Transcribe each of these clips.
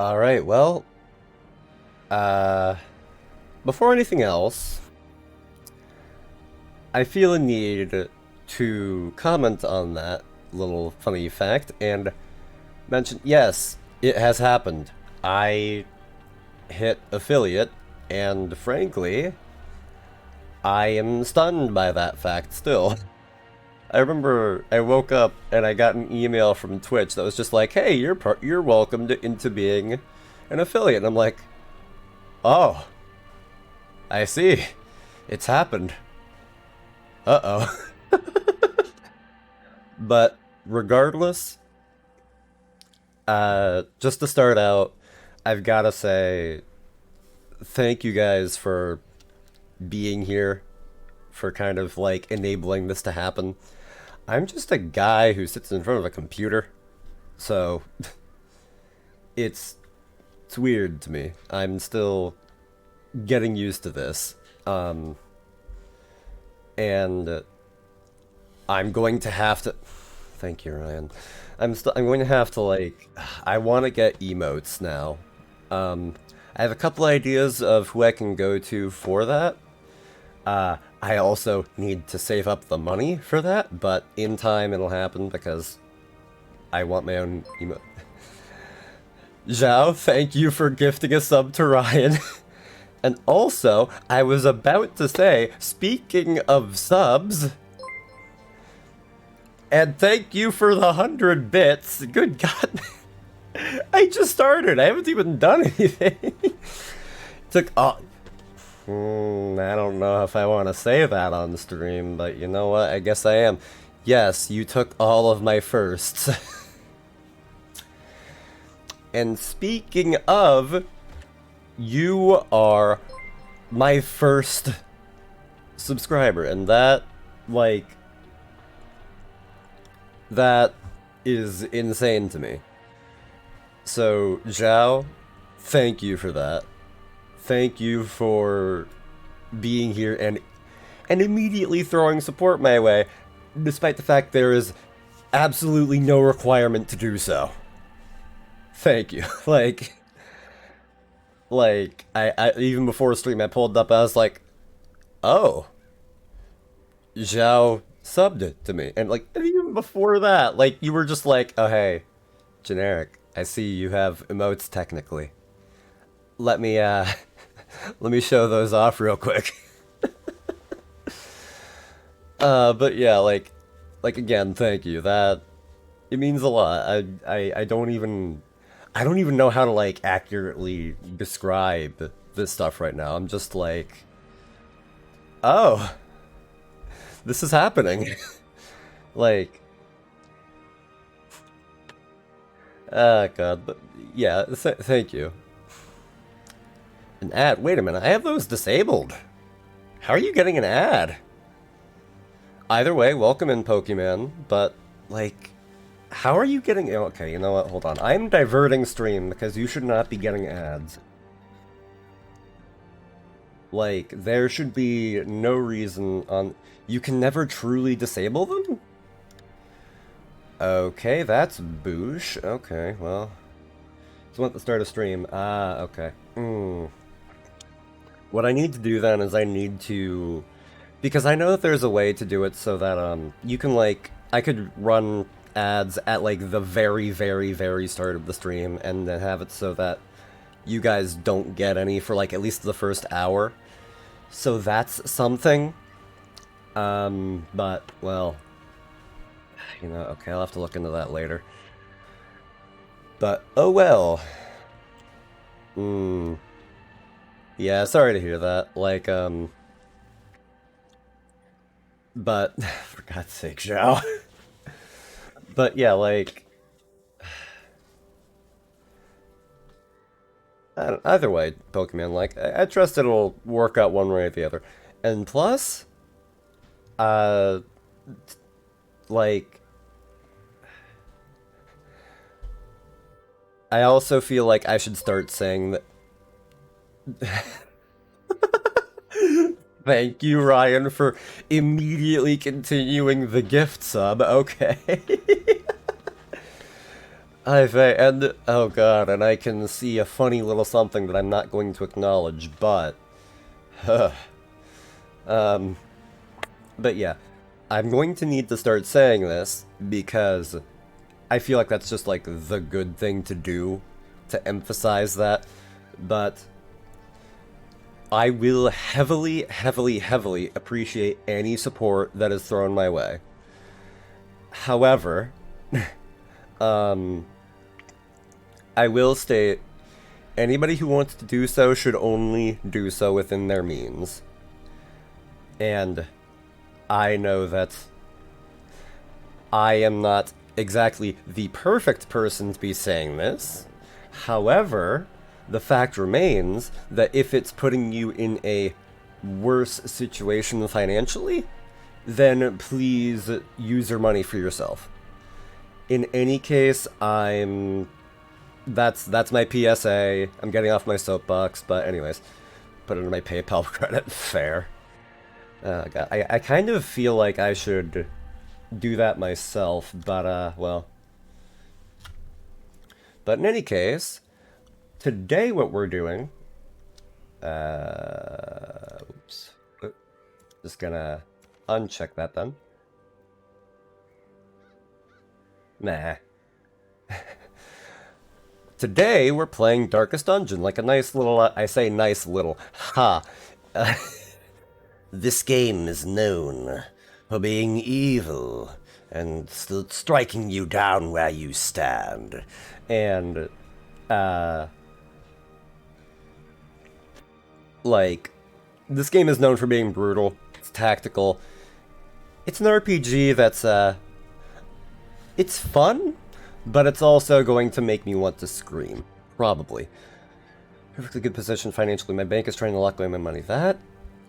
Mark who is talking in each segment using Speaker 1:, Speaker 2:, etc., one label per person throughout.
Speaker 1: Alright, well, uh, before anything else, I feel a need to comment on that little funny fact and mention, yes, it has happened. I hit affiliate, and frankly, I am stunned by that fact still. I remember I woke up and I got an email from Twitch that was just like, "Hey, you're welcomed into being an affiliate." And I'm like, "Oh, I see. It's happened. Uh-oh." But regardless, just to start out, I've got to say thank you guys for being here, for kind of like enabling this to happen. I'm just a guy who sits in front of a computer, so it's it's weird to me. I'm still getting used to this. And I'm going to have to thank you, Ryan. I'm going to have to like I want to get emotes now. I have a couple ideas of who I can go to for that. I also need to save up the money for that, but in time it'll happen because I want my own emote. Zhao, thank you for gifting a sub to Ryan. And also, I was about to say, speaking of subs, and thank you for the 100 bits. Good God. I just started. I haven't even done anything. Took I don't know if I want to say that on stream, but you know what? I guess I am. Yes, you took all of my firsts. And speaking of, you are my first subscriber, and that, like, that is insane to me. So, Zhao, thank you for that. Thank you for being here and immediately throwing support my way, despite the fact there is absolutely no requirement to do so. Thank you. I even before stream I pulled up, I was like, oh, Zhao subbed it to me. And like, and even before that, like, you were just like, oh hey, generic, I see you have emotes technically. Let me, let me show those off real quick. But yeah, like again, thank you. That, it means a lot. I I don't even know how to like accurately describe this stuff right now. I'm just like, oh, this is happening. Like, God, but yeah, thank you. An ad? Wait a minute, I have those disabled. How are you getting an ad? Either way, welcome in, Pokemon, but, like, how are you getting... Okay, you know what, hold on. I'm diverting stream because you should not be getting ads. Like, there should be no reason on... You can never truly disable them? Okay, that's boosh. Okay, well... So want to start a stream. Ah, okay. What I need to do then is I need to... Because I know that there's a way to do it so that, you can, like... I could run ads at, like, the very, very, very start of the stream, and then have it so that you guys don't get any for, like, at least the first hour. So that's something. But, well... You know, okay, I'll have to look into that later. But, oh well. Yeah, sorry to hear that. Like, but, for God's sake, Zhao. But yeah, like, either way, Pokemon, like, I trust it'll work out one way or the other. And plus, uh, like, I also feel like I should start saying that... Thank you, Ryan, for immediately continuing the gift sub. Okay. and oh god, and I can see a funny little something that I'm not going to acknowledge, but, um, but yeah, I'm going to need to start saying this because I feel like that's just like the good thing to do to emphasize that, but I will heavily, heavily, heavily appreciate any support that is thrown my way. However, um, I will state anybody who wants to do so should only do so within their means. And I know that I am not exactly the perfect person to be saying this. However, the fact remains that if it's putting you in a worse situation financially, then please use your money for yourself. In any case, that's my PSA. I'm getting off my soapbox, but anyways, put it in my PayPal credit. Fair. God, I kind of feel like I should do that myself, but well. But in any case, today what we're doing, oops, just gonna uncheck that then. Nah. Today we're playing Darkest Dungeon, like a nice little, I say nice little, ha. This game is known for being evil and still striking you down where you stand. And, like, this game is known for being brutal, it's tactical. It's an RPG that's, it's fun, but it's also going to make me want to scream. Probably. Perfectly good position financially. My bank is trying to lock away my money. That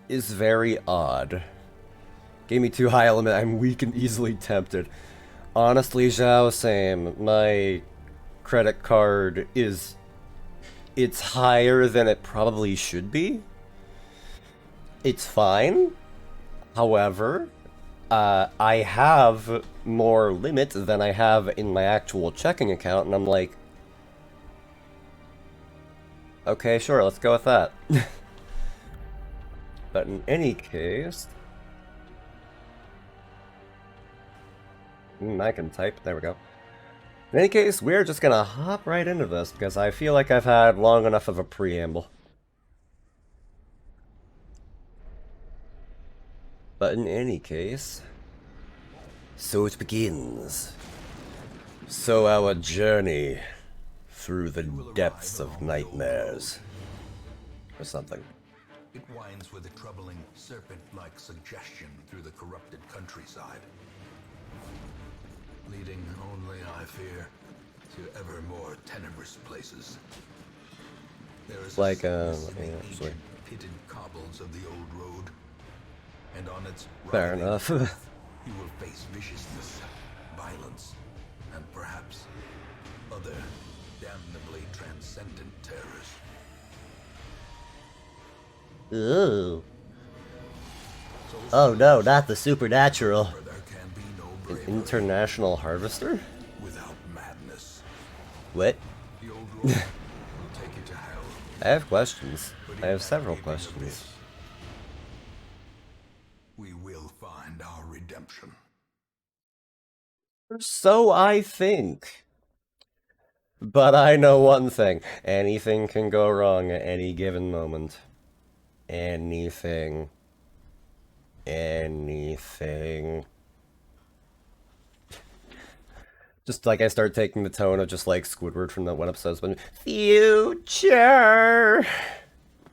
Speaker 1: is very odd. Gave me too high a limit. I'm weak and easily tempted. Honestly, Zhao, same. My credit card is... It's higher than it probably should be. It's fine. However, I have more limit than I have in my actual checking account, and I'm like, okay, sure, let's go with that. But in any case, I can type. There we go. In any case, we're just gonna hop right into this because I feel like I've had long enough of a preamble. But in any case, so it begins. So our journey through the depths of nightmares. Or something.
Speaker 2: It winds with a troubling, serpent-like suggestion through the corrupted countryside, leading only, I fear, to ever more tenebrous places. There is
Speaker 1: like,
Speaker 2: ancient, pitted cobbles of the old road, and on its
Speaker 1: fair enough.
Speaker 2: path, you will face viciousness, violence, and perhaps other damnably transcendent terrors.
Speaker 1: Ooh. Oh no, not the supernatural. An international harvester?
Speaker 2: Without madness.
Speaker 1: What?
Speaker 2: The old road will take you to hell.
Speaker 1: I have questions. I have several questions.
Speaker 2: We will find our redemption.
Speaker 1: So I think. But I know one thing. Anything can go wrong at any given moment. Anything. Anything. Just like I start taking the tone of just like Squidward from that one episode. But future.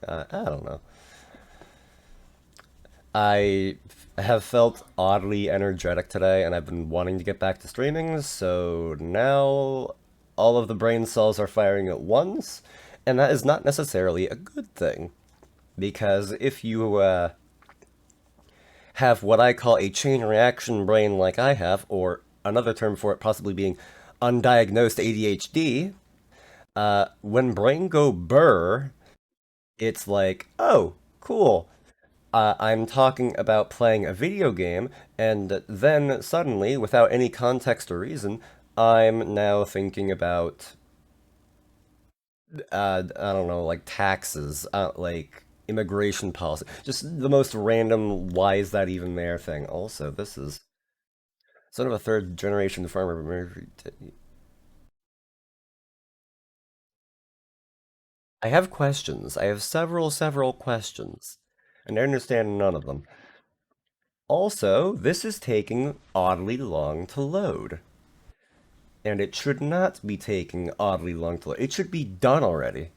Speaker 1: I don't know. I have felt oddly energetic today, and I've been wanting to get back to streaming. So now all of the brain cells are firing at once, and that is not necessarily a good thing, because if you have what I call a chain reaction brain like I have, or another term for it possibly being undiagnosed ADHD, when brain go burr, it's like, oh, cool. I'm talking about playing a video game, and then suddenly, without any context or reason, I'm now thinking about, I don't know, like taxes, like immigration policy. Just the most random, why is that even there thing. Also, this is son of a third generation farmer. I have questions. I have several questions. And I understand none of them. Also, this is taking oddly long to load. And it should not be taking oddly long to load. It should be done already.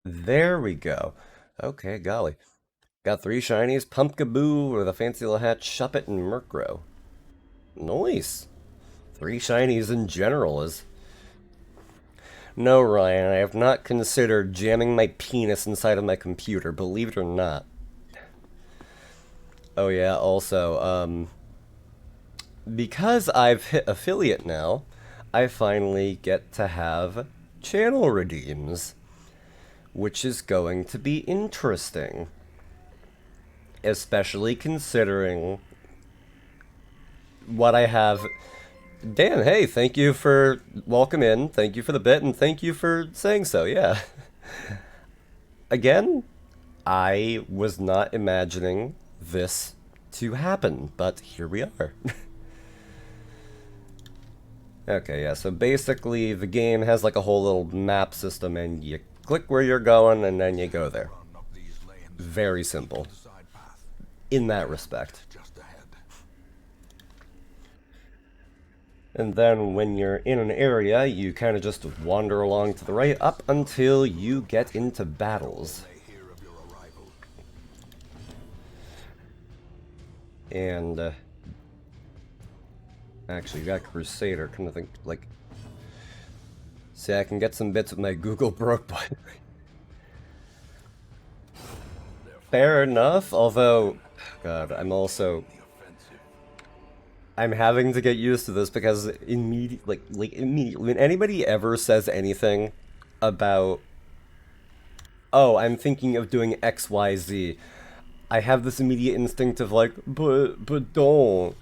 Speaker 1: There we go. Okay, golly. Got 3 shinies, Pumpkaboo with a fancy little hat, Shuppet, and Murkrow. Nice. 3 shinies in general is... No, Ryan, I have not considered jamming my penis inside of my computer, believe it or not. Oh yeah, also, because I've hit affiliate now, I finally get to have channel redeems, which is going to be interesting. Especially considering what I have. Dan, hey, thank you for welcome in, thank you for the bit, and thank you for saying so, yeah. Again, I was not imagining this to happen, but here we are. Okay, yeah, so basically the game has like a whole little map system and you click where you're going and then you go there. Very simple in that respect. And then when you're in an area, you kind of just wander along to the right up until you get into battles. And, actually, you got Crusader, kind of think, like... See, I can get some bits with my Google broke, but... Fair enough, although... God, I'm also... I'm having to get used to this because immediately, immediately, when anybody ever says anything about, oh, I'm thinking of doing X, Y, Z, I have this immediate instinct of like, but don't,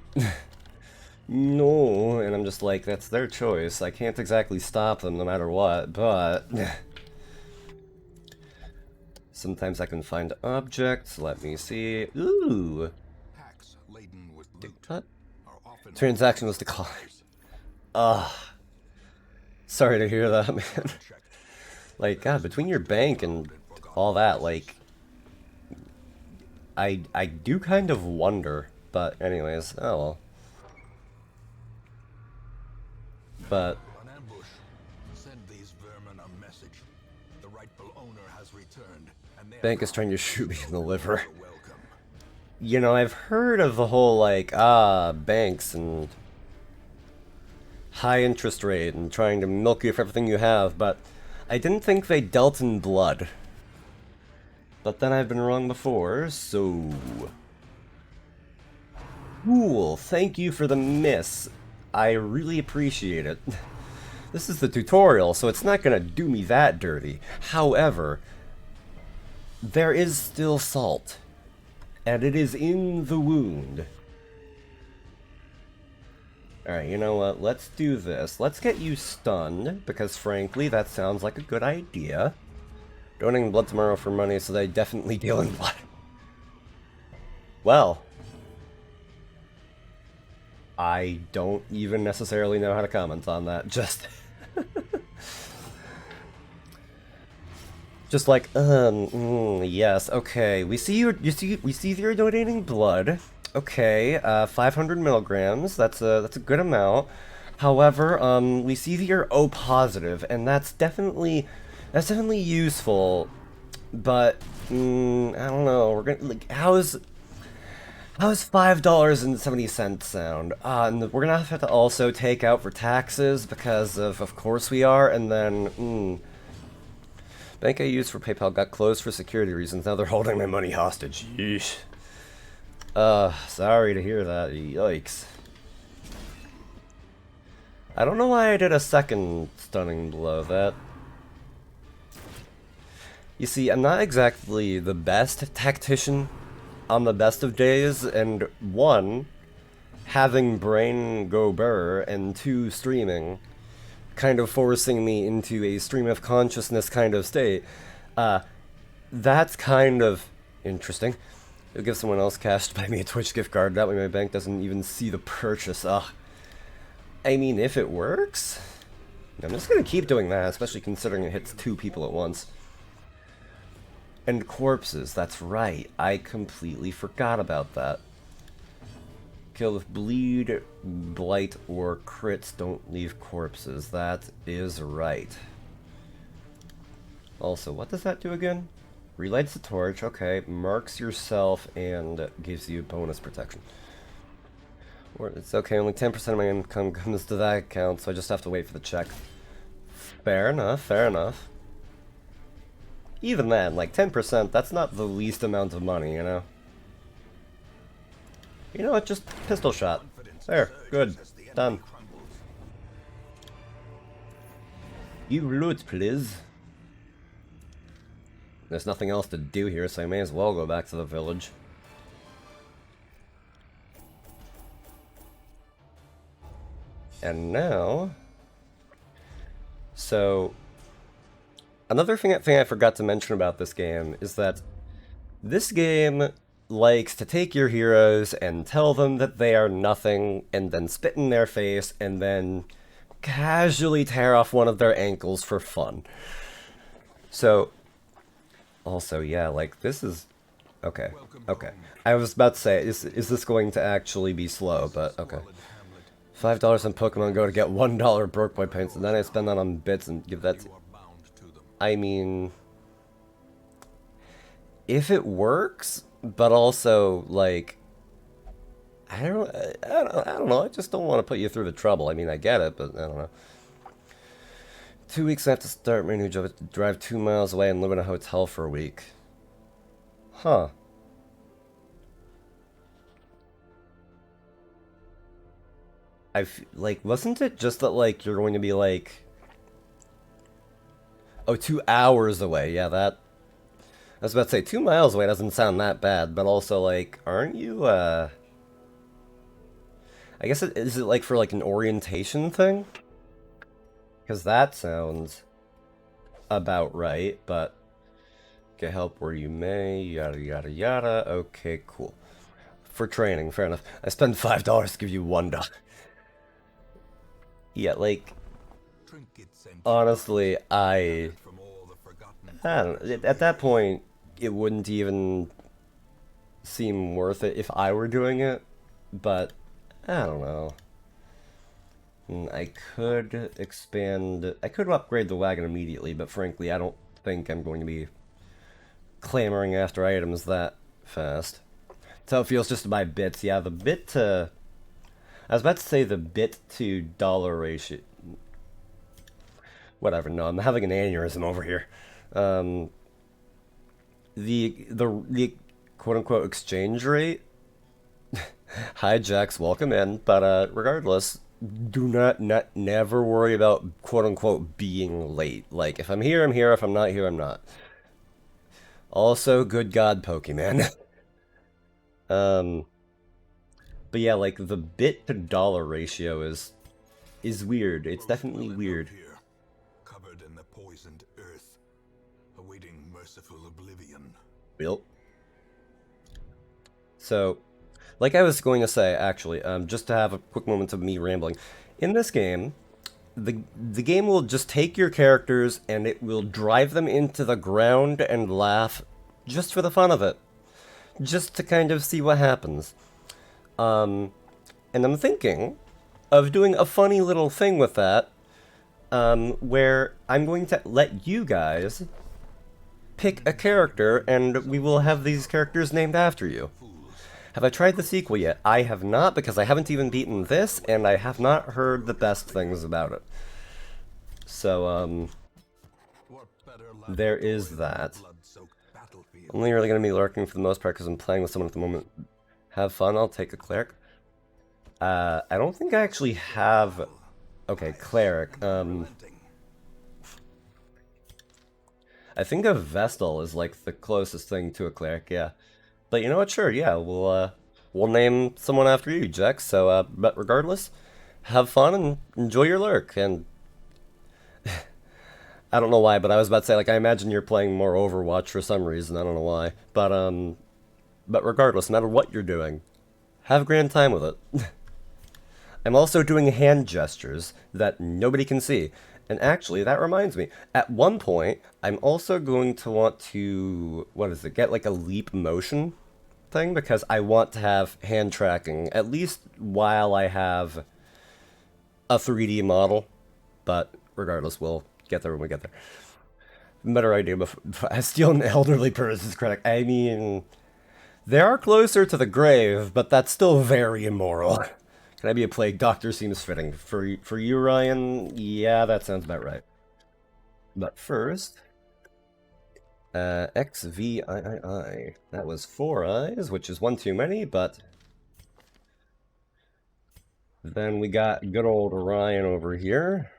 Speaker 1: no, and I'm just like, that's their choice. I can't exactly stop them no matter what, but sometimes I can find objects. Let me see. Ooh. What? Transaction was declined. Ugh. Sorry to hear that, man. Like, God, between your bank and all that, like... I do kind of wonder, but anyways, oh well. But... Bank is trying to shoot me in the liver. You know, I've heard of the whole, like, banks and high interest rate and trying to milk you for everything you have, but I didn't think they dealt in blood. But then I've been wrong before, so... Cool, thank you for the miss. I really appreciate it. This is the tutorial, so it's not gonna do me that dirty. However, there is still salt. And it is in the wound. Alright, you know what? Let's do this. Let's get you stunned, because frankly, that sounds like a good idea. Donating blood tomorrow for money, so they definitely deal in blood. Well. I don't even necessarily know how to comment on that. Just like, yes, okay. We see you're donating blood. Okay, 500 milligrams. That's a good amount. However, we see that you're O positive, and that's definitely useful. But I don't know. We're gonna like how's $5.70 sound? And we're gonna have to also take out for taxes because of course we are, and then bank I used for PayPal got closed for security reasons. Now they're holding my money hostage. Yeesh. Sorry to hear that. Yikes. I don't know why I did a second stunning blow. That... You see, I'm not exactly the best tactician on the best of days, and one, having brain go burr, and two, streaming, kind of forcing me into a stream of consciousness kind of state, that's kind of interesting. It'll give someone else cash to buy me a Twitch gift card. That way my bank doesn't even see the purchase. Ugh. I mean, if it works, I'm just gonna keep doing that, especially considering it hits 2 people at once. And corpses, that's right. I completely forgot about that. Kill with bleed, blight, or crits don't leave corpses. That is right. Also, what does that do again? Relights the torch, okay. Marks yourself and gives you bonus protection. Or it's okay, only 10% of my income comes to that account, so I just have to wait for the check. Fair enough, fair enough. Even then, like 10%, that's not the least amount of money, you know? You know what, just pistol shot. There, good. Done. You loot, please. There's nothing else to do here, so I may as well go back to the village. And now... So... Another thing I forgot to mention about this game is that this game likes to take your heroes and tell them that they are nothing, and then spit in their face, and then casually tear off one of their ankles for fun. So... Also, yeah, like, this is... Okay, okay. I was about to say, is this going to actually be slow, but okay. $5 on Pokemon Go to get $1 Broke Boy points, and then I spend that on bits and give that to... I mean... If it works, but also, like... I don't know, I just don't want to put you through the trouble. I mean, I get it, but I don't know. 2 weeks I have to start my new job, drive 2 miles away and live in a hotel for a week. Huh. Like, wasn't it just that, like, you're going to be, like... Oh, 2 hours away, yeah, that... I was about to say, 2 miles away doesn't sound that bad, but also, like, aren't you, I guess is it, like, for, like, an orientation thing? Because that sounds about right, but get help where you may, yada yada yada. Okay, cool. For training, fair enough. I spend $5 to give you $1. Yeah, like, honestly, I don't know. At that point, it wouldn't even seem worth it if I were doing it, but I don't know. I could expand... I could upgrade the wagon immediately, but frankly, I don't think I'm going to be clamoring after items that fast. That's how it feels just to buy bits. Yeah, the bit to... I was about to say the bit to dollar ratio... Whatever, no, I'm having an aneurysm over here. The quote-unquote exchange rate... Hi, Jax, welcome in, but regardless... Do never worry about quote-unquote being late. Like, if I'm here, I'm here. If I'm not here, I'm not. Also, good God, Pokemon. But yeah, like, the bit to dollar ratio is weird. It's definitely weird.
Speaker 2: Covered in the poisoned earth, awaiting merciful oblivion.
Speaker 1: Yep. So... Like I was going to say, actually, just to have a quick moment of me rambling. In this game, the game will just take your characters and it will drive them into the ground and laugh just for the fun of it. Just to kind of see what happens. And I'm thinking of doing a funny little thing with that, where I'm going to let you guys pick a character and we will have these characters named after you. Have I tried the sequel yet? I have not, because I haven't even beaten this, and I have not heard the best things about it. So, there is that. Only really going to be lurking for the most part, because I'm playing with someone at the moment. Have fun, I'll take a cleric. I don't think I actually have... Okay, cleric. I think a Vestal is, like, the closest thing to a cleric, yeah. But you know what? Sure, yeah, we'll name someone after you, Jack. So, but regardless, have fun and enjoy your lurk. And I don't know why, but I was about to say, like, I imagine you're playing more Overwatch for some reason. I don't know why, but regardless, no matter what you're doing, have a grand time with it. I'm also doing hand gestures that nobody can see. And actually, that reminds me, at one point, I'm also going to want to, what is it, get like a leap motion thing because I want to have hand tracking, at least while I have a 3D model. But regardless, we'll get there when we get there. Better idea before I steal an elderly person's credit. I mean, they are closer to the grave, but that's still very immoral. Can I be a plague doctor? Seems fitting. For you, Ryan, yeah, that sounds about right. But first, XVIII. That was four eyes, which is one too many, but then we got good old Ryan over here.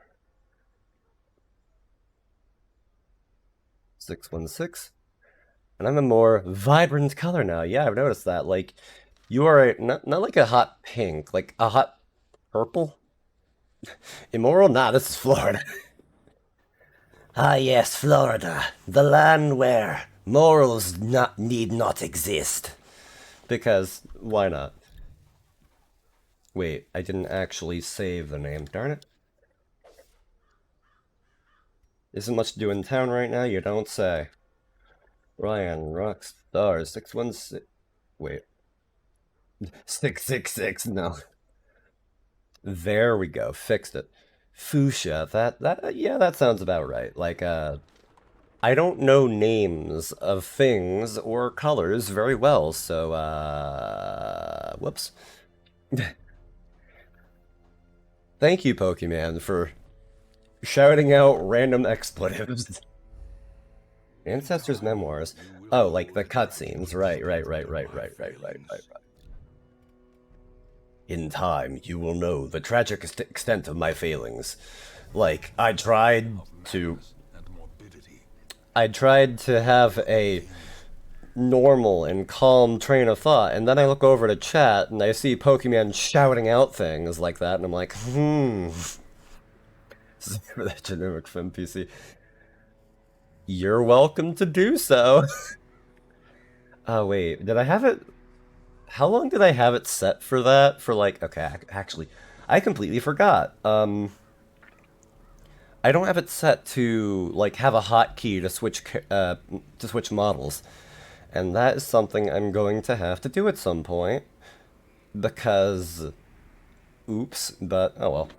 Speaker 1: 616. And I'm a more vibrant color now. Yeah, I've noticed that. Like, you are not like a hot pink, like a hot purple. Immoral? Nah, this is Florida. Ah, yes, Florida, the land where morals not need not exist. Because why not? Wait, I didn't actually save the name. Darn it. Isn't much to do in town right now, you don't say. Ryan, Rockstar, 616. Wait. 666, no. There we go, fixed it. Fuchsia, yeah, that sounds about right. Like, I don't know names of things or colors very well, so, whoops. Thank you, Pokemon, for shouting out random expletives. Ancestors' memoirs. Oh, like the cutscenes. Right. In time, you will know the tragic extent of my failings. Like, to. I tried to have a normal and calm train of thought, and then I look over to chat and I see Pokemon shouting out things like that, and I'm like, for that generic NPC. You're welcome to do so. Oh, wait, did I have it? How long did I have it set for that? For like, okay, actually, I completely forgot. I don't have it set to like have a hotkey to switch models, and that is something I'm going to have to do at some point because, oops. But oh well.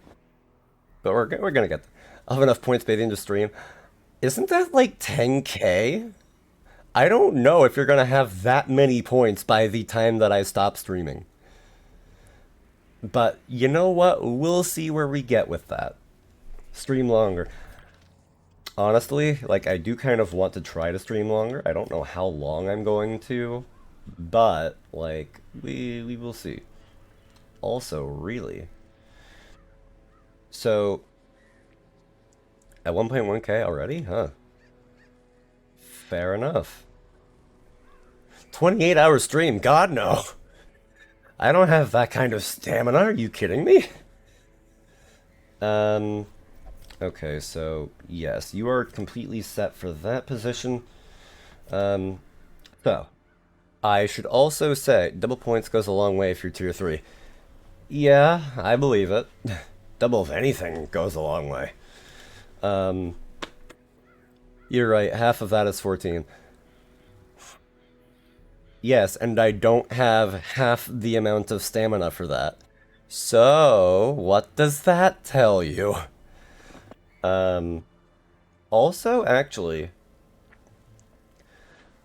Speaker 1: But we're gonna get there. I'll have enough points by the end of stream. Isn't that like 10K? I don't know if you're gonna have that many points by the time that I stop streaming. But you know what? We'll see where we get with that. Stream longer. Honestly, like I do kind of want to try to stream longer. I don't know how long I'm going to, but like we will see. Also, really. So at 1.1K already? Huh. Fair enough. 28-hour stream. God no. I don't have that kind of stamina. Are you kidding me? Um okay, so yes, you are completely set for that position. Um so I should also say double points goes a long way if you're tier 3. Yeah, I believe it. Double of anything goes a long way. Um, you're right, half of that is 14. Yes, and I don't have half the amount of stamina for that. So, what does that tell you? Um, also, actually,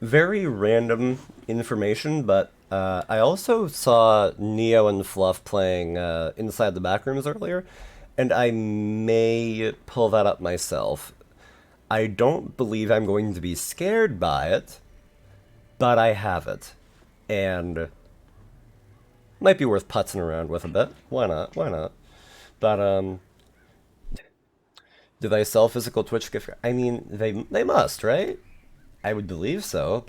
Speaker 1: very random information, but I also saw Neo and Fluff playing Inside the Backrooms earlier, and I may pull that up myself. I don't believe I'm going to be scared by it, but I have it. And might be worth putzing around with a bit. Why not? Why not? But do they sell physical Twitch gift cards? I mean, they must, right? I would believe so,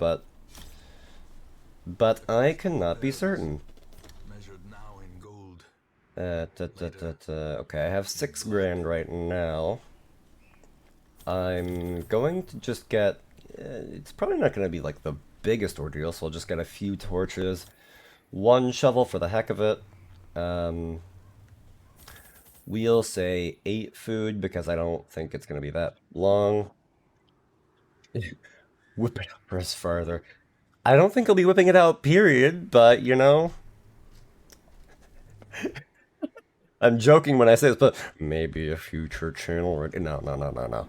Speaker 1: but I cannot be certain.
Speaker 2: Measured now in gold.
Speaker 1: Okay, I have 6 grand right now. I'm going to just get. It's probably not going to be like the biggest ordeal, so I'll just get a few torches, 1 shovel for the heck of it. Um, we'll say 8 food because I don't think it's going to be that long. Whip it up for us farther. I don't think I'll be whipping it out, period, but you know, I'm joking when I say this, but maybe a future channel. No, no, no, no, no.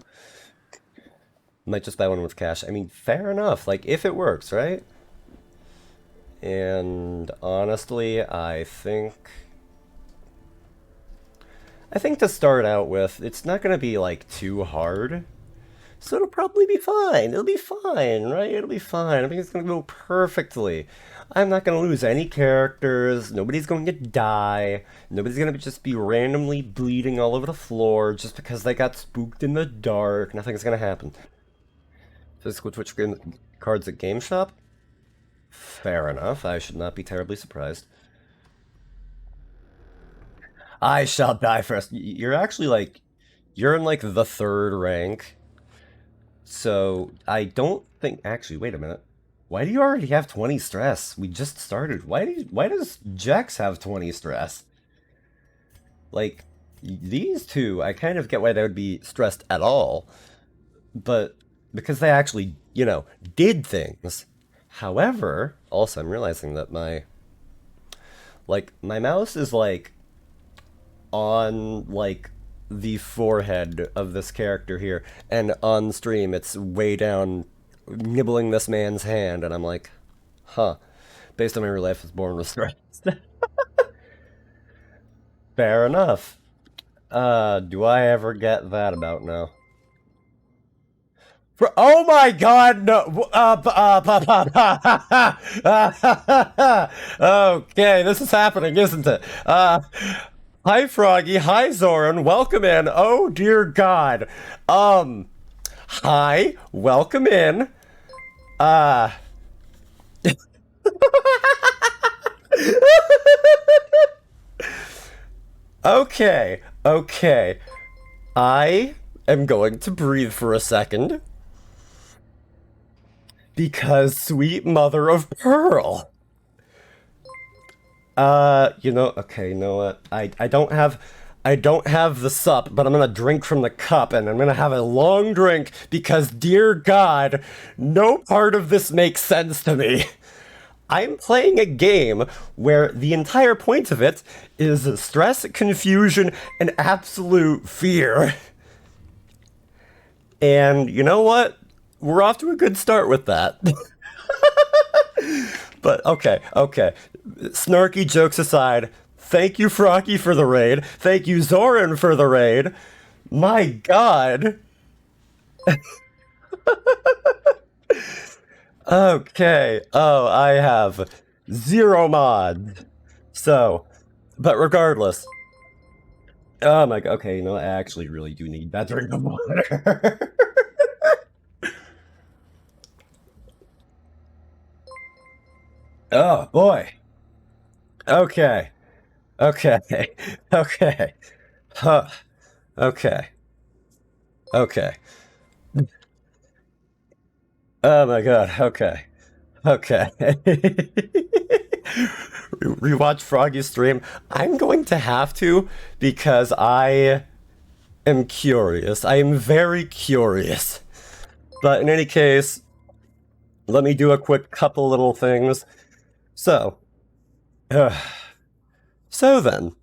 Speaker 1: Might just buy one with cash. I mean, fair enough. Like, if it works, right? And honestly, I think to start out with, it's not gonna be like too hard. So it'll probably be fine. It'll be fine, right? It'll be fine. I think it's gonna go perfectly. I'm not gonna lose any characters. Nobody's going to die. Nobody's gonna just be randomly bleeding all over the floor just because they got spooked in the dark. Nothing's gonna happen. Physical Twitch game cards at Game Shop? Fair enough. I should not be terribly surprised. I shall die first. You're actually like, you're in like the 3rd rank. So I don't think. Actually, wait a minute. Why do you already have 20 stress? We just started. Why does Jax have 20 stress? Like, these two, I kind of get why they would be stressed at all. But because they actually, did things. However, also I'm realizing that my mouse is like on like the forehead of this character here, and on stream it's way down, nibbling this man's hand, and I'm like, huh. Based on my real life, I was born with stress. Fair enough. Do I ever get that about now? Oh my god, no. Okay, this is happening, isn't it? Hi, Froggy. Hi, Zoran. Welcome in. Oh, dear God. Hi. Welcome in. Uh. Okay. Okay. I am going to breathe for a second. Because sweet mother of pearl. Okay, you know what? I don't have the sup, but I'm gonna drink from the cup, and I'm gonna have a long drink because, dear God, no part of this makes sense to me. I'm playing a game where the entire point of it is stress, confusion, and absolute fear. And you know what? We're off to a good start with that. But okay, okay. Snarky jokes aside, thank you, Frocky, for the raid. Thank you, Zoran, for the raid. My God. Okay. Oh, I have 0 mods. So, but regardless. Oh my God. Okay, I actually really do need that drink of water. Oh boy. Okay. Okay. Okay. Huh. Okay. Okay. Oh my God. Okay. Okay. Rewatch Froggy's stream. I'm going to have to because I am curious. I am very curious. But in any case, let me do a quick couple little things. So, so then,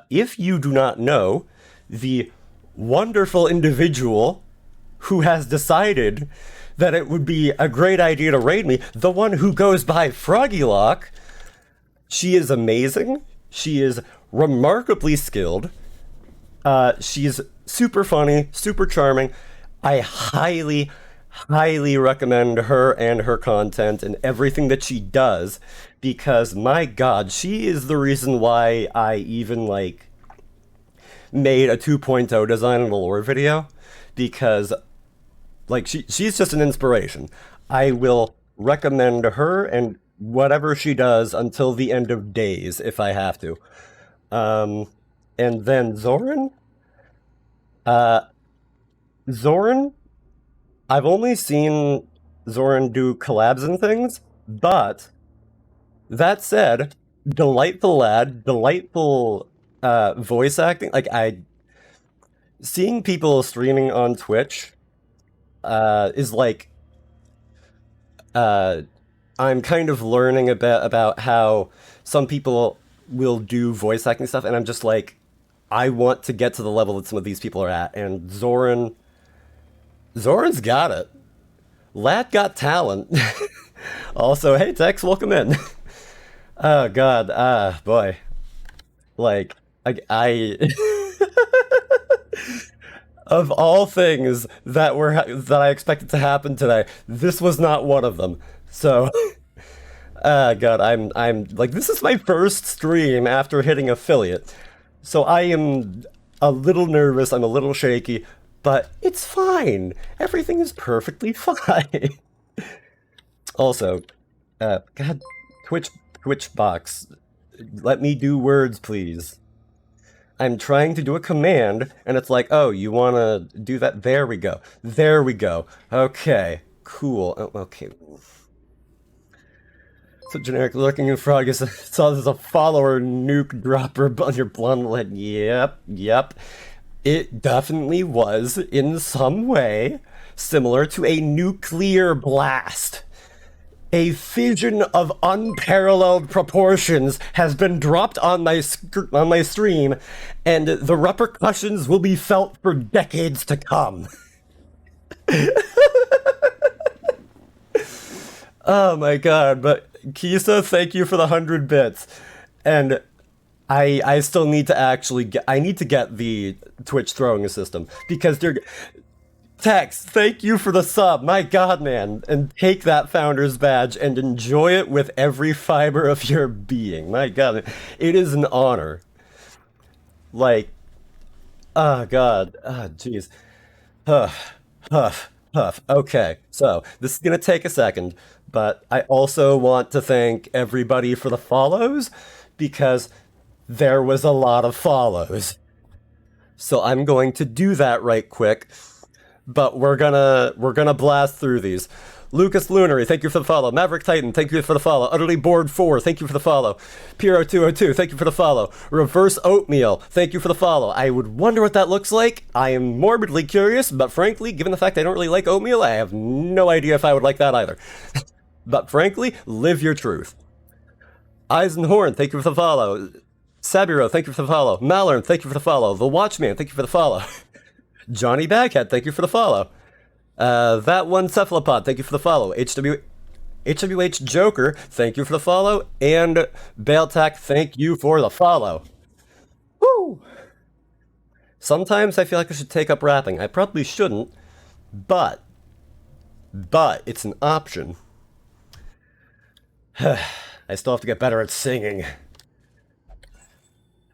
Speaker 1: if you do not know the wonderful individual who has decided that it would be a great idea to raid me, the one who goes by Froggylock, she is amazing. She is remarkably skilled. She's super funny, super charming. I highly recommend her and her content and everything that she does because my God, she is the reason why I even made a 2.0 design in the lore video because she's just an inspiration. I will recommend her and whatever she does until the end of days if I have to. Um, and then Zoran, uh, Zoran, I've only seen Zoran do collabs and things, but that said, delightful lad, delightful voice acting. Like I seeing people streaming on Twitch is like uh, I'm kind of learning a bit about how some people will do voice acting stuff, and I'm just like, I want to get to the level that some of these people are at, and Zoran's got it. Lad got talent. Also, hey Tex, welcome in. Oh God, boy, like I of all things that I expected to happen today, this was not one of them. So, God, I'm like this is my first stream after hitting affiliate, so I am a little nervous. I'm a little shaky, but it's fine. Everything is perfectly fine. Also, God, Twitch Twitch box, let me do words, please. I'm trying to do a command, and it's like, oh, you want to do that? There we go. There we go. Okay, cool. Oh, okay. So generic looking frog is saw there's a follower nuke dropper on your blonde leg. Yep, yep. It definitely was in some way similar to a nuclear blast. A fission of unparalleled proportions has been dropped on on my stream, and the repercussions will be felt for decades to come. Oh my god! But Kisa, thank you for the 100 bits, and I still need to actually get I need to get the Twitch throwing system because they're Tex, thank you for the sub. My God, man. And take that founder's badge and enjoy it with every fiber of your being. My God, it is an honor. Like, oh God, oh jeez. Huff, huff, huff. Okay, so this is gonna take a second, but I also want to thank everybody for the follows because there was a lot of follows. So I'm going to do that right quick, but we're gonna blast through these. Lucas Lunary, thank you for the follow. Maverick Titan, thank you for the follow. Utterly Bored 4, thank you for the follow. Piro202, thank you for the follow. Reverse Oatmeal, thank you for the follow. I would wonder what that looks like. I am morbidly curious, but frankly, given the fact I don't really like oatmeal, I have no idea if I would like that either. But frankly, live your truth. Eisenhorn, thank you for the follow. Sabiro, thank you for the follow. Malern, thank you for the follow. The Watchman, thank you for the follow. Johnny Baghead, thank you for the follow. That one Cephalopod, thank you for the follow. HWH Joker, thank you for the follow. And Bailtac, thank you for the follow. Woo! Sometimes I feel like I should take up rapping. I probably shouldn't, but it's an option. I still have to get better at singing.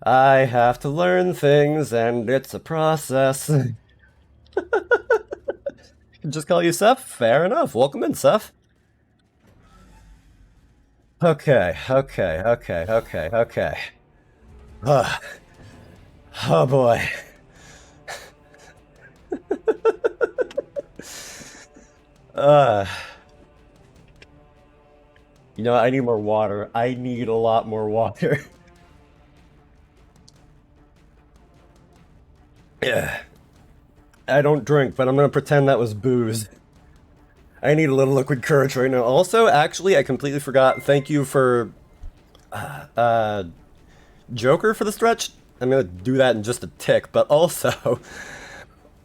Speaker 1: I have to learn things, and it's a process. Just call you Seth? Fair enough. Welcome in, Seth. Okay. Uh, oh boy. Uh, I need more water. I need a lot more water. Yeah. I don't drink, but I'm gonna pretend that was booze. I need a little liquid courage right now. Also, actually, I completely forgot. Thank you for Joker for the stretch. I'm gonna do that in just a tick, but also,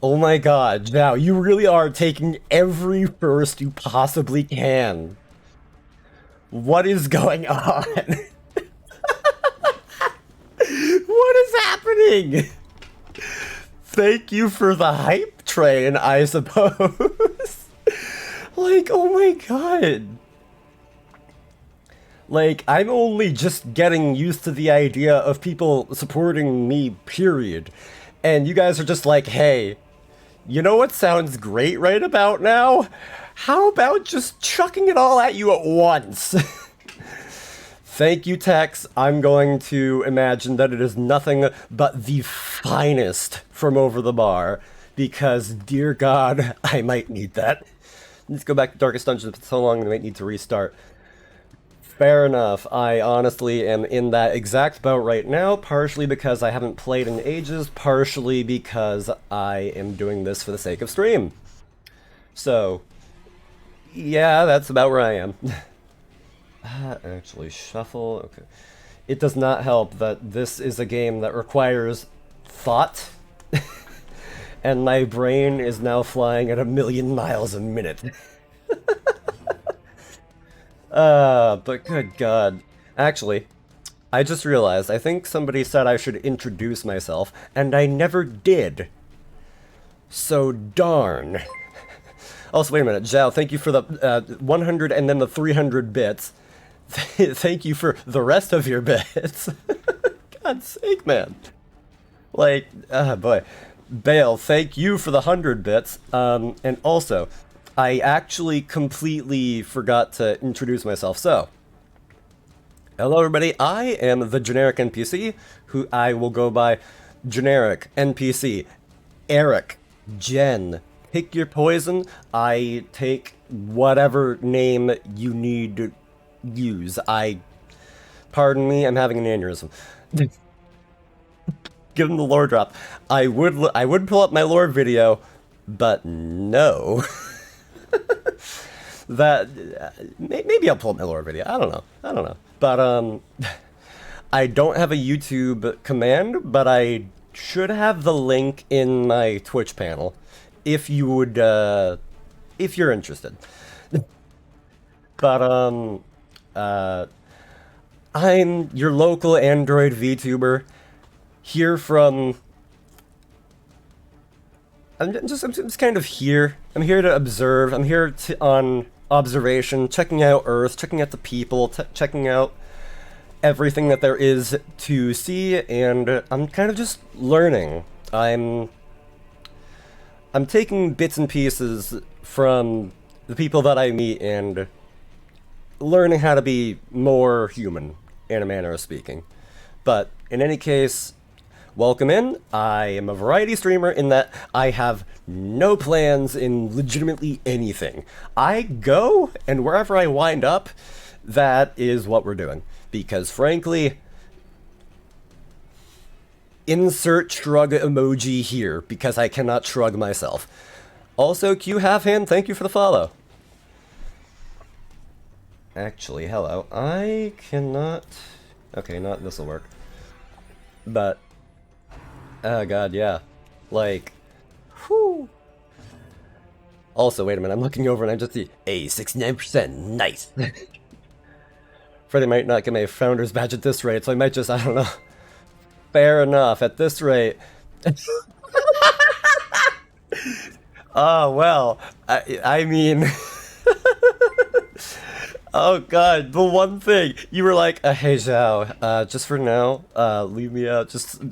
Speaker 1: oh my god, now you really are taking every first you possibly can. What is going on? What is happening? Thank you for the hype train, I suppose. Like, oh my god. Like, I'm only just getting used to the idea of people supporting me, period. And you guys are just like, hey, you know what sounds great right about now? How about just chucking it all at you at once? Thank you, Tex. I'm going to imagine that it is nothing but the finest from over the bar, because, dear God, I might need that. Let's go back to Darkest Dungeon. It's been so long, I might need to restart. Fair enough. I honestly am in that exact boat right now, partially because I haven't played in ages, partially because I am doing this for the sake of stream. So, yeah, that's about where I am. Actually, shuffle. Okay. It does not help that this is a game that requires thought, and my brain is now flying at 1,000,000 miles a minute. But good God. Actually, I just realized, I think somebody said I should introduce myself, and I never did. So darn. Also, wait a minute, Zhao, thank you for the 100 and then the 300 bits. Thank you for the rest of your bits. God's sake, man. Like, boy. Bale, thank you for the 100 bits. And also, I actually completely forgot to introduce myself. So, hello everybody, I am the generic NPC, who I will go by generic NPC. Eric, Jen, pick your poison. I take whatever name you need to use. Pardon me, I'm having an aneurysm. Give him the lore drop. I would pull up my lore video, but no. That maybe I'll pull up my lore video. I don't know. But I don't have a YouTube command, but I should have the link in my Twitch panel if you would if you're interested. But I'm your local Android VTuber here from. I'm just kind of here. I'm here to observe. I'm here on observation, checking out Earth, checking out the people, checking out everything that there is to see, and I'm kind of just learning. I'm taking bits and pieces from the people that I meet and learning how to be more human, in a manner of speaking. But in any case, welcome in. I am a variety streamer in that I have no plans in legitimately anything. I go, and wherever I wind up, that is what we're doing. Because frankly, insert shrug emoji here, because I cannot shrug myself. Also, Q Halfhand, thank you for the follow. Actually, hello. I cannot. Okay, not this'll work. But oh god, yeah. Like, whew. Also, wait a minute, I'm looking over and I just see, hey, 69%, nice. Freddy might not get my founder's badge at this rate, so I might just, I don't know. Fair enough, at this rate. Oh, well, I mean... Oh god, the one thing you were like, hey Zhao, just for now, leave me out, just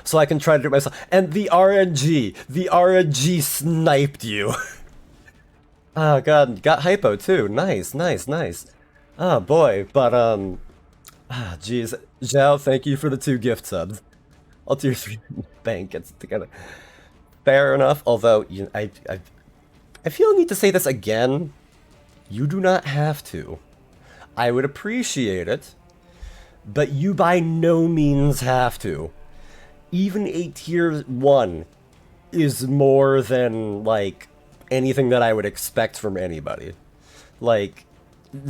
Speaker 1: so I can try to do it myself. And the RNG sniped you. Oh god, got hypo too. Nice. Oh boy, but jeez, Zhao, thank you for the 2 gift subs. I'll tier 3 bank gets together. Fair enough. Although I feel I need to say this again. You do not have to. I would appreciate it, but you by no means have to. Even a tier 1 is more than, like, anything that I would expect from anybody. Like,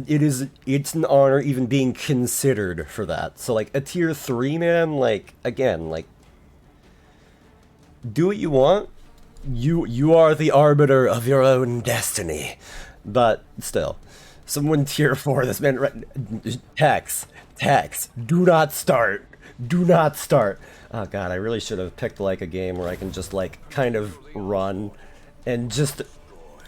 Speaker 1: it's an honor even being considered for that. So, like, a tier 3, man, like, again, like, do what you want. You are the arbiter of your own destiny. But still, someone tier 4, this man, Tex, do not start. Oh god, I really should have picked like a game where I can just like kind of run and just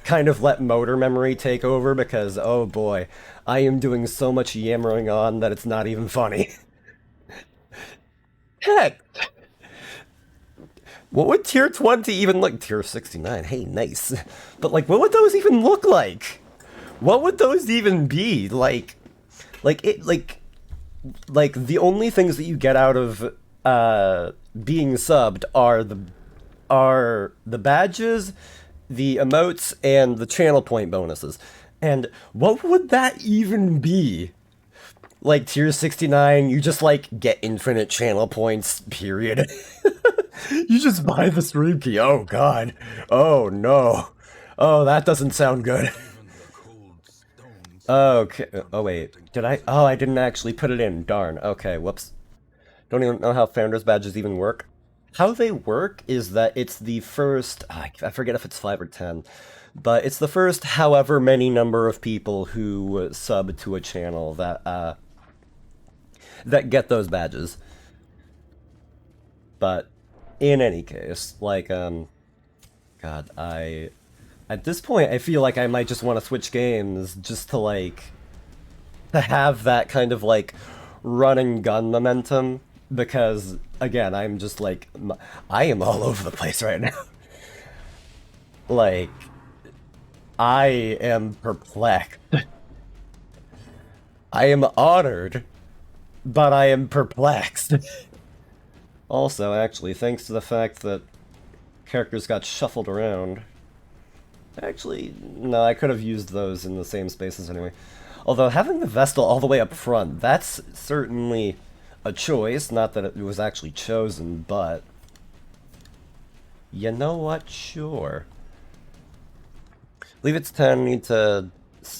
Speaker 1: kind of let motor memory take over, because oh boy, I am doing so much yammering on that it's not even funny. Heck, What would tier 20 even look? Tier 69, hey, nice. But like, what would those even look like? What would those even be? Like the only things that you get out of being subbed are the badges, the emotes, and the channel point bonuses. And what would that even be? Like tier 69, you just like get infinite channel points, period. You just buy the stream key. Oh god. Oh no. Oh, that doesn't sound good.
Speaker 2: Even the cold stones
Speaker 1: Okay. Oh wait. Did I? Oh, I didn't actually put it in. Darn. Okay. Whoops. Don't even know how founders badges even work. How they work is that it's the first. I forget if it's 5 or 10, but it's the first however many number of people who sub to a channel that get those badges. But in any case, like God, at this point I feel like I might just want to switch games just to like to have that kind of like run and gun momentum because again, I'm just like I am all over the place right now. Like I am perplexed. I am honored, but I am perplexed. Also, actually, thanks to the fact that characters got shuffled around. Actually, no, I could have used those in the same spaces anyway. Although having the Vestal all the way up front, that's certainly a choice. Not that it was actually chosen, but you know what? Sure. Leave it to 10. Need to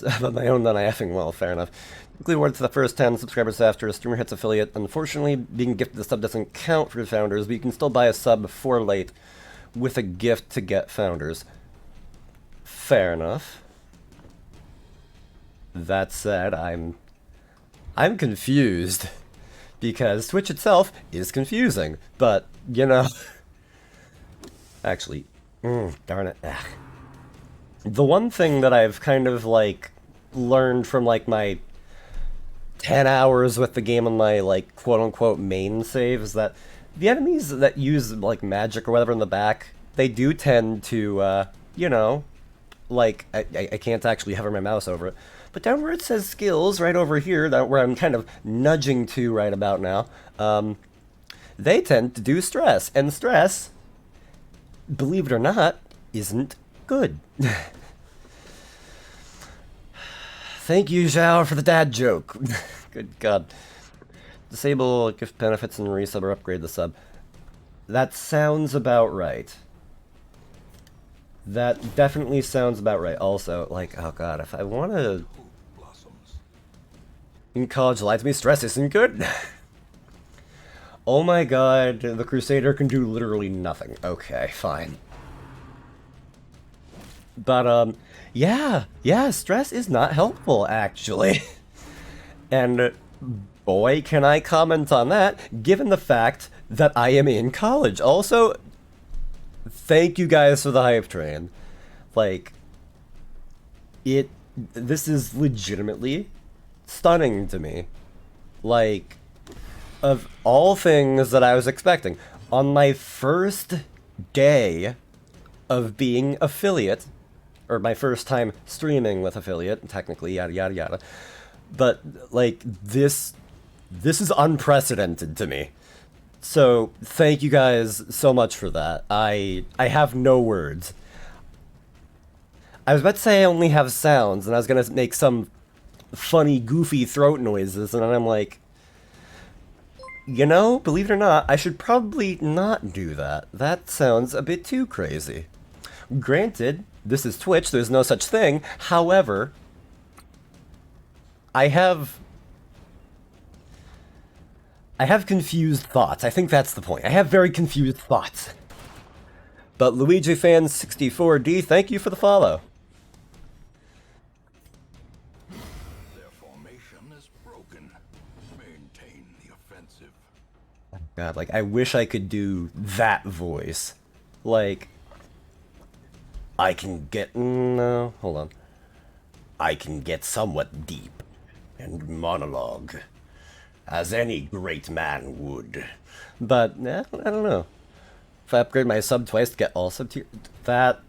Speaker 1: have my own, then I effing well. Fair enough. Quickly awarded to the first 10 subscribers after a streamer hits affiliate. Unfortunately, being gifted the sub doesn't count for founders, but you can still buy a sub for late with a gift to get founders. Fair enough. That said, I'm confused because Twitch itself is confusing, but you know, actually, darn it. Ugh. The one thing that I've kind of like learned from like my 10 hours with the game on my like quote unquote main save is that the enemies that use like magic or whatever in the back, they do tend to you know, like I can't actually hover my mouse over it, but down where it says skills right over here, that where I'm kind of nudging to right about now, they tend to do stress, and stress, believe it or not, isn't good. Thank you, Zhao, for the dad joke. Good God. Disable gift benefits and resub or upgrade the sub. That sounds about right. That definitely sounds about right. Also, like, oh god, if I want to...
Speaker 2: blossoms.
Speaker 1: In college, lie to me, stress isn't good. Oh my god, the Crusader can do literally nothing. Okay, fine. But, yeah, stress is not helpful, actually. And boy, can I comment on that, given the fact that I am in college. Also, thank you guys for the hype train. Like, this is legitimately stunning to me. Like, of all things that I was expecting, on my first day of being affiliate, or my first time streaming with affiliate, technically, yada yada yada, but like this is unprecedented to me. So thank you guys so much for that. I have no words. I was about to say I only have sounds, and I was gonna make some funny, goofy throat noises, and I'm like, you know, believe it or not, I should probably not do that. That sounds a bit too crazy. Granted, this is Twitch, there's no such thing. However, I have confused thoughts. I think that's the point. I have very confused thoughts. But Luigi Fan 64D, thank you for the follow.
Speaker 2: Their formation is broken. Maintain the offensive.
Speaker 1: God, like, I wish I could do that voice. Like, I can get... No, hold on. I can get somewhat deep and monologue, as any great man would. But, I don't know. If I upgrade my sub twice to get all sub tier, that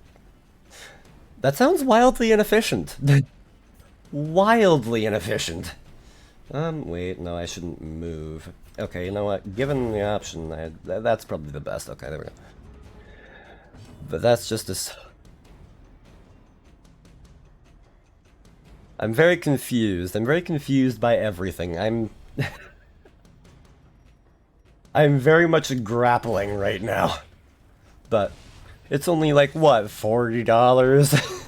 Speaker 1: sounds wildly inefficient. Wildly inefficient. Wait, no, I shouldn't move. Okay, you know what? Given the option, that's probably the best. Okay, there we go. But that's just a... I'm very confused. I'm very confused by everything. I'm very much grappling right now. But it's only like, what, $40?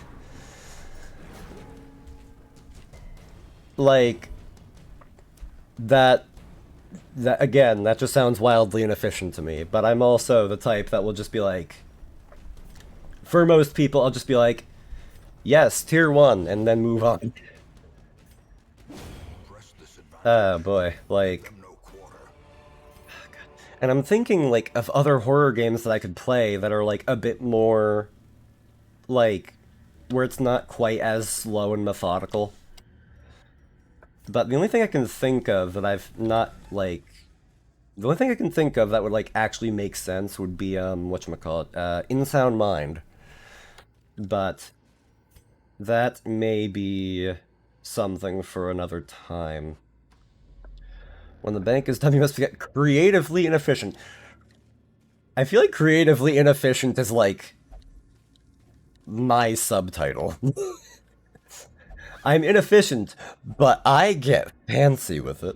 Speaker 1: Like, that again, that just sounds wildly inefficient to me. But I'm also the type that will just be like, for most people, I'll just be like, yes, tier 1, and then move on. Oh boy, like... And I'm thinking, like, of other horror games that I could play that are, like, a bit more, like, where it's not quite as slow and methodical. But the only thing I can think of that I've not, like... The only thing I can think of that would, like, actually make sense would be, whatchamacallit, In Sound Mind. But that may be something for another time. When the bank is done, you must get creatively inefficient. I feel like creatively inefficient is like my subtitle. I'm inefficient, but I get fancy with it.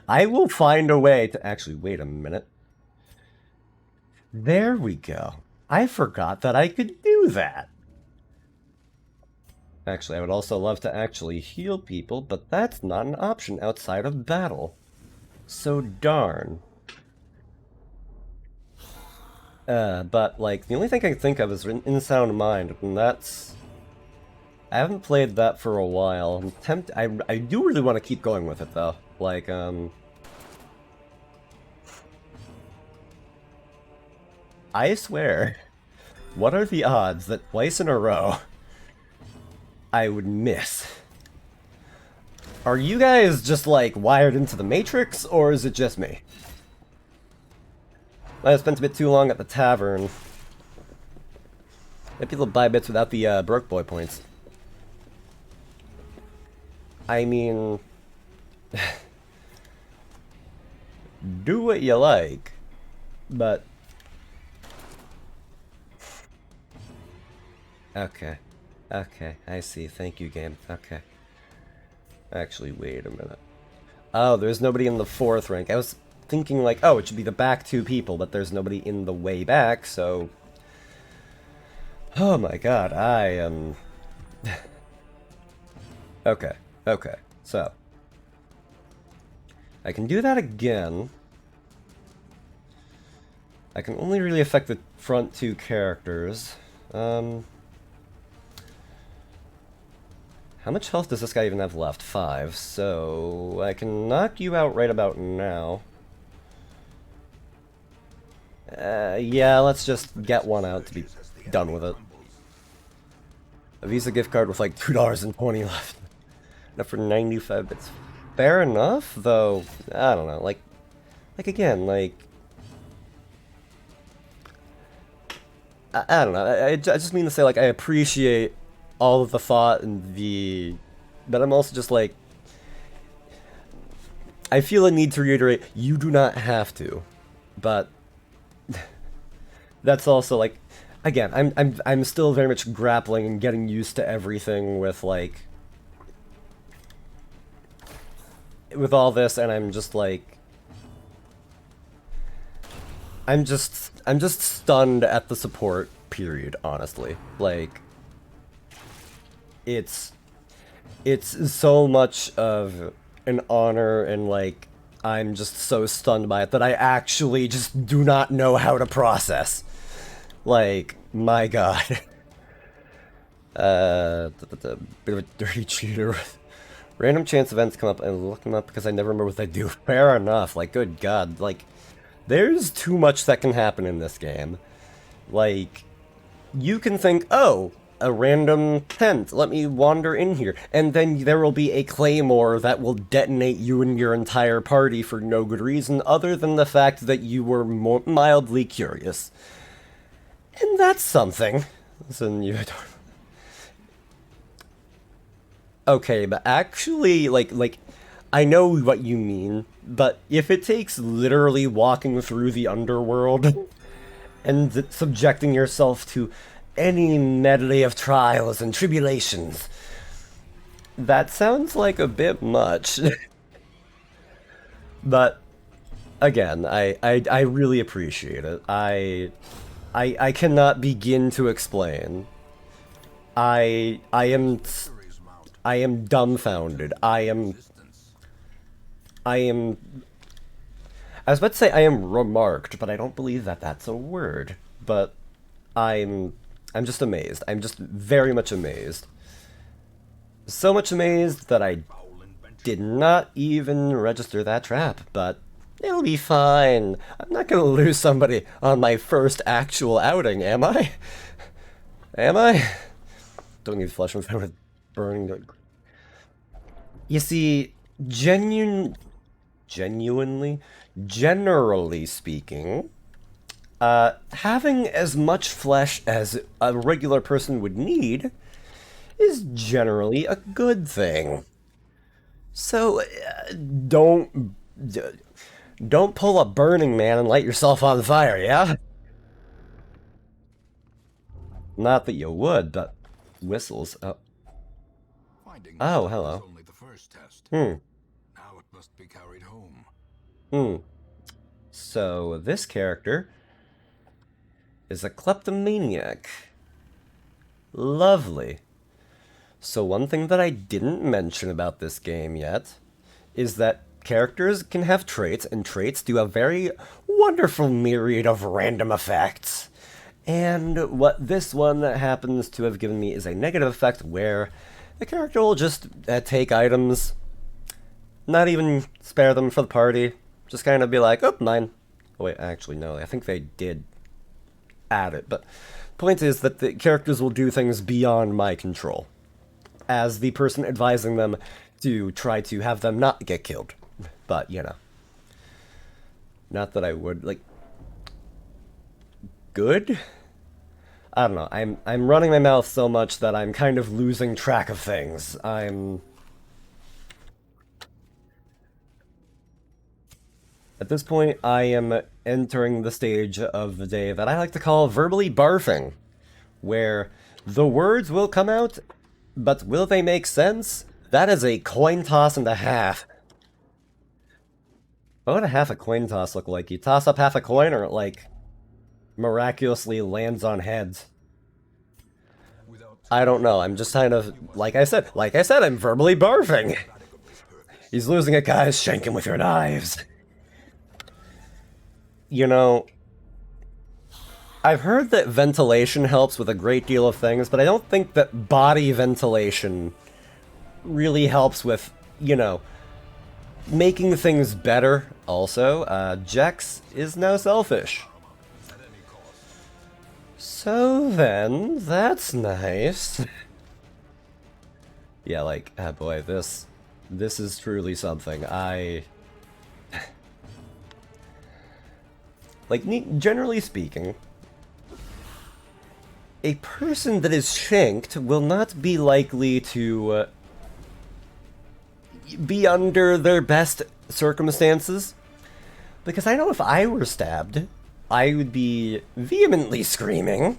Speaker 1: I will find a way to actually, wait a minute. There we go. I forgot that I could do that. Actually, I would also love to actually heal people, but that's not an option outside of battle. So darn. But, like, the only thing I can think of is In Sound Mind, and that's... I haven't played that for a while. I'm tempted... I do really want to keep going with it, though. Like, I swear, what are the odds that twice in a row I would miss? Are you guys just, like, wired into the Matrix, or is it just me? I spent a bit too long at the tavern. Let people buy bits without the broke boy points. I mean... do what you like, but... Okay. Okay, I see. Thank you, game. Okay. Actually, wait a minute. Oh, there's nobody in the 4th rank. I was thinking, like, oh, it should be the back 2 people, but there's nobody in the way back, so... Oh my god, I am... Okay, okay, so... I can do that again. I can only really affect the front 2 characters. How much health does this guy even have left? 5. So I can knock you out right about now. Yeah, let's just get one out to be done with it. A Visa gift card with like $2.20 left. Enough for 95 bits. Fair enough, though. I don't know. Like again, like... I don't know. I just mean to say, like, I appreciate all of the thought and the... But I'm also just like... I feel a need to reiterate, you do not have to. But... that's also, like... Again, I'm still very much grappling and getting used to everything with, like... with all this, and I'm just, like... I'm just stunned at the support, period, honestly. Like... It's so much of an honor, and, like, I'm just so stunned by it that I actually just do not know how to process. Like, my god. Bit of a dirty cheater. Random chance events come up and look them up because I never remember what they do. Fair enough. Like, good god. Like, there's too much that can happen in this game. Like, you can think, oh, a random tent. Let me wander in here. And then there will be a claymore that will detonate you and your entire party for no good reason other than the fact that you were mildly curious. And that's something. Listen, you adore. Okay, but actually, I know what you mean, but if it takes literally walking through the underworld and subjecting yourself to any medley of trials and tribulations, that sounds like a bit much. But again, I really appreciate it. I cannot begin to explain. I am
Speaker 2: Furies mount.
Speaker 1: I am dumbfounded. I am I was about to say I am remarked, but I don't believe that that's a word. But I'm I'm just amazed. I'm just very much amazed. So much amazed that I
Speaker 2: Foul invention.
Speaker 1: did not even register that trap, but it'll be fine. I'm not gonna lose somebody on my first actual outing, am I? Am I? Don't need to flush my with burning. You see, genuinely, generally speaking, having as much flesh as a regular person would need is generally a good thing. So don't d- don't pull a Burning Man and light yourself on fire, yeah? Not that you would, but whistles. Oh,
Speaker 2: Finding the
Speaker 1: oh,
Speaker 2: stuff was
Speaker 1: hello.
Speaker 2: only the first test.
Speaker 1: Hmm.
Speaker 2: Now it must be carried home.
Speaker 1: Hmm. So this character is a kleptomaniac. Lovely. So one thing that I didn't mention about this game yet is that characters can have traits, and traits do a very wonderful myriad of random effects. And what this one happens to have given me is a negative effect where the character will just take items, not even spare them for the party, just kind of be like, oh, mine. Oh, wait, actually, no, I think they did add it, but point is that the characters will do things beyond my control as the person advising them to try to have them not get killed. But, you know, not that I would, like, good? I don't know. I'm running my mouth so much that I'm kind of losing track of things. I'm At this point I am entering the stage of the day that I like to call verbally barfing, where the words will come out, but will they make sense? That is a coin toss and a half. What would a half a coin toss look like? You toss up half a coin, or it, like, miraculously lands on heads?
Speaker 2: Without
Speaker 1: I don't know. I'm just kind of, like I said, I'm verbally barfing.
Speaker 2: radical purpose.
Speaker 1: He's losing it, guys. Shank him with your knives. You know, I've heard that ventilation helps with a great deal of things, but I don't think that body ventilation really helps with, you know, making things better. Also, Jex is now selfish.
Speaker 2: At any cost.
Speaker 1: So then, that's nice. Yeah, like, ah boy, this is truly something. Like, generally speaking, a person that is shanked will not be likely to be under their best circumstances. Because I know if I were stabbed, I would be vehemently screaming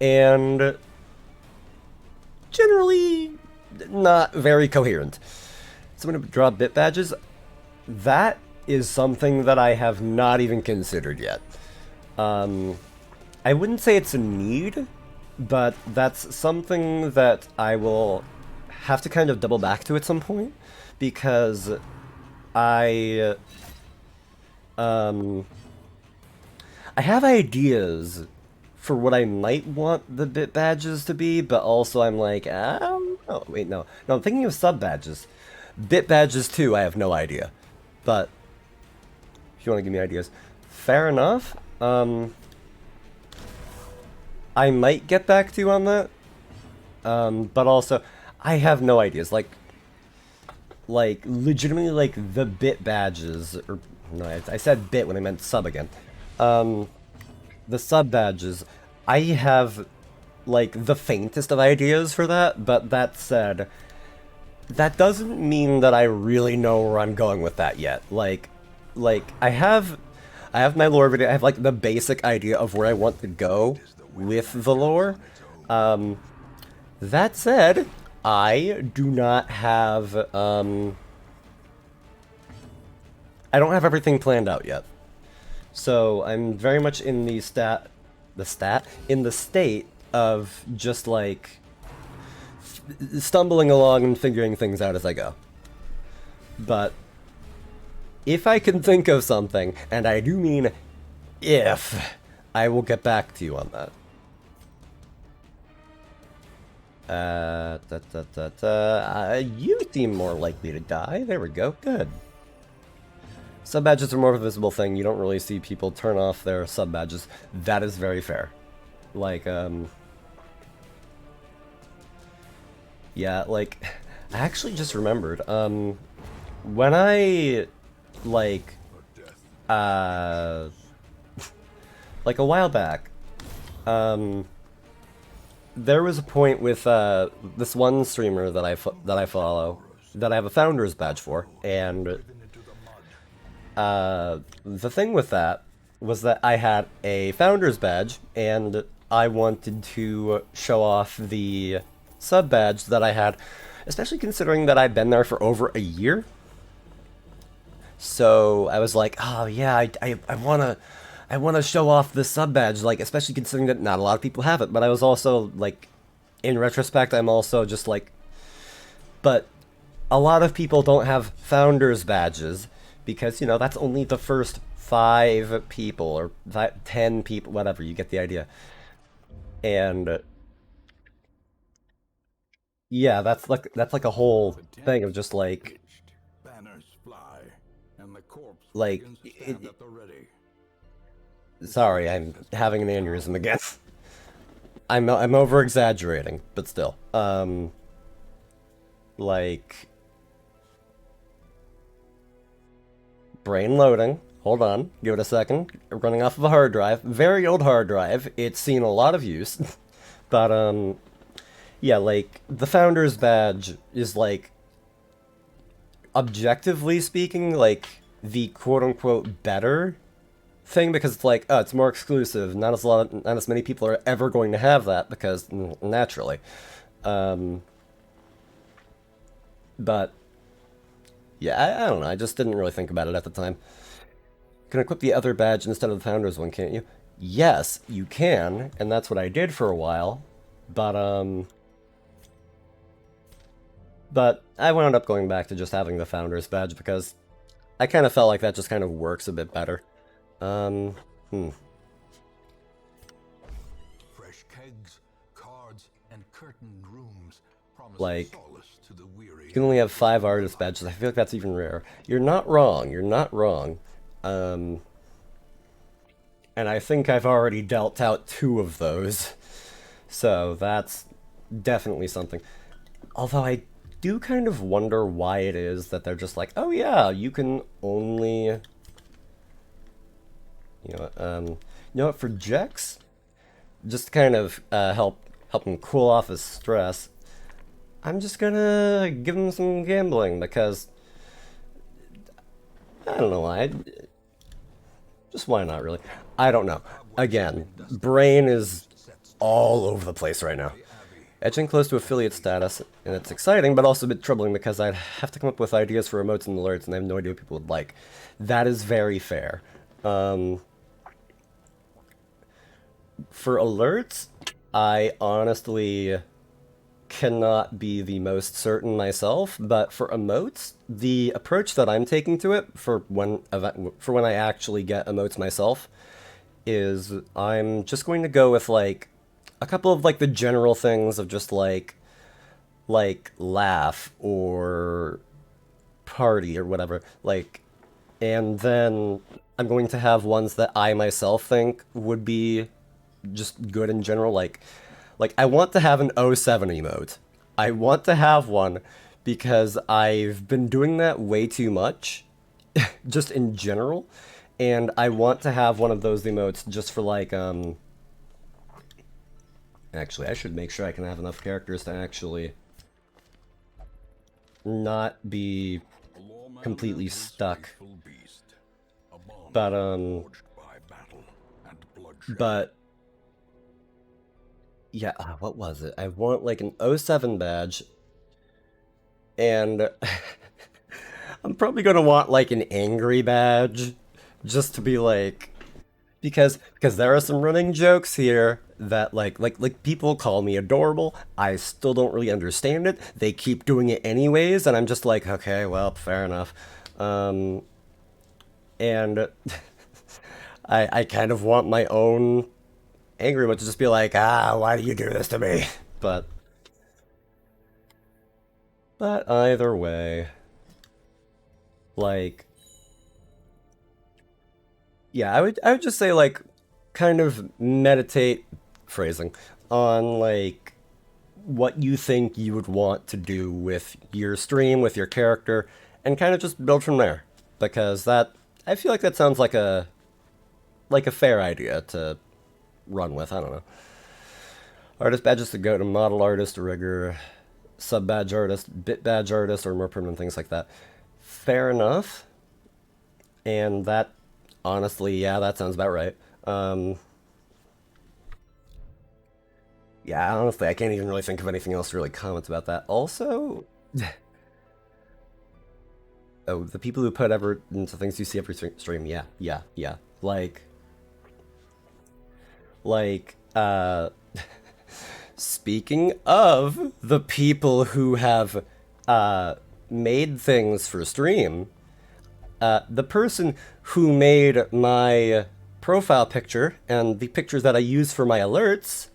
Speaker 1: and generally not very coherent. So I'm going to draw bit badges. That is something that I have not even considered yet. I wouldn't say it's a need, but that's something that I will have to kind of double back to at some point, because I I have ideas for what I might want the bit badges to be, but also I'm like, oh wait, no, I'm thinking of sub badges. Bit badges too, I have no idea, but if you want to give me ideas, fair enough. I might get back to you on that. But also, I have no ideas. Like legitimately, like the bit badges, or no, I said bit when I meant sub again. The sub badges, I have like the faintest of ideas for that. But that said, that doesn't mean that I really know where I'm going with that yet. Like I have my lore video. I have like the basic idea of where I want to go
Speaker 2: It is the wind
Speaker 1: with
Speaker 2: that
Speaker 1: the
Speaker 2: carries
Speaker 1: lore.
Speaker 2: on its own.
Speaker 1: That said, I do not have I don't have everything planned out yet. So I'm very much in in the state of just like stumbling along and figuring things out as I go. But if I can think of something, and I do mean if, I will get back to you on that. You seem more likely to die. There we go. Good. Sub badges are more of a visible thing. You don't really see people turn off their sub badges. That is very fair. Like, yeah, like, I actually just remembered, when I, like,
Speaker 2: But death
Speaker 1: uh, like a while back, there was a point with, this one streamer that that I follow, that I have a founder's badge for, and,
Speaker 2: driven into the mud.
Speaker 1: the thing with that was that I had a founder's badge, and I wanted to show off the sub badge that I had, especially considering that I'd been there for over a year. So I was like, oh yeah, I wanna show off the sub badge, like especially considering that not a lot of people have it. But I was also like, in retrospect, I'm also just like, but a lot of people don't have founders badges because that's only the first 5 people or 10 people, whatever. You get the idea. And yeah, that's like a whole
Speaker 2: The tent
Speaker 1: thing of just
Speaker 2: is
Speaker 1: like
Speaker 2: pitched, banners fly, and the corpse
Speaker 1: like
Speaker 2: begins to stand at the ready.
Speaker 1: sorry, I'm having an aneurysm again. I'm over exaggerating, but still. Like brain loading. Hold on, give it a second. Running off of a hard drive, very old hard drive. It's seen a lot of use, but yeah, like the founder's badge is like objectively speaking, like the quote unquote better thing because it's like, oh, it's more exclusive. Not as many people are ever going to have that because naturally. Um, but yeah, I don't know. I just didn't really think about it at the time. You can equip the other badge instead of the founder's one, can't you? Yes, you can, and that's what I did for a while. But but I wound up going back to just having the founder's badge because I kind of felt like that just kind of works a bit better. Um, hmm.
Speaker 2: Fresh kegs, cards, and curtained rooms promise
Speaker 1: Like,
Speaker 2: solace to the weary.
Speaker 1: you can only have 5 artist badges. I feel like that's even rare. You're not wrong. You're not wrong. And I think I've already dealt out 2 of those. So that's definitely something. Although I do kind of wonder why it is that they're just like, oh yeah, you can only, you know what, for Jex, just to kind of help him cool off his stress, I'm just gonna give him some gambling because I don't know why. Just why not, really? I don't know. Again, brain is all over the place right now. Edging close to affiliate status, and it's exciting, but also a bit troubling because I'd have to come up with ideas for emotes and alerts, and I have no idea what people would like. That is very fair. For alerts, I honestly cannot be the most certain myself, but for emotes, the approach that I'm taking to it for when I actually get emotes myself is I'm just going to go with like a couple of like the general things of just like laugh or party or whatever, like, and then I'm going to have ones that I myself think would be just good in general, Like, I want to have an '07 emote. I want to have one because I've been doing that way too much, just in general. And I want to have one of those emotes just for like, actually, I should make sure I can have enough characters to actually not be completely stuck. But, but, yeah, what was it? I want like an '07 badge, and I'm probably gonna want like an angry badge, just to be like, because there are some running jokes here that like people call me adorable. I still don't really understand it. They keep doing it anyways, and I'm just like, okay, well, fair enough. Um, and I kind of want my own angry one to just be like, ah, why do you do this to me? But either way, like, yeah, I would just say like kind of meditate phrasing on like what you think you would want to do with your stream, with your character, and kind of just build from there. Because that I feel like that sounds like a fair idea to run with. I don't know. Artist badges to go to model artist, rigger, sub badge artist, bit badge artist, or more permanent things like that. Fair enough. And that, honestly, yeah, that sounds about right. Um, yeah, honestly, I can't even really think of anything else to really comment about that. Also, oh, the people who put ever into things you see every stream, yeah, yeah, yeah. Like, speaking of the people who have uh, made things for stream, the person who made my profile picture and the pictures that I use for my alerts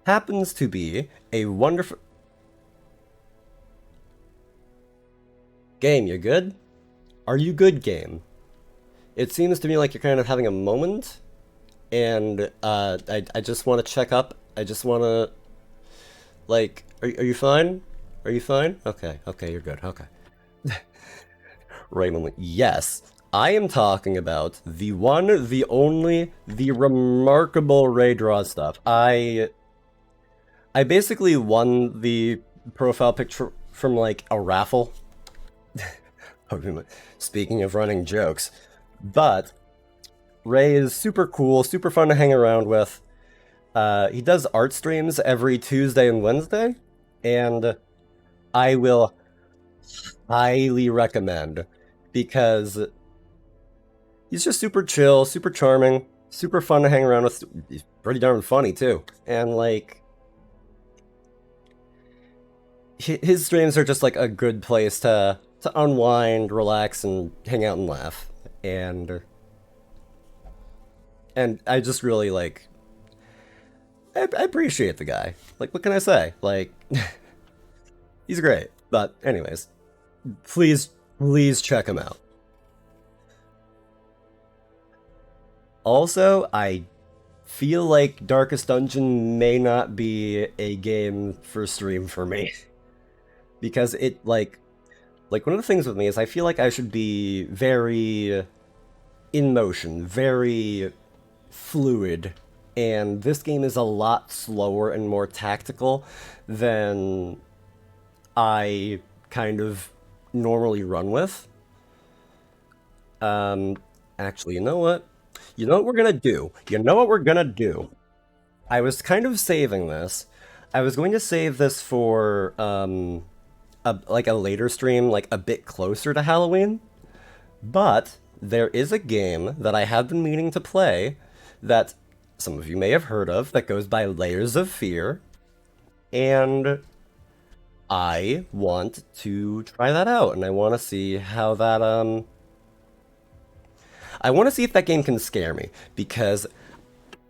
Speaker 1: happens to be a wonderful game. You good? Are you good, game? It seems to me like you're kind of having a moment, and I just want to check up. I just want to like, are you fine? Are you fine? Okay, okay, you're good. Okay. Raymond, yes. I am talking about the one, the only, the remarkable Ray Draw stuff. I basically won the profile picture from like a raffle. Speaking of running jokes, but Ray is super cool, super fun to hang around with. He does art streams every Tuesday and Wednesday, and I will highly recommend because he's just super chill, super charming, super fun to hang around with. He's pretty darn funny too, and like his streams are just like a good place to unwind, relax, and hang out and laugh. And I just really like I appreciate the guy. Like, what can I say? Like, he's great. But anyways, please check him out. Also, I feel like Darkest Dungeon may not be a game for stream for me because it like one of the things with me is I feel like I should be very in motion, very fluid, and this game is a lot slower and more tactical than I kind of normally run with. Um, actually, you know what? You know what we're gonna do? You know what we're gonna do? I was kind of saving this. I was going to save this for like a later stream, like a bit closer to Halloween. But there is a game that I have been meaning to play that some of you may have heard of that goes by Layers of Fear, and I want to try that out, and I want to see how that I want to see if that game can scare me because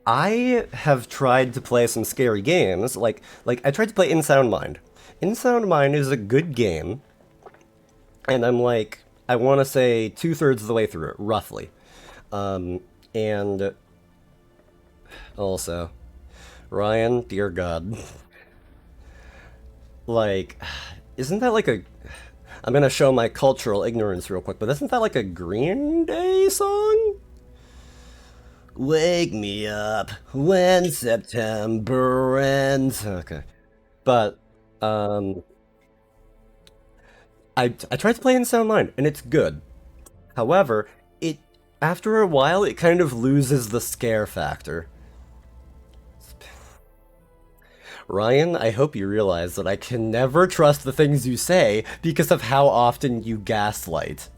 Speaker 1: I have tried to play some scary games. Like I tried to play In Sound Mind. In Sound Mind is a good game, and I'm like I want to say 2/3 of the way through it, roughly. And also, Ryan, dear God. Like, isn't that like a... I'm gonna show my cultural ignorance real quick, but isn't that like a Green Day song? Wake me up when September ends. Okay. But, um, I tried to play in Sound Mind, and it's good. However, it after a while it kind of loses the scare factor. Ryan, I hope you realize that I can never trust the things you say because of how often you gaslight.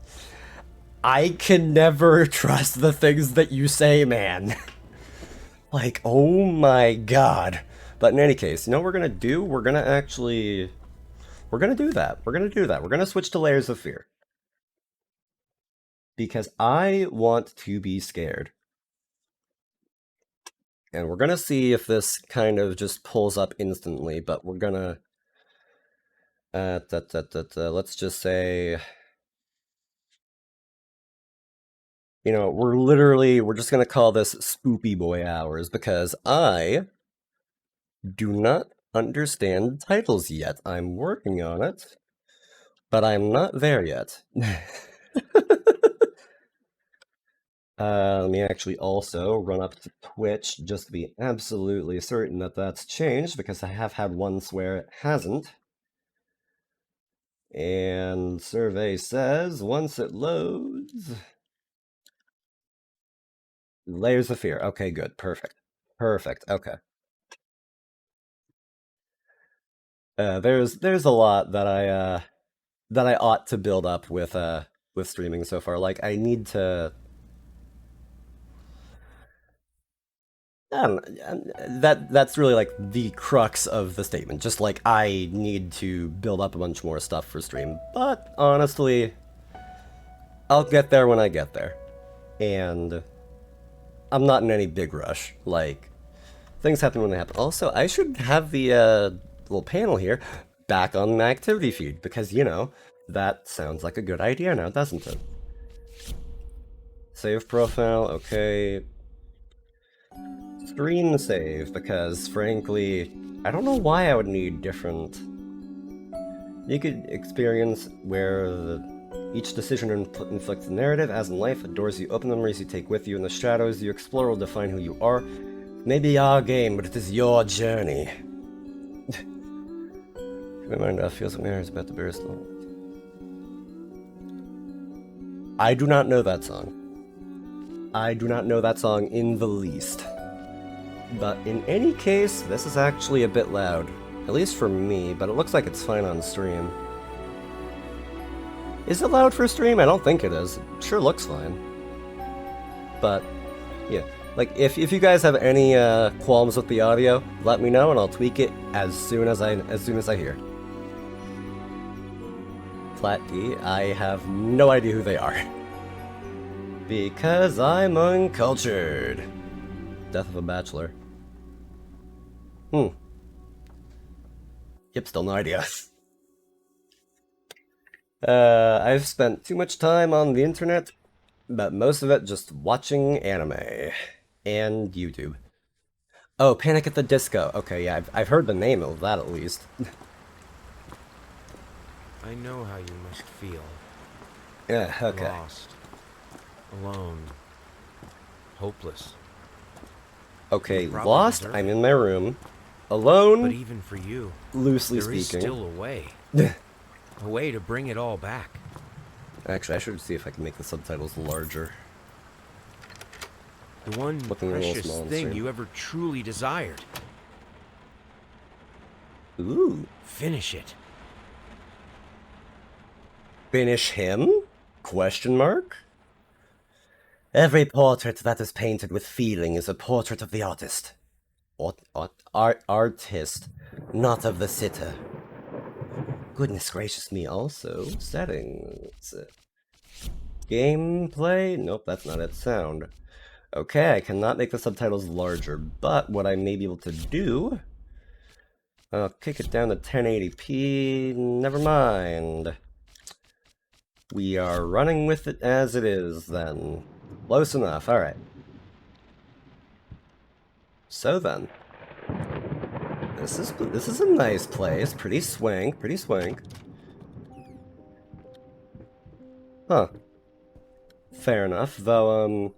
Speaker 1: I can never trust the things that you say, man. Like, oh my god. But in any case, you know what we're gonna do? We're gonna actually... We're gonna do that. We're gonna do that. We're gonna switch to Layers of Fear. Because I want to be scared. And we're gonna see if this kind of just pulls up instantly, but we're gonna... let's just say... You know, we're just gonna call this Spoopy Boy Hours, because I do not understand titles yet. I'm working on it, but I'm not there yet. Let me actually also run up to Twitch just to be absolutely certain that that's changed, because I have had once where it hasn't. And survey says once it loads... Layers of Fear. Okay, good. Perfect. Perfect. Okay. There's a lot that I ought to build up with streaming so far. Like I need to that's really like the crux of the statement. Just like I need to build up a bunch more stuff for stream. But honestly, I'll get there when I get there. And I'm not in any big rush. Like things happen when they happen. Also, I should have the little panel here back on my activity feed because, you know, that sounds like a good idea now, doesn't it? Save profile, okay. Screen save, because frankly, I don't know why I would need different... You could experience where each decision inflicts a narrative, as in life, the doors you open, the memories you take with you, and the shadows you explore will define who you are. Maybe our game, but it is your journey. My mind feels like my is about to burst. I do not know that song. I do not know that song in the least. But in any case, this is actually a bit loud. At least for me, but it looks like it's fine on stream. Is it loud for stream? I don't think it is. It sure looks fine. But, yeah. Like, if you guys have any qualms with the audio, let me know and I'll tweak it as soon as I hear. Flat D, I have no idea who they are. Because I'm uncultured. Death of a Bachelor. Yep, still no idea. I've spent too much time on the internet, but most of it just watching anime. And YouTube. Oh, Panic at the Disco. Okay, yeah, I've heard the name of that at least.
Speaker 3: I know how you must feel.
Speaker 1: Yeah, okay.
Speaker 3: Lost. Alone. Hopeless.
Speaker 1: Okay, lost, I'm in my room. Alone,
Speaker 3: but even for you,
Speaker 1: loosely
Speaker 3: there is
Speaker 1: speaking.
Speaker 3: still a way. A way to bring it all back.
Speaker 1: Actually, I should see if I can make the subtitles larger.
Speaker 3: The one precious thing you ever truly desired.
Speaker 1: Ooh.
Speaker 3: Finish it.
Speaker 1: Finish him? Question mark? Every portrait that is painted with feeling is a portrait of the artist. Artist, not of the sitter. Goodness gracious me, also. Settings. Gameplay? Nope, that's not it. Sound. Okay, I cannot make the subtitles larger, but what I may be able to do... I'll kick it down to 1080p. Never mind. We are running with it as it is, then. Close enough, alright. So then. This is a nice place. Pretty swank, pretty swank. Huh. Fair enough, though,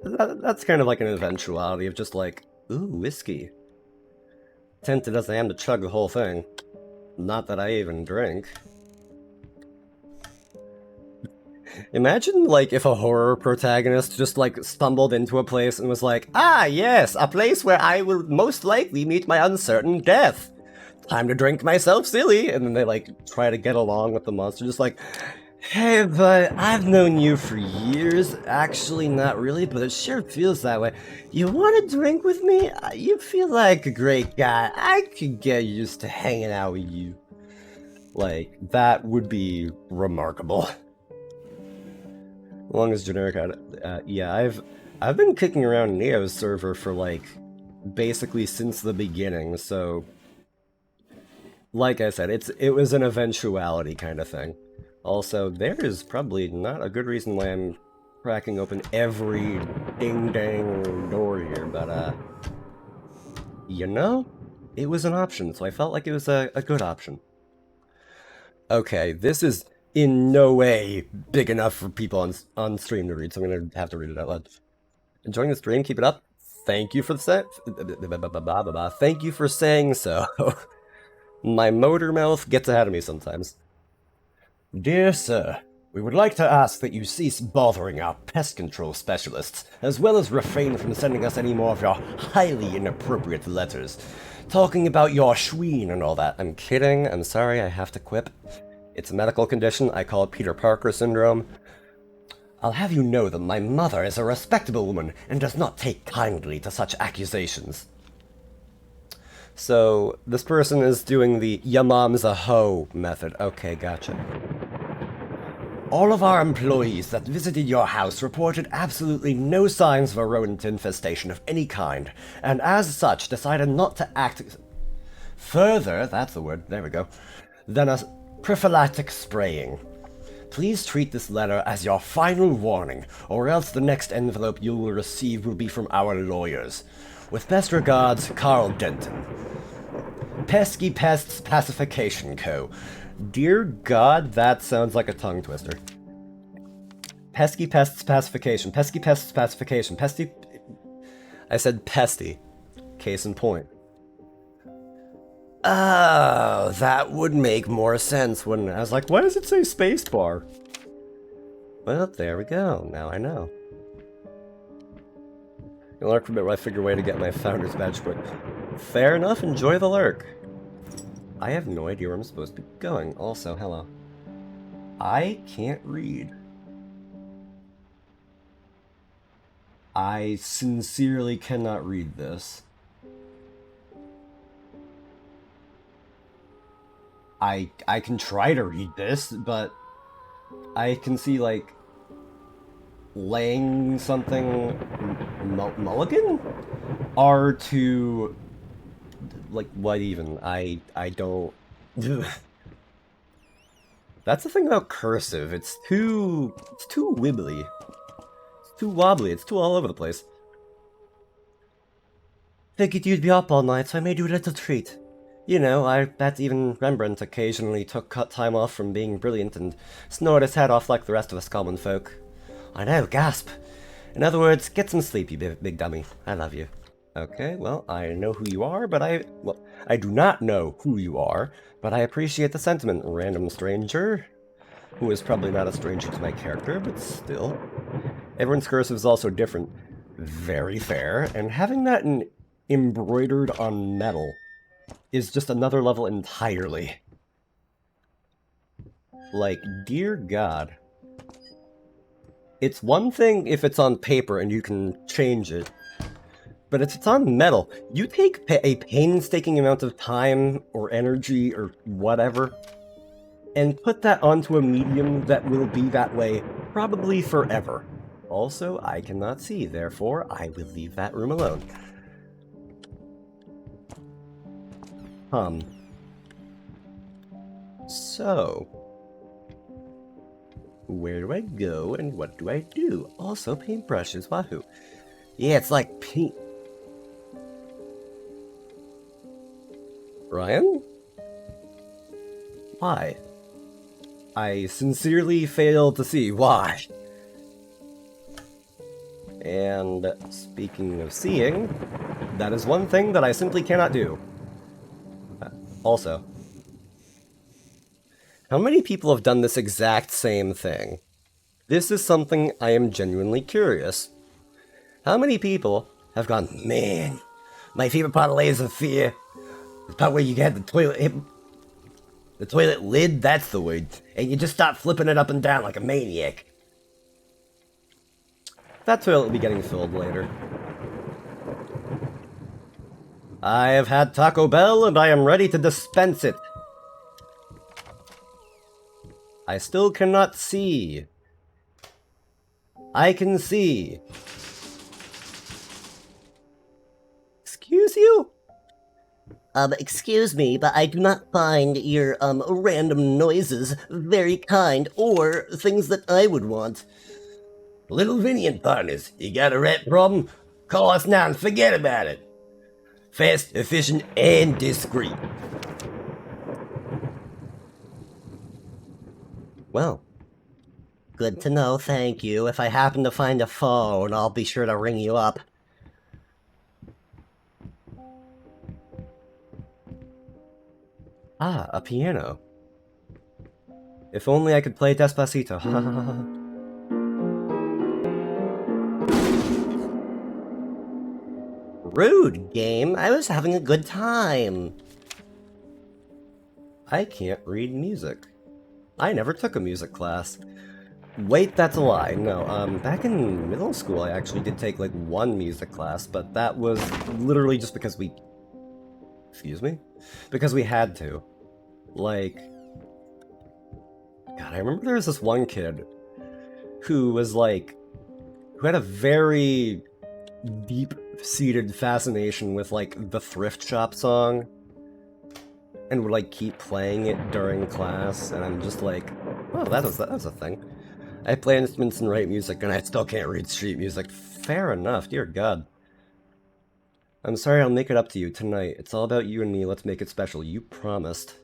Speaker 1: that's kind of like an eventuality of just like, ooh, whiskey. Tempted as I am to chug the whole thing. Not that I even drink. Imagine, like, if a horror protagonist just, like, stumbled into a place and was like, ah, yes, a place where I will most likely meet my uncertain death. Time to drink myself silly. And then they, like, try to get along with the monster, just like, hey, but I've known you for years. Actually, not really, but it sure feels that way. You want to drink with me? You feel like a great guy. I could get used to hanging out with you. Like, that would be remarkable. Longest generic yeah, I've been kicking around Neo's server for like basically since the beginning, so like I said, it was an eventuality kind of thing. Also, there is probably not a good reason why I'm cracking open every ding-dang door here, but you know, it was an option, so I felt like it was a good option. Okay, this is in no way big enough for people on stream to read, so I'm gonna have to read it out loud. Enjoying the stream, keep it up. Thank you for the thank you for saying so. My motor mouth gets ahead of me sometimes. Dear sir, we would like to ask that you cease bothering our pest control specialists, as well as refrain from sending us any more of your highly inappropriate letters, talking about your schween and all that. I'm kidding, I'm sorry, I have to quip. It's a medical condition, I call it Peter Parker syndrome. I'll have you know that my mother is a respectable woman and does not take kindly to such accusations. So, this person is doing the ya mom's a hoe method. Okay, gotcha. All of our employees that visited your house reported absolutely no signs of a rodent infestation of any kind, and as such decided not to act further, that's the word, there we go, than a prophylactic spraying. Please treat this letter as your final warning, or else the next envelope you will receive will be from our lawyers. With best regards, Carl Denton. Pesky Pests Pacification Co. Dear God, that sounds like a tongue twister. Pesky Pests Pacification. Pesky Pests Pacification. Pesty... I said pesty. Case in point. Oh, that would make more sense, wouldn't it? I was like, why does it say spacebar? Well, there we go. Now I know. You'll lurk for a bit while I figure a way to get my founder's badge quick. Fair enough, enjoy the lurk. I have no idea where I'm supposed to be going. Also, hello. I can't read. I sincerely cannot read this. I can try to read this, but I can see, like, laying something mulligan? R2... Like, what even? I don't... That's the thing about cursive. It's too wibbly. It's too wobbly. It's too all over the place. Figured you'd be up all night, so I made you a little treat. You know, I bet even Rembrandt occasionally cut time off from being brilliant and snored his head off like the rest of us common folk. I know, gasp. In other words, get some sleep, you big dummy. I love you. Okay, well, I know who you are, but I do not know who you are, but I appreciate the sentiment, random stranger. Who is probably not a stranger to my character, but still. Everyone's cursive is also different. Very fair, and having that embroidered on metal is just another level entirely. Like, dear God. It's one thing if it's on paper and you can change it, but if it's on metal, you take a painstaking amount of time or energy or whatever, and put that onto a medium that will be that way probably forever. Also, I cannot see, therefore I will leave that room alone. So, where do I go and what do I do? Also, paintbrushes, wahoo. Yeah, it's like paint. Ryan? Why? I sincerely fail to see why. And speaking of seeing, that is one thing that I simply cannot do. Also, how many people have done this exact same thing? This is something I am genuinely curious. How many people have gone, man, my favorite part of Layers of Fear, the part where you had the toilet lid, that's the word, and you just start flipping it up and down like a maniac. That toilet will be getting filled later. I have had Taco Bell and I am ready to dispense it. I still cannot see. I can see. Excuse you? Excuse me, but I do not find your, random noises very kind or things that I would want. Little Vinny and partners, you got a rat problem? Call us now and forget about it. Fast, efficient, and discreet. Well, good to know, thank you. If I happen to find a phone, I'll be sure to ring you up. Ah, a piano. If only I could play Despacito. Rude, game. I was having a good time. I can't read music. I never took a music class. Wait, that's a lie. No, back in middle school, I actually did take, like, one music class, but that was literally just because we... Excuse me? Because we had to. Like... God, I remember there was this one kid who was, like... who had a very deep-seated fascination with, like, the Thrift Shop song. And would, like, keep playing it during class, and I'm just like, oh, that was a thing. I play instruments and write music, and I still can't read street music. Fair enough, dear God. I'm sorry, I'll make it up to you tonight. It's all about you and me, let's make it special. You promised.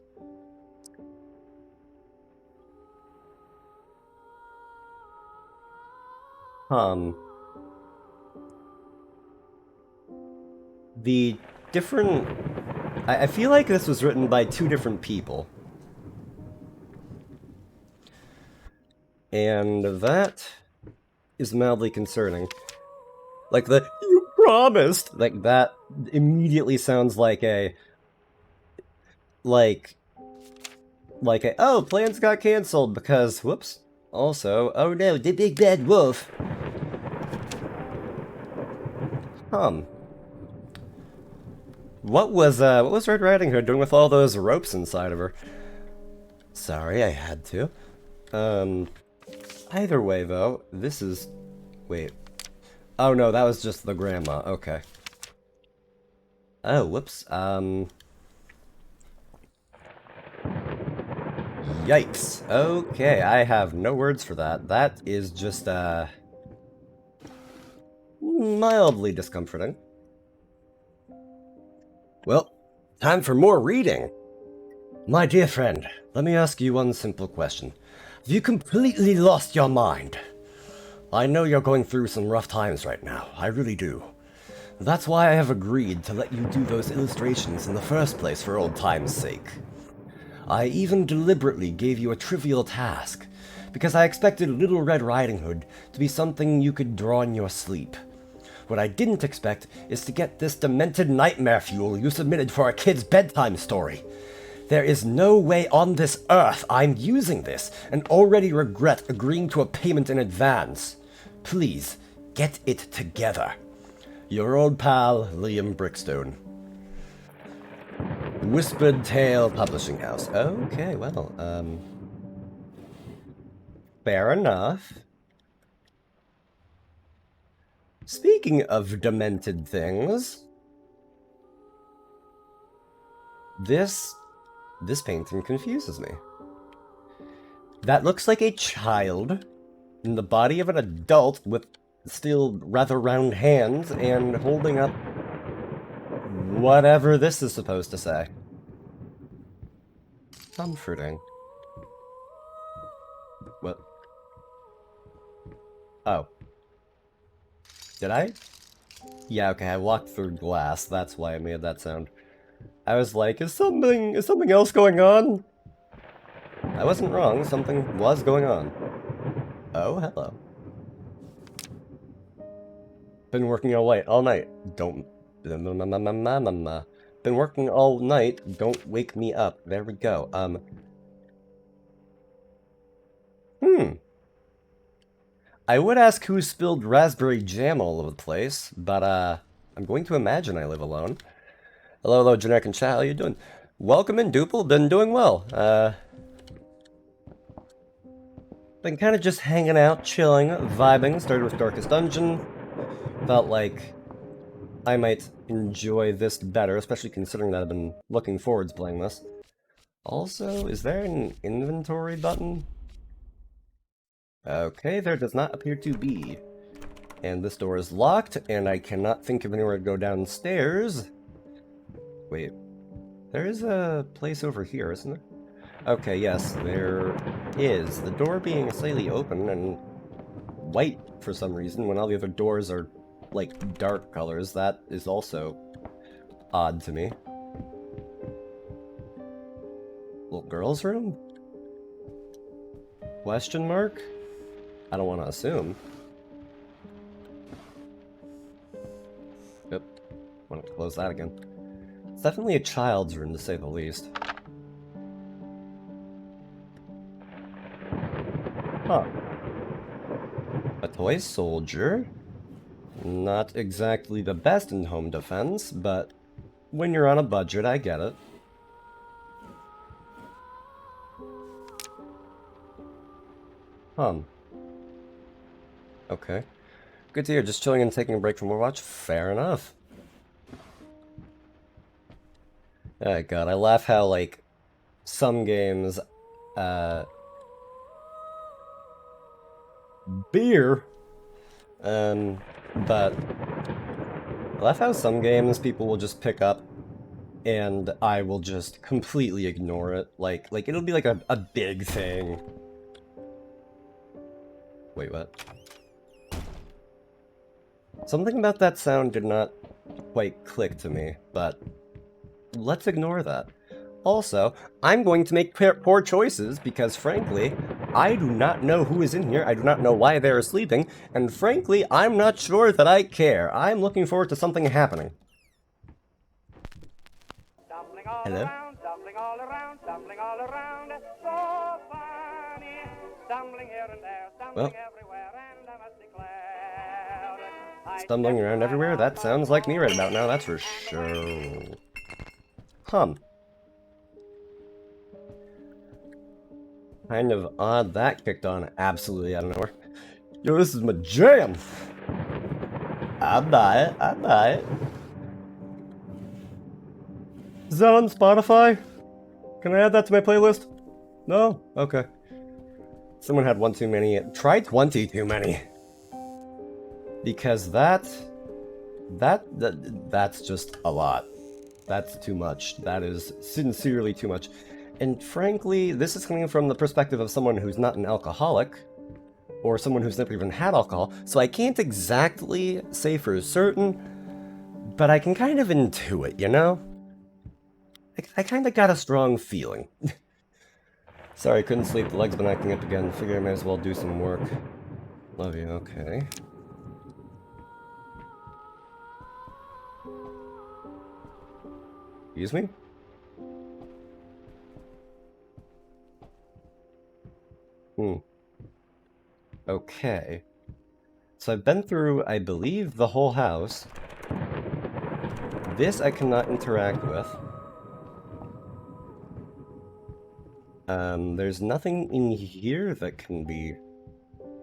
Speaker 1: The different... I feel like this was written by two different people. And that is mildly concerning. Like the, you promised! Like, that immediately sounds like a... oh, plans got cancelled because, whoops. Also, oh no, the big bad wolf. What was Red Riding Hood doing with all those ropes inside of her? Sorry, I had to. Either way, though, this is... Wait. Oh, no, that was just the grandma. Okay. Oh, whoops. Yikes. Okay, I have no words for that. That is just, mildly discomforting. Well, time for more reading. My dear friend, let me ask you one simple question. Have you completely lost your mind? I know you're going through some rough times right now. I really do. That's why I have agreed to let you do those illustrations in the first place for old time's sake. I even deliberately gave you a trivial task, because I expected Little Red Riding Hood to be something you could draw in your sleep. What I didn't expect is to get this demented nightmare fuel you submitted for a kid's bedtime story. There is no way on this earth I'm using this, and already regret agreeing to a payment in advance. Please, get it together. Your old pal, Liam Brickstone. Whispered Tale Publishing House. Okay, well, fair enough. Speaking of demented things, this painting confuses me. That looks like a child in the body of an adult with still rather round hands and holding up whatever this is supposed to say. comforting. What? Oh. Did I? Yeah, okay, I walked through glass, that's why I made that sound. I was like, is something else going on? I wasn't wrong, something was going on. Oh, hello. Been working all night. Don't... Been working all night, don't wake me up. There we go. I would ask who spilled raspberry jam all over the place, but, I'm going to imagine I live alone. Hello, generic and chat, how you doing? Welcome in, Duple, been doing well. Been kind of just hanging out, chilling, vibing, started with Darkest Dungeon. Felt like I might enjoy this better, especially considering that I've been looking forward to playing this. Also, is there an inventory button? Okay, there does not appear to be. And this door is locked, and I cannot think of anywhere to go downstairs. Wait, there is a place over here, isn't there? Okay, yes, there is. The door being slightly open and white for some reason when all the other doors are, like, dark colors. That is also odd to me. Little girl's room? Question mark? I don't want to assume. Yep. Want to close that again. It's definitely a child's room, to say the least. Huh. A toy soldier? Not exactly the best in home defense, but when you're on a budget, I get it. Okay. Good to hear, just chilling and taking a break from Overwatch? Fair enough. Oh god, I laugh how, like, some games, beer? But I laugh how some games people will just pick up and I will just completely ignore it. Like it'll be like a big thing. Wait, what? Something about that sound did not quite click to me, but let's ignore that. Also, I'm going to make poor choices because, frankly, I do not know who is in here, I do not know why they are sleeping, and frankly, I'm not sure that I care. I'm looking forward to something happening. Hello?
Speaker 4: Stumbling all around, so funny. Stumbling here and there, stumbling everywhere, and I must declare.
Speaker 1: Stumbling around everywhere? That sounds like me right about now, that's for sure. Kind of odd that kicked on absolutely out of nowhere. Yo, this is my jam! I buy it. Is that on Spotify? Can I add that to my playlist? No? Okay. Someone had one too many. Try 20 too many. Because that's just a lot. That's too much. That is sincerely too much. And frankly, this is coming from the perspective of someone who's not an alcoholic, or someone who's never even had alcohol, so I can't exactly say for certain, but I can kind of intuit, you know? I kind of got a strong feeling. Sorry, I couldn't sleep, the leg's been acting up again, figure I might as well do some work. Love you, okay. Excuse me? Okay. So I've been through, I believe, the whole house. This I cannot interact with. There's nothing in here that can be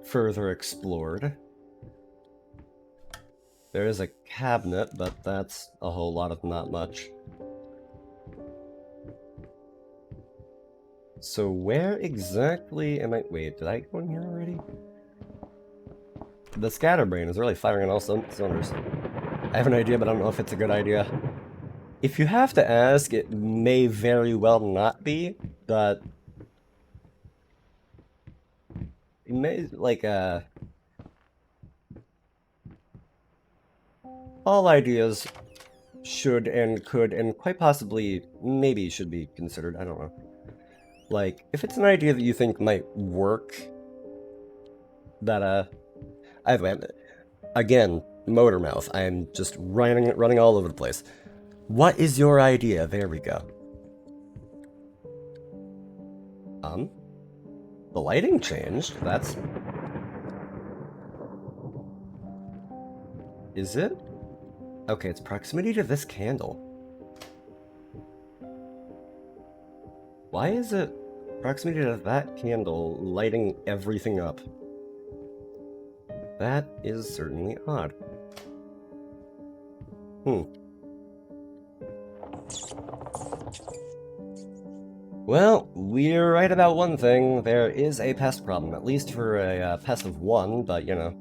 Speaker 1: further explored. There is a cabinet, but that's a whole lot of not much. So where exactly am I? Wait, did I go in here already? The scatterbrain is really firing on all cylinders. I have an idea, but I don't know if it's a good idea. If you have to ask, it may very well not be, but it may, like, all ideas should and could and quite possibly maybe should be considered. I don't know. Like, if it's an idea that you think might work, that, either way, again, motor mouth. I am just running all over the place. What is your idea? There we go. The lighting changed. That's... Is it? Okay, it's proximity to this candle. Why is it proximity to that candle lighting everything up? That is certainly odd. Well, we're right about one thing. There is a pest problem, at least for a pest of 1, but, you know,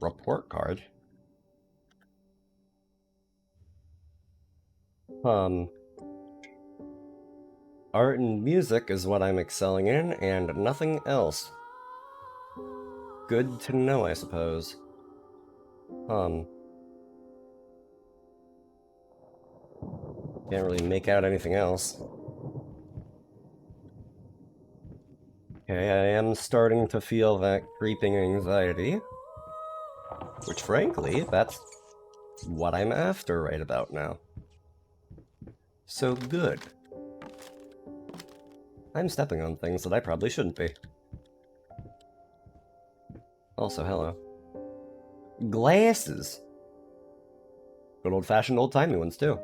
Speaker 1: report card. Art and music is what I'm excelling in, and nothing else. Good to know, I suppose. Can't really make out anything else. Okay, I am starting to feel that creeping anxiety. Which, frankly, that's what I'm after right about now. So good. I'm stepping on things that I probably shouldn't be. Also, hello. Glasses! Good old-fashioned, old-timey ones, too.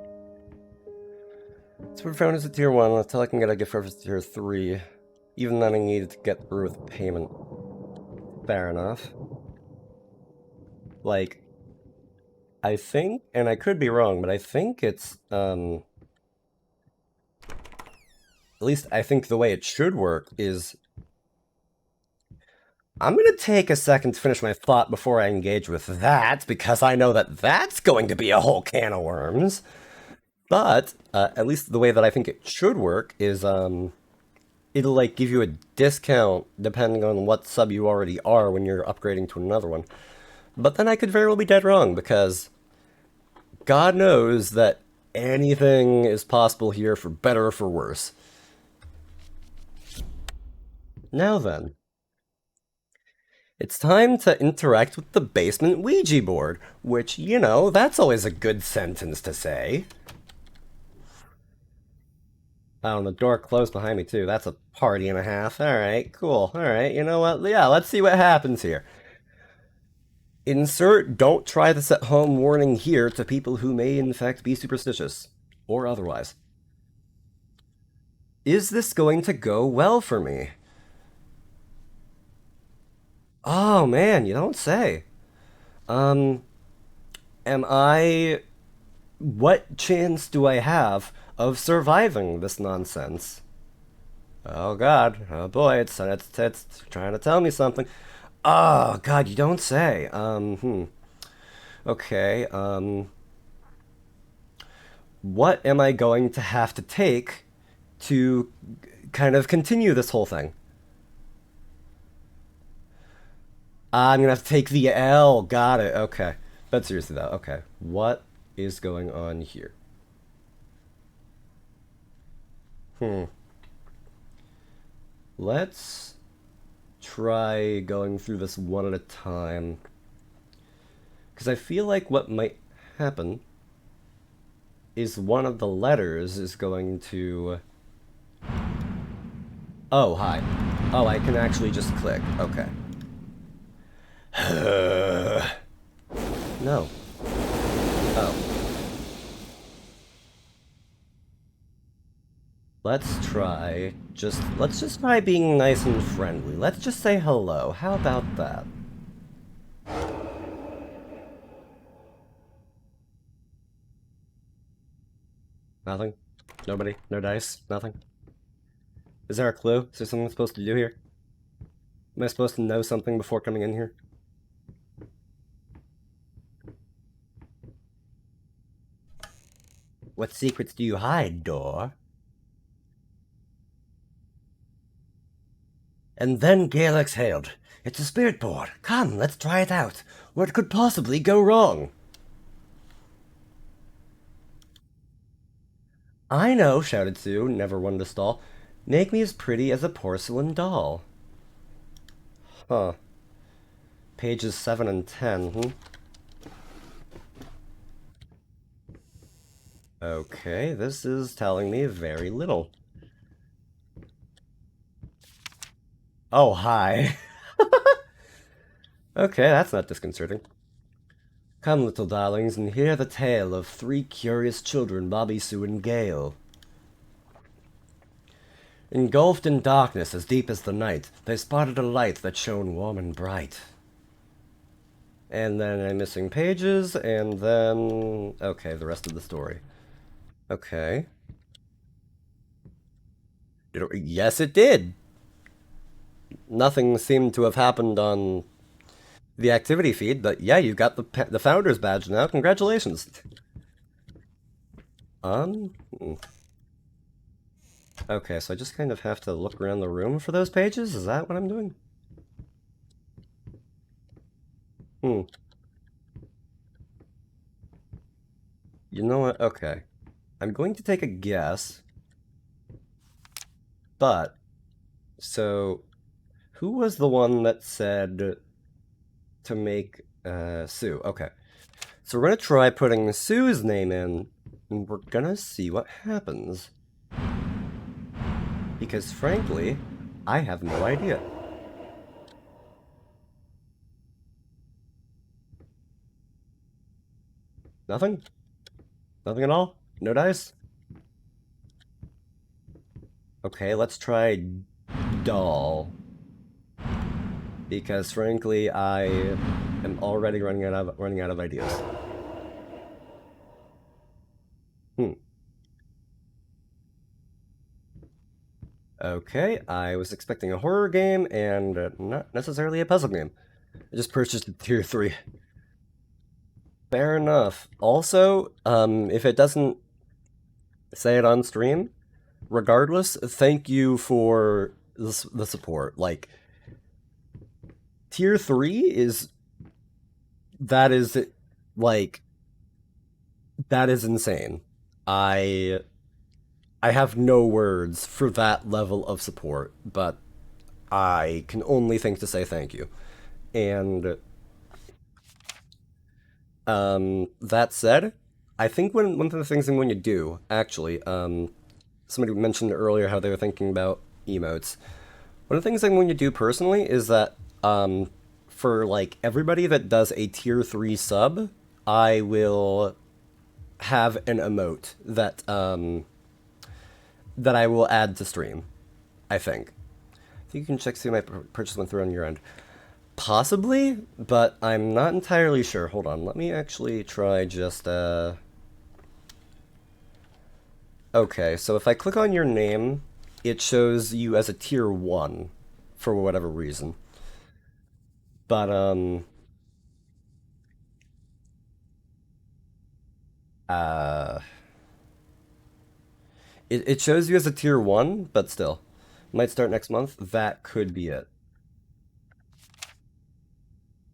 Speaker 1: So we're found as a tier 1, until I can get a gift for tier 3. Even then I needed to get through with payment. Fair enough. Like, I think, and I could be wrong, but I think it's, at least I think the way it should work is... I'm gonna take a second to finish my thought before I engage with that, because I know that that's going to be a whole can of worms. But, at least the way that I think it should work is, it'll, like, give you a discount depending on what sub you already are when you're upgrading to another one. But then I could very well be dead wrong, because God knows that anything is possible here for better or for worse. Now then. It's time to interact with the basement Ouija board, which, you know, that's always a good sentence to say. Oh, and the door closed behind me, too. That's a party and a half. Alright, cool. Alright, you know what? Yeah, let's see what happens here. Insert don't try this at home warning here to people who may in fact be superstitious. Or otherwise. Is this going to go well for me? Oh, man, you don't say. Am I... What chance do I have of surviving this nonsense? Oh god, oh boy, it's trying to tell me something. Oh god, you don't say. Okay, what am I going to have to take to kind of continue this whole thing? I'm gonna have to take the L. Got it. Okay. But seriously though, okay. What is going on here? Let's try going through this one at a time. Because I feel like what might happen is one of the letters is going to... Oh, hi. Oh, I can actually just click. Okay. No. Oh. Let's just try being nice and friendly. Let's just say hello. How about that? Nothing? Nobody? No dice? Nothing? Is there a clue? Is there something I'm supposed to do here? Am I supposed to know something before coming in here? What secrets do you hide, door? And then Gale exhaled. It's a spirit board. Come, let's try it out. What could possibly go wrong? I know, shouted Sue, never one to stall. Make me as pretty as a porcelain doll. Huh. Pages 7 and 10, Okay, this is telling me very little. Oh, hi. Okay, that's not disconcerting. Come, little darlings, and hear the tale of three curious children, Bobby, Sue, and Gale. Engulfed in darkness as deep as the night, they spotted a light that shone warm and bright. And then I'm missing pages, and then... Okay, the rest of the story. Okay. Yes, it did! Nothing seemed to have happened on the activity feed, but yeah, you got the founder's badge now. Congratulations. Hmm. Okay, so I just kind of have to look around the room for those pages? Is that what I'm doing? Hmm. You know what? Okay. I'm going to take a guess. But, so, who was the one that said to make Sue? Okay. So we're going to try putting Sue's name in, and we're going to see what happens. Because frankly, I have no idea. Nothing? Nothing at all? No dice? Okay, let's try doll. Because frankly, I am already running out of ideas. Okay, I was expecting a horror game and not necessarily a puzzle game. I just purchased a tier 3. Fair enough. Also, if it doesn't say it on stream, regardless, thank you for the support. Like, tier 3 is... That is, like... That is insane. I have no words for that level of support, but I can only think to say thank you. And that said, I think one of the things I'm going to do, actually, somebody mentioned earlier how they were thinking about emotes. One of the things I'm going to do personally is that for like everybody that does a tier 3 sub, I will have an emote that that I will add to stream. I think you can check see my purchase went through on your end. Possibly, but I'm not entirely sure. Hold on, let me actually try just Okay, so if I click on your name, it shows you as a tier 1 for whatever reason. But it shows you as a tier 1, but still. Might start next month. That could be it.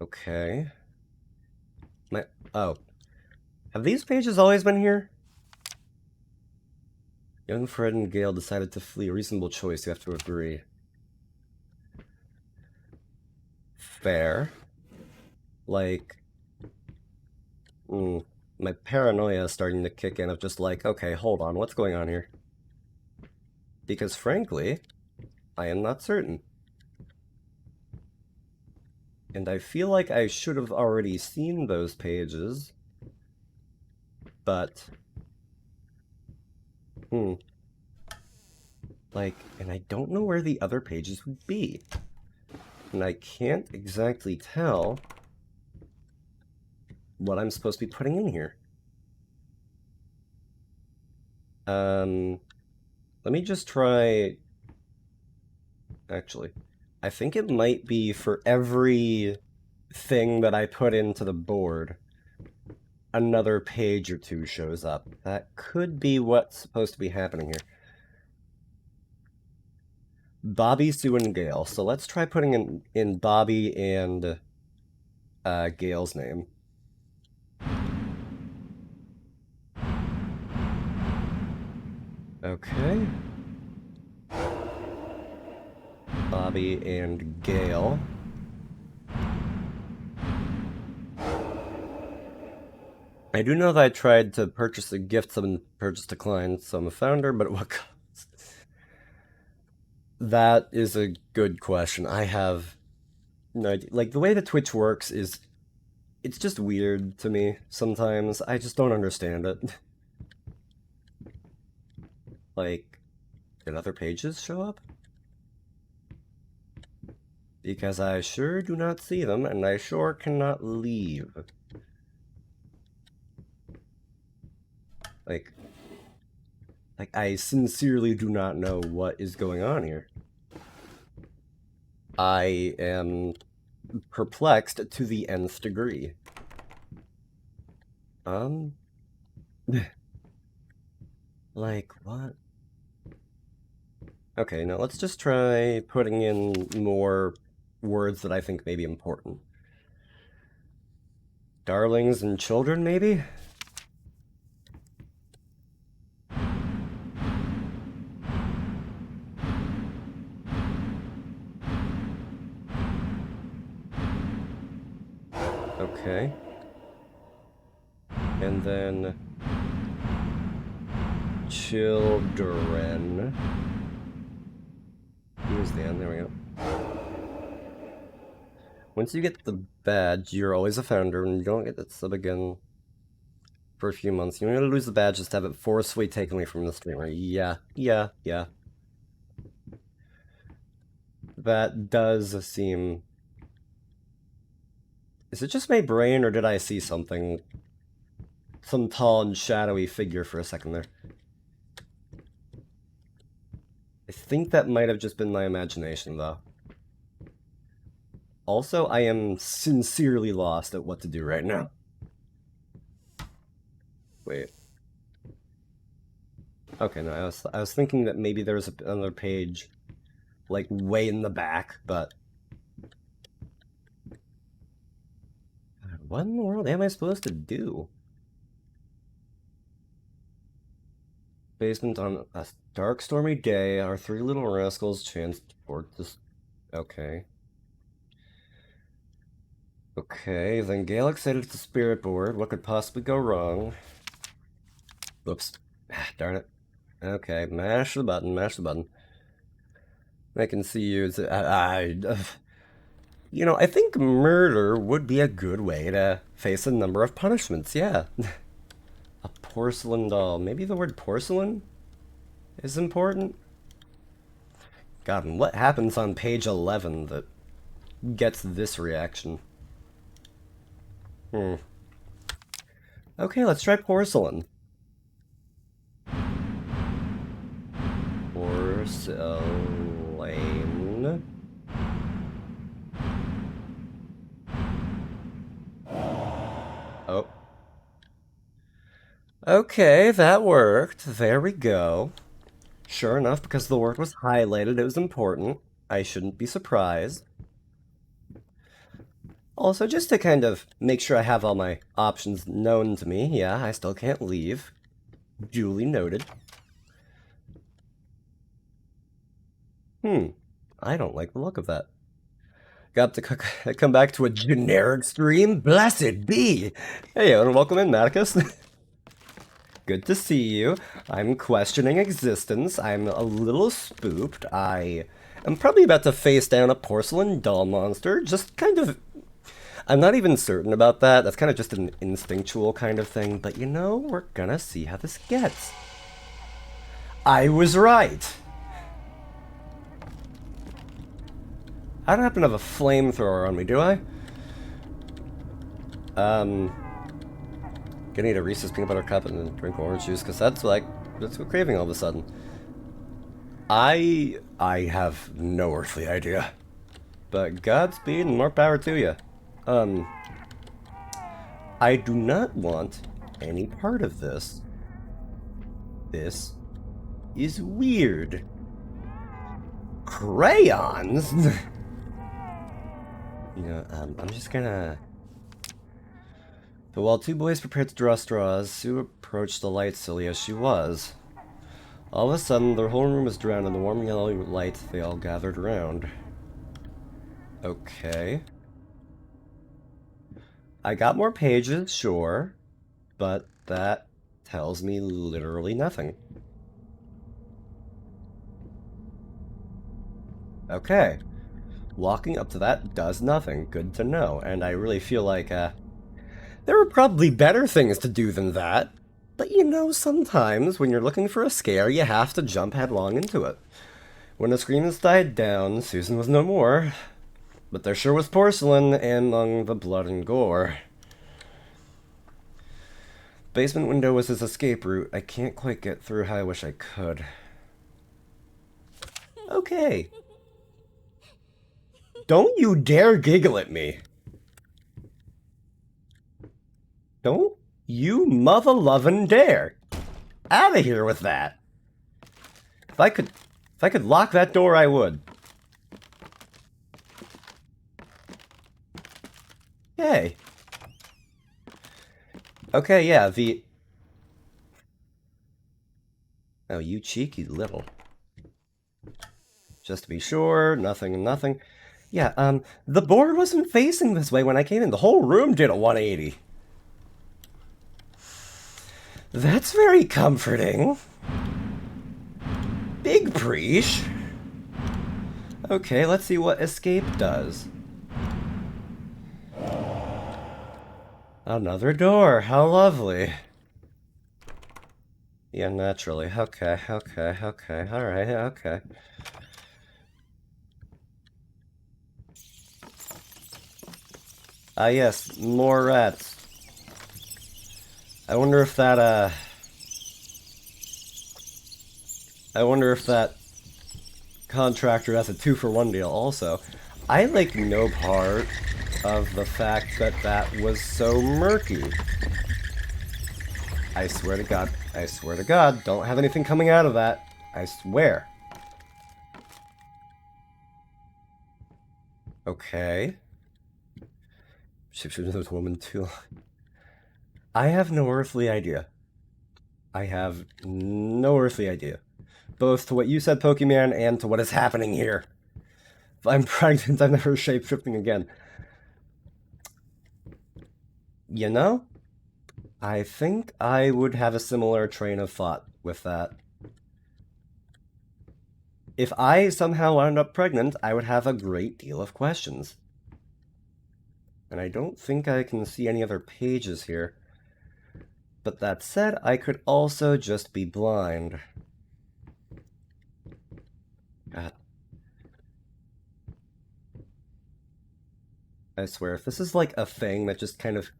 Speaker 1: Okay. Oh. Have these pages always been here? Young Fred and Gale decided to flee. A reasonable choice, you have to agree. Fair. Like... my paranoia is starting to kick in of just like, okay, hold on, what's going on here? Because frankly, I am not certain. And I feel like I should have already seen those pages. But... Like, and I don't know where the other pages would be. And I can't exactly tell what I'm supposed to be putting in here. Let me just try... Actually, I think it might be for every thing that I put into the board, another page or two shows up. That could be what's supposed to be happening here. Bobby, Sue, and Gail. So let's try putting in Bobby and Gail's name. Okay. Bobby and Gail. I do know that I tried to purchase a gift, some purchase declined, so I'm a founder, but at what cost? That is a good question. I have no idea. Like, the way that Twitch works is, it's just weird to me sometimes. I just don't understand it. Like, did other pages show up? Because I sure do not see them, and I sure cannot leave. Like, I sincerely do not know what is going on here. I am perplexed to the nth degree. Like, what? Okay, now let's just try putting in more words that I think may be important. Darlings and children, maybe? Okay. And then children. Here's the end, there we go. Once you get the badge, you're always a founder, and you don't get that sub again for a few months. You're gonna lose the badge just to have it forcefully taken away from the streamer. Yeah. That does seem... Is it just my brain, or did I see something? Some tall and shadowy figure for a second there. I think that might have just been my imagination, though. Also, I am sincerely lost at what to do right now. Wait. Okay, no, I was thinking that maybe there was another page, like, way in the back, but... God, what in the world am I supposed to do? Basement on a dark, stormy day, our three little rascals transport this... Okay. Okay, then Gail excited the spirit board. What could possibly go wrong? Whoops. Darn it. Okay, mash the button, mash the button. I can see you. You know, I think murder would be a good way to face a number of punishments, yeah. A porcelain doll. Maybe the word porcelain is important? God, and what happens on page 11 that gets this reaction? Okay, let's try porcelain. Porcelain. Oh. Okay, that worked. There we go. Sure enough, because the word was highlighted, it was important. I shouldn't be surprised. Also, just to kind of make sure I have all my options known to me, yeah, I still can't leave. Duly noted. I don't like the look of that. Got to come back to a generic stream? Blessed be! Hey, and welcome in, Maticus. Good to see you. I'm questioning existence. I'm a little spooked. I am probably about to face down a porcelain doll monster. Just kind of... I'm not even certain about that. That's kind of just an instinctual kind of thing. But you know, we're gonna see how this gets. I was right! I don't happen to have a flamethrower on me, do I? Gonna eat a Reese's peanut butter cup and then drink orange juice, because that's what we're craving all of a sudden. I have no earthly idea. But Godspeed and more power to you. I do not want any part of this. This is weird. crayons? You know, I'm just gonna... But while two boys prepared to draw straws, Sue approached the light silly as she was. All of a sudden, the whole room was drowned in the warm yellow light they all gathered around. Okay. I got more pages, sure, but that tells me literally nothing. Okay. Walking up to that does nothing. Good to know. And I really feel like, there are probably better things to do than that. But you know, sometimes when you're looking for a scare, you have to jump headlong into it. When the screams died down, Susan was no more. But there sure was porcelain among the blood and gore. Basement window was his escape route. I can't quite get through how I wish I could. Okay. Don't you dare giggle at me. Don't you mother-lovin' dare. Out of here with that. If I could lock that door, I would. Hey. Okay, yeah, Oh, you cheeky little. Just to be sure, nothing. Yeah, the board wasn't facing this way when I came in. The whole room did a 180. That's very comforting. Big preach. Okay, let's see what escape does. Another door. How lovely. Yeah, naturally. Okay. Alright, okay. Ah, yes, more rats. I wonder if that, I wonder if that contractor has a 2-for-1 deal also. I like no part of the fact that that was so murky. I swear to God, don't have anything coming out of that. I swear. Okay. Shapeshifter into this woman too. I have no earthly idea. Both to what you said, Pokemon, and to what is happening here. If I'm pregnant, I'm never shapeshifting again. You know? I think I would have a similar train of thought with that. If I somehow wound up pregnant, I would have a great deal of questions. And I don't think I can see any other pages here. But that said, I could also just be blind. God. I swear, if this is like a thing that just kind of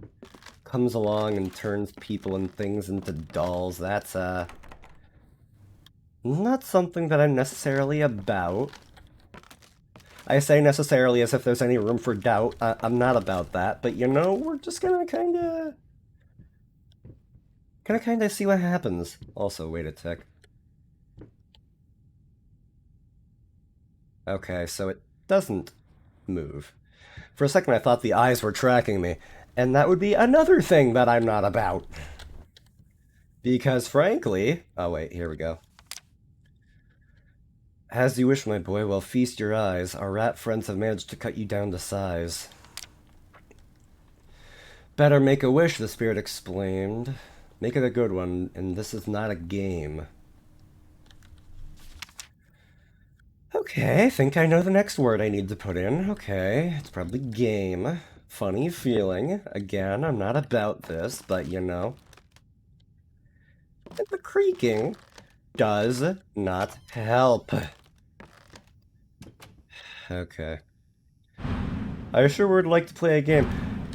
Speaker 1: comes along and turns people and things into dolls, that's, not something that I'm necessarily about. I say necessarily as if there's any room for doubt. I'm not about that, but you know, we're just gonna kinda see what happens. Also, wait a tick. Okay, so it doesn't move. For a second I thought the eyes were tracking me, and that would be another thing that I'm not about. Because frankly... Oh wait, here we go. As you wish, my boy, well, feast your eyes. Our rat friends have managed to cut you down to size. Better make a wish, the spirit explained. Make it a good one, and this is not a game. Okay, I think I know the next word I need to put in. Okay, it's probably game. Funny feeling. Again, I'm not about this, but you know. And the creaking does not help. Okay. I sure would like to play a game.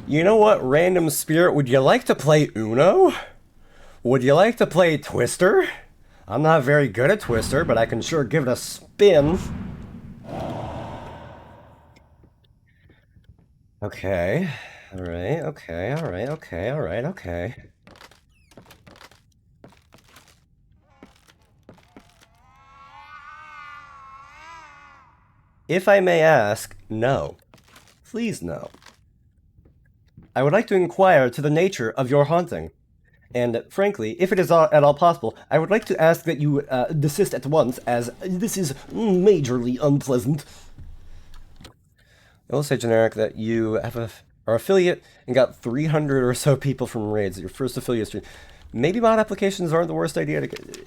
Speaker 1: You know what, random spirit? Would you like to play Uno? Would you like to play Twister? I'm not very good at Twister, but I can sure give it a spin. Okay. Alright, okay, alright. if I may ask, no. Please no. I would like to inquire to the nature of your haunting. And frankly, if it is at all possible, I would like to ask that you desist at once, as this is majorly unpleasant. I will say, generic, that you are affiliate and got 300 or so people from raids at your first affiliate stream. Maybe mod applications aren't the worst idea to get.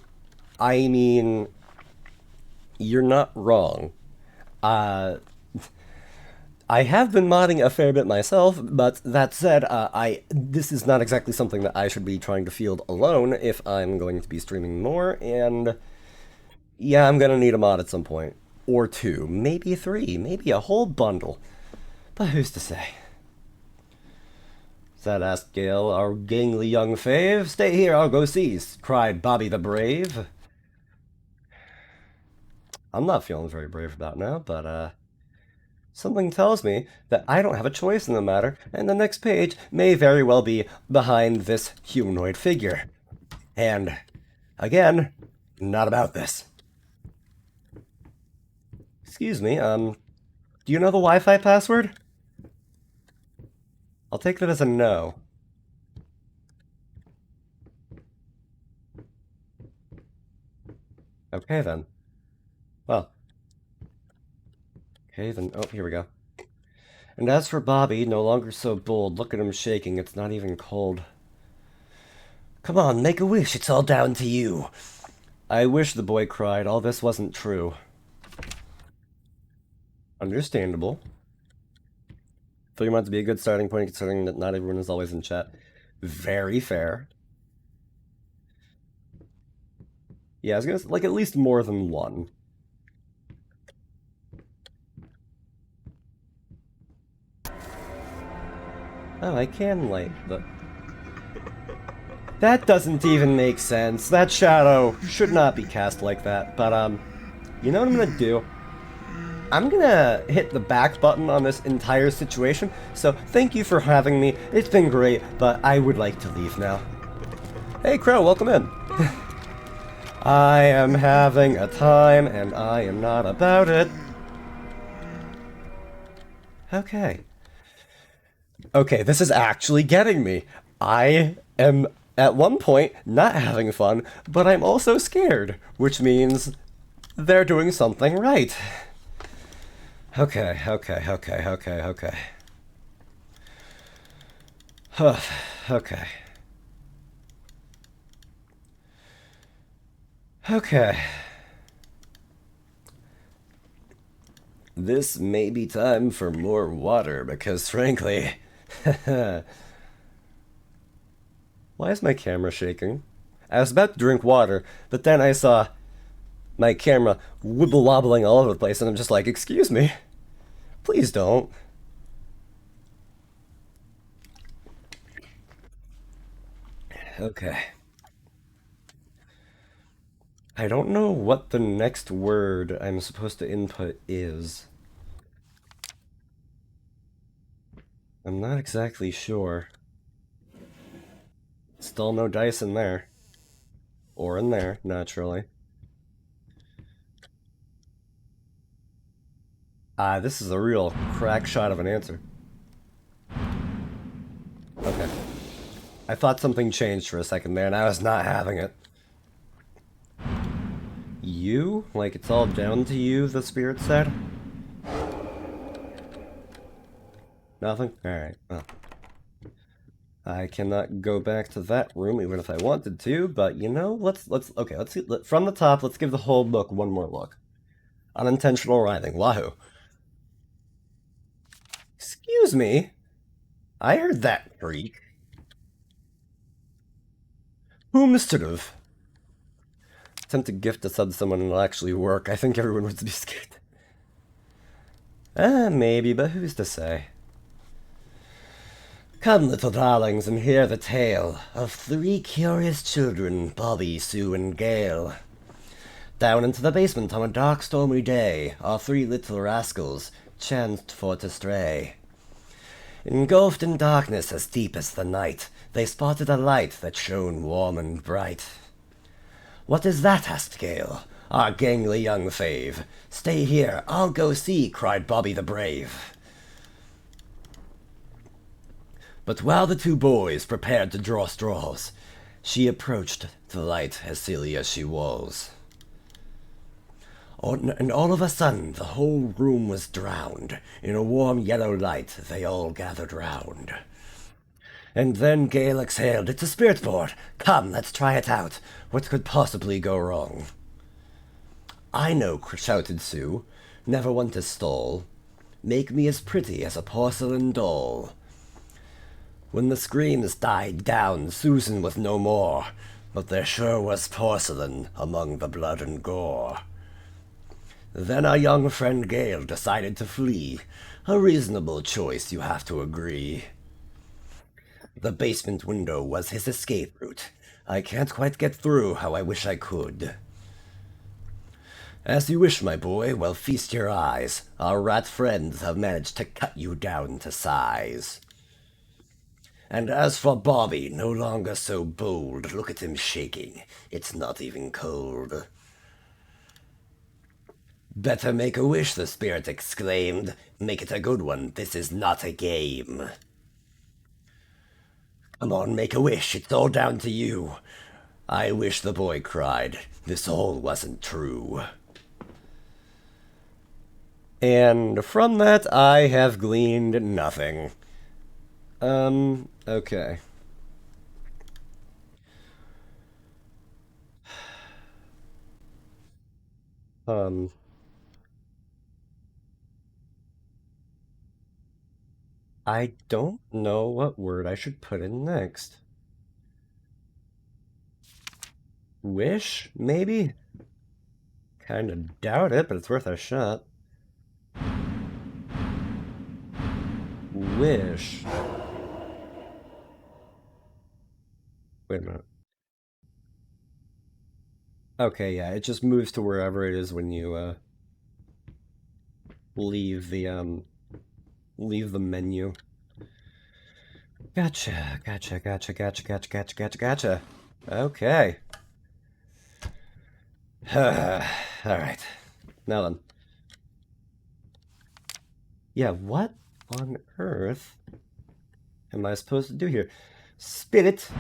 Speaker 1: I mean, you're not wrong. I have been modding a fair bit myself, but that said, this is not exactly something that I should be trying to field alone if I'm going to be streaming more, and yeah, I'm gonna need a mod at some point. Or two, maybe three, maybe a whole bundle. But who's to say? Sad asked Gale, our gangly young fave. Stay here, I'll go seize, cried Bobby the Brave. I'm not feeling very brave about now, but something tells me that I don't have a choice in the matter, and the next page may very well be behind this humanoid figure. And, again, not about this. Excuse me, do you know the Wi-Fi password? I'll take that as a no. Okay, then. Well. Okay, then. Oh, here we go. And as for Bobby, no longer so bold, look at him shaking, it's not even cold. Come on, make a wish, it's all down to you. I wish, the boy cried, all this wasn't true. Understandable. 3 months would be a good starting point, considering that not everyone is always in chat. Very fair. Yeah, I was gonna say, like, at least more than one. Oh, I can light the... That doesn't even make sense. That shadow should not be cast like that. But, you know what I'm gonna do? I'm gonna hit the back button on this entire situation, so thank you for having me. It's been great, but I would like to leave now. Hey, Crow, welcome in. I am having a time, and I am not about it. Okay. Okay, this is actually getting me. I am, at one point, not having fun, but I'm also scared, which means they're doing something right. Okay. Okay. Okay. This may be time for more water, because frankly... Why is my camera shaking? I was about to drink water, but then I saw my camera wibble-wobbling all over the place, and I'm just like, excuse me? Please don't. Okay. I don't know what the next word I'm supposed to input is. I'm not exactly sure. Still no dice in there. Or in there, naturally. This is a real crack shot of an answer. Okay. I thought something changed for a second there, and I was not having it. You? Like it's all down to you, the spirit said? Nothing? Alright, well. I cannot go back to that room even if I wanted to, but you know, let's see, from the top, let's give the whole book one more look. Unintentional writhing, wahoo. Excuse me? I heard that shriek. Who mischief? Attempt to gift a sub to someone and it'll actually work. I think everyone would be scared. Maybe, but who's to say? Come, little darlings, and hear the tale of 3 curious children, Bobby, Sue, and Gale. Down into the basement on a dark, stormy day, our 3 little rascals chanced for to stray. Engulfed in darkness as deep as the night, they spotted a light that shone warm and bright. "What is that?" asked Gale. our gangly young fave. Stay here, I'll go see, cried Bobby the Brave. But while the two boys prepared to draw straws, she approached the light as silly as she was. And all of a sudden, the whole room was drowned. In a warm yellow light, they all gathered round. And then Gale exhaled, "It's a spirit board! Come, let's try it out. What could possibly go wrong?" "I know," shouted Sue. "Never one to stall. Make me as pretty as a porcelain doll." When the screams died down, Susan was no more, but there sure was porcelain among the blood and gore. Then our young friend Gale decided to flee. A reasonable choice, you have to agree. The basement window was his escape route. I can't quite get through how I wish I could. As you wish, my boy, well, feast your eyes. Our rat friends have managed to cut you down to size. And as for Bobby, no longer so bold, look at him shaking. It's not even cold. "Better make a wish," the spirit exclaimed. "Make it a good one, this is not a game." "Come on, make a wish, it's all down to you." "I wish," the boy cried, "this all wasn't true." And from that I have gleaned nothing. Okay. I don't know what word I should put in next. Wish, maybe? Kinda doubt it, but it's worth a shot. Wish. Wait a minute. Okay, yeah, it just moves to wherever it is when you, leave the menu. Gotcha. Okay. Alright. Now then. Yeah, what on earth am I supposed to do here? Spirit,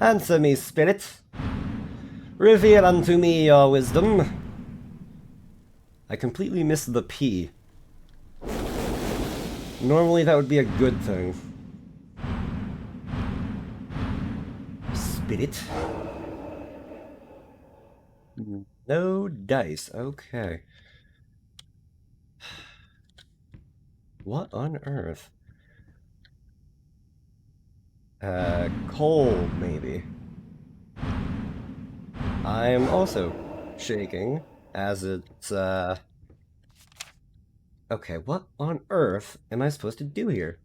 Speaker 1: answer me, spirit. Reveal unto me your wisdom. I completely missed the P. Normally that would be a good thing. Spirit. No dice. Okay. What on earth? Coal, maybe. I'm also shaking, as it's, Okay, what on earth am I supposed to do here?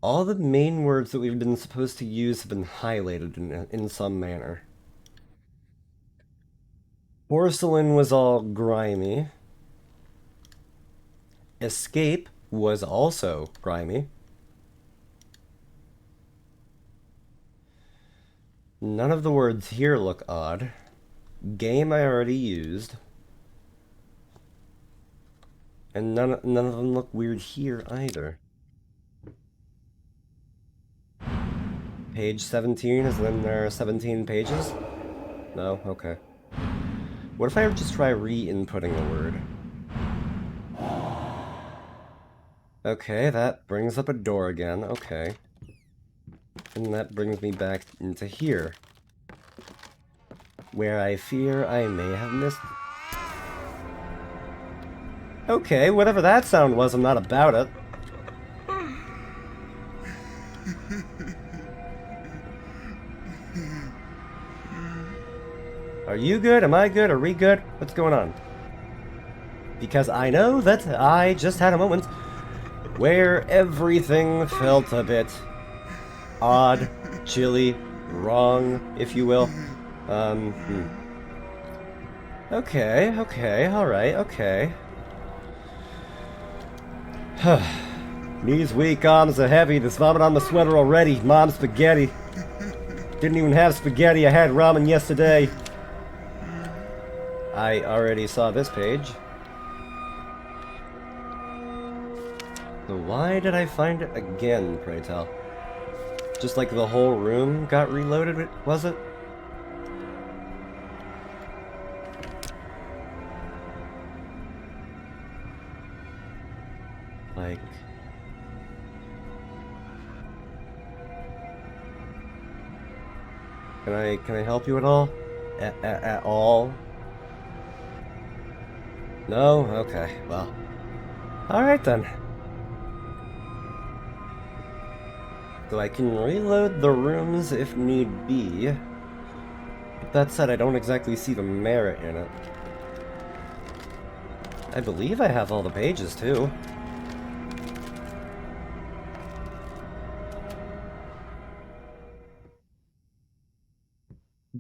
Speaker 1: All the main words that we've been supposed to use have been highlighted in some manner. Porcelain was all grimy. Escape was also grimy. None of the words here look odd. Game I already used. And none of them look weird here either. Page 17, is then there are 17 pages? No? Okay. What if I just try re-inputting the word? Okay, that brings up a door again, okay. And that brings me back into here, where I fear I may have missed... Okay, whatever that sound was, I'm not about it. Are you good? Am I good? Are we good? What's going on? Because I know that I just had a moment where everything felt a bit odd, chilly, wrong, if you will. Okay, alright, okay. Knees weak, arms are heavy, there's vomit on my sweater already, mom's spaghetti. Didn't even have spaghetti, I had ramen yesterday. I already saw this page. So why did I find it again, pray tell? Just like the whole room got reloaded, was it? Like... Can I help you at all? At all? No? Okay, well. Alright then. So I can reload the rooms if need be. But that said, I don't exactly see the merit in it. I believe I have all the pages too.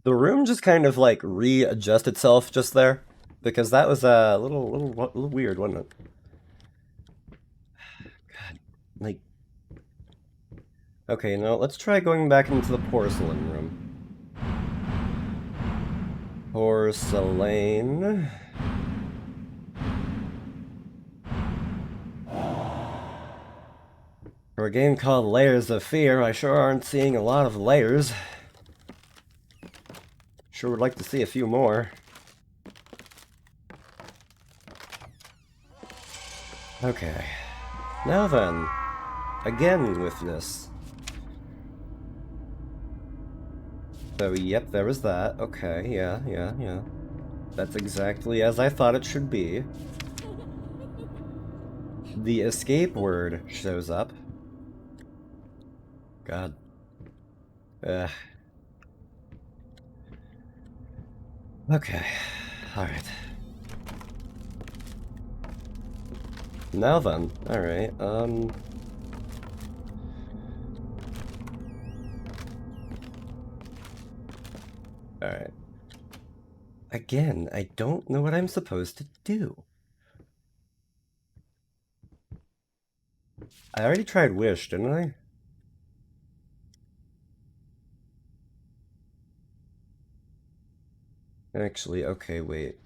Speaker 1: The room just kind of like readjust itself just there, because that was a little weird, wasn't it? God, like, okay, now let's try going back into the porcelain room. Porcelain. For a game called Layers of Fear, I sure aren't seeing a lot of layers. Sure would like to see a few more. Okay. Now then. Again with this. So, yep, there was that. Okay, yeah. That's exactly as I thought it should be. The escape word shows up. God. Ugh. Okay. Alright. Now then. Alright, Alright. Again, I don't know what I'm supposed to do. I already tried Wish, didn't I? Actually, okay, wait.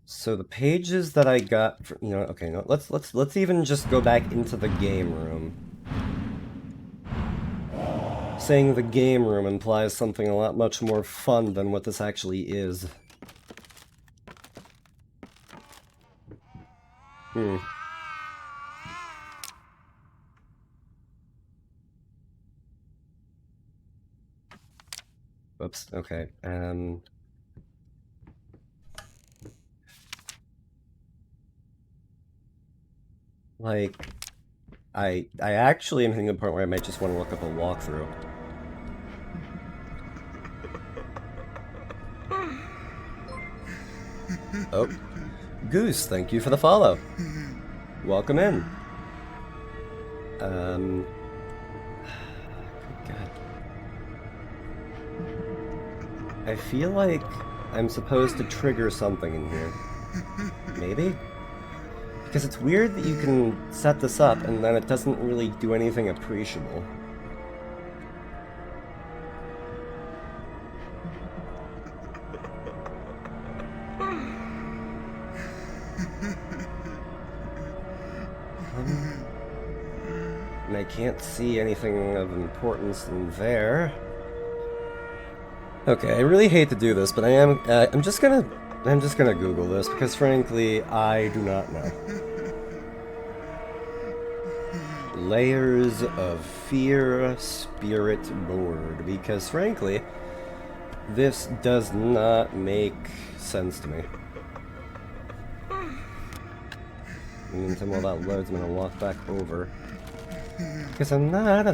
Speaker 1: So the pages that I got, for, okay, no, let's even just go back into the game room. Saying the game room implies something a lot much more fun than what this actually is. Whoops, okay, like, I actually am hitting the point where I might just want to look up a walkthrough. Oh. Goose, thank you for the follow. Welcome in. God. I feel like I'm supposed to trigger something in here. Maybe? Because it's weird that you can set this up and then it doesn't really do anything appreciable. And I can't see anything of importance in there. Okay, I really hate to do this, but I'm just gonna Google this, because frankly, I do not know. Layers of Fear Spirit Board, because frankly, this does not make sense to me. And while that loads, I'm gonna walk back over. Because I'm not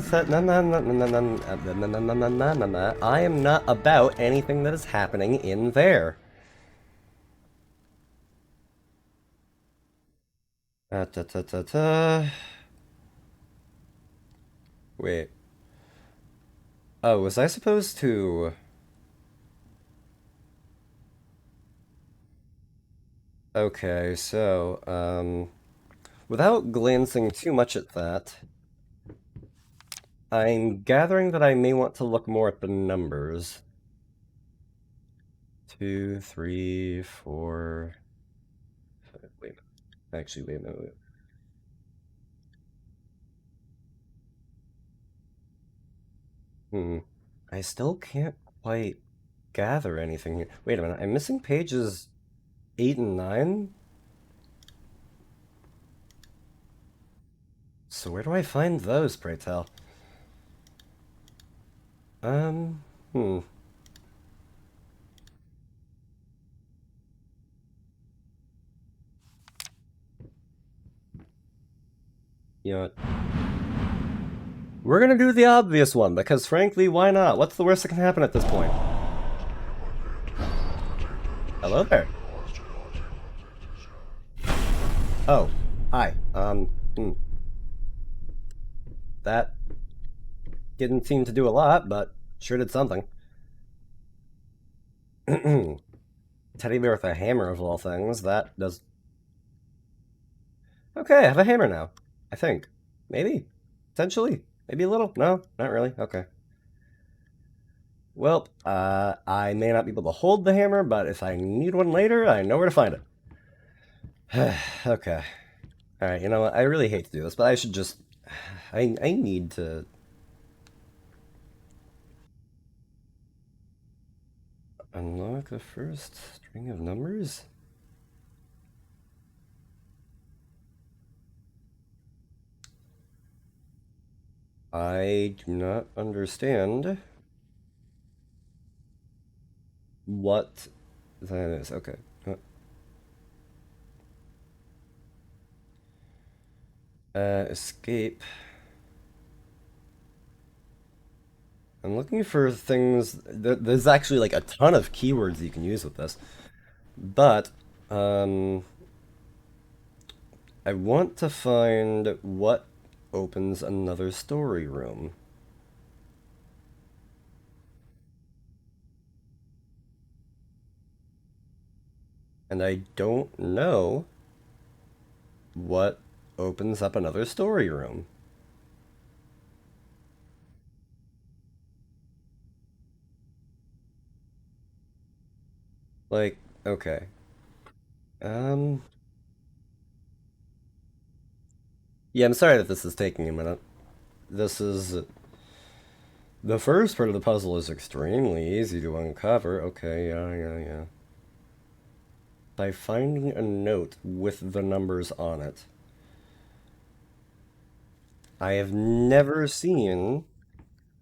Speaker 1: I am not about anything that is happening in there. Wait. Oh, was I supposed to... Okay, so, without glancing too much at that... I'm gathering that I may want to look more at the numbers. 2, 3, 4. Wait a minute. Actually, wait a minute. I still can't quite gather anything here. Wait a minute. I'm missing pages 8 and 9? So where do I find those, pray tell? Um, hmm. You know what? We're gonna do the obvious one, because frankly, why not? What's the worst that can happen at this point? Hello there. Oh, hi. That didn't seem to do a lot, but sure did something. Teddy bear with a hammer of all things. That does. Okay, I have a hammer now. I think. Maybe. Potentially. Maybe a little. No, not really. Okay. Well, I may not be able to hold the hammer, but if I need one later, I know where to find it. Okay. Alright, you know what? I really hate to do this, but I should just... I need to... Unlock the first string of numbers? I do not understand what that is. Okay. Escape. I'm looking for things. There's actually like a ton of keywords you can use with this, but I want to find what opens another story room. And I don't know what opens up another story room. Like, okay. Yeah, I'm sorry that this is taking a minute. This is... The first part of the puzzle is extremely easy to uncover. Okay, yeah. By finding a note with the numbers on it. I have never seen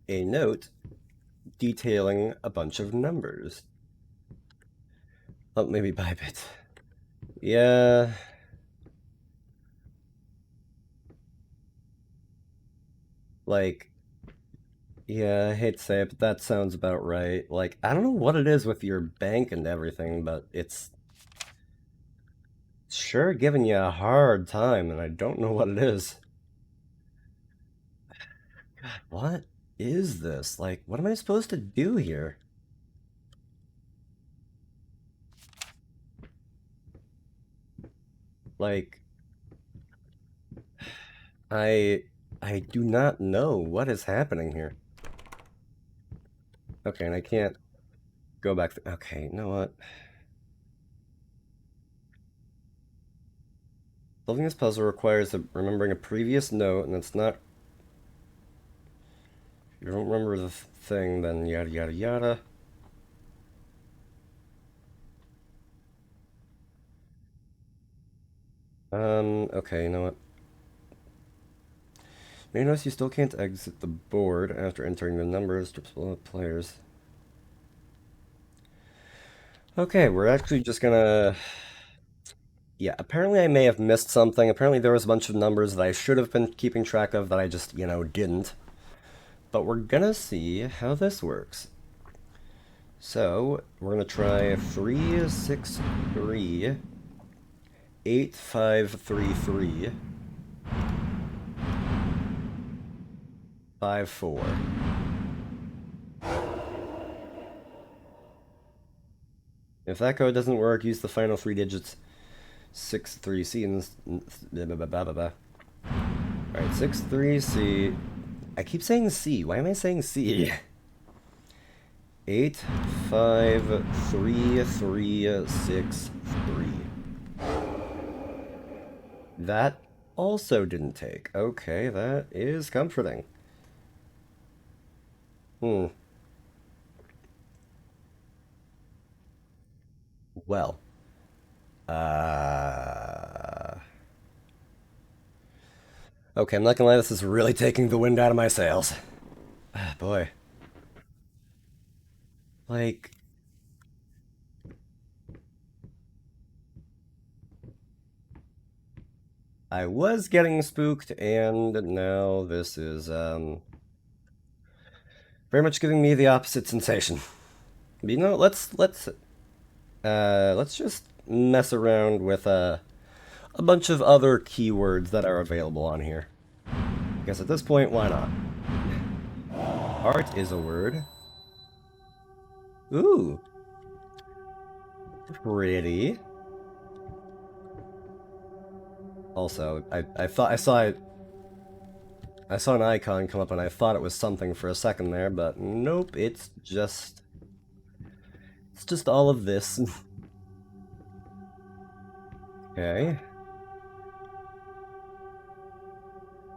Speaker 1: a note detailing a bunch of numbers. Oh, maybe Bybit. Yeah. Like, yeah, I hate to say it, but that sounds about right. Like, I don't know what it is with your bank and everything, but it's sure giving you a hard time, and I don't know what it is. God, what is this? Like, what am I supposed to do here? Like, I do not know what is happening here. Okay, and I can't go back. Okay, you know what? Solving this puzzle requires remembering a previous note, and it's not... If you don't remember the thing, then yada yada yada. Okay, you know what? You may notice you still can't exit the board after entering the numbers to pull up players. Okay, we're actually just gonna... Yeah, apparently I may have missed something. Apparently there was a bunch of numbers that I should have been keeping track of that I just, didn't. But we're gonna see how this works. So, we're gonna try 3, 6, 3, 8, 5, 3, 3, 5, 4. If that code doesn't work, use the final 3 digits 6, 3, C, and... Alright, 6, 3, C, I keep saying C. Why am I saying C? 8, 5, 3, 3, 6, 3. That also didn't take. Okay, that is comforting. Well. Okay, I'm not gonna lie, this is really taking the wind out of my sails. Ah, boy. Like... I was getting spooked, and now this is, very much giving me the opposite sensation. But you know, let's just mess around with, a bunch of other keywords that are available on here. Because at this point, why not? Art is a word. Ooh. Pretty. Also, I thought I saw an icon come up and I thought it was something for a second there, but nope, it's just all of this. Okay.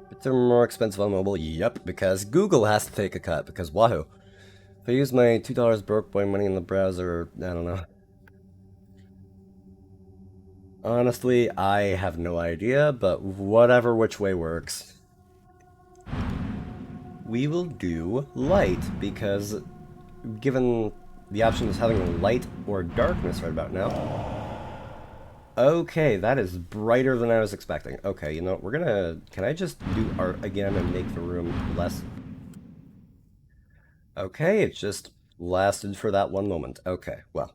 Speaker 1: Bits are more expensive on mobile, yep, because Google has to take a cut, because wahoo. If I use my $2 broke boy money in the browser, I don't know. Honestly, I have no idea, but whatever which way works. We will do light, because given the option is having light or darkness right about now. Okay, that is brighter than I was expecting. Okay, you know, we're gonna... Can I just do art again and make the room less... Okay, it just lasted for that one moment. Okay, well.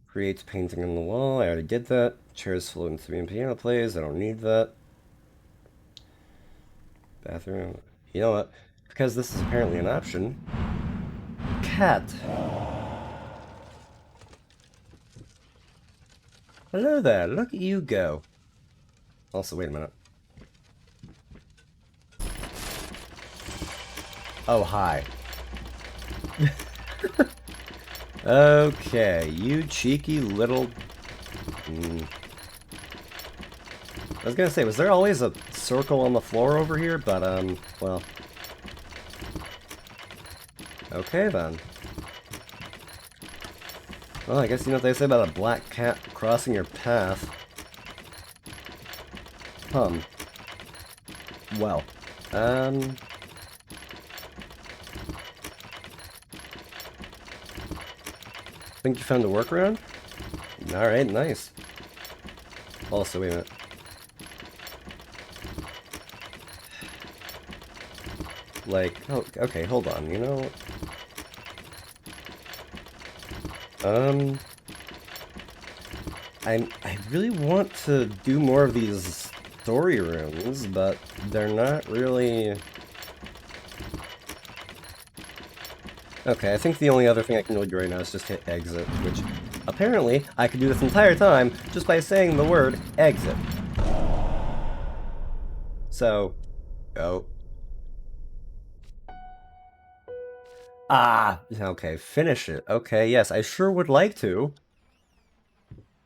Speaker 1: Creates painting on the wall. I already did that. Chairs float into and piano plays. I don't need that. Bathroom. You know what? Because this is apparently an option. Cat. Hello there. Look at you go. Also, wait a minute. Oh, hi. Okay, you cheeky little... I was gonna say, was there always a circle on the floor over here? But, well... Okay, then. Well, I guess you know what they say about a black cat crossing your path. Well, think you found a workaround? Alright, nice. Also, wait a minute. Like, oh, okay, hold on, you know... I really want to do more of these story rooms, but they're not really... Okay, I think the only other thing I can really do right now is just hit exit, which apparently I could do this entire time just by saying the word exit. So, go. Ah, okay, finish it. Okay, yes, I sure would like to.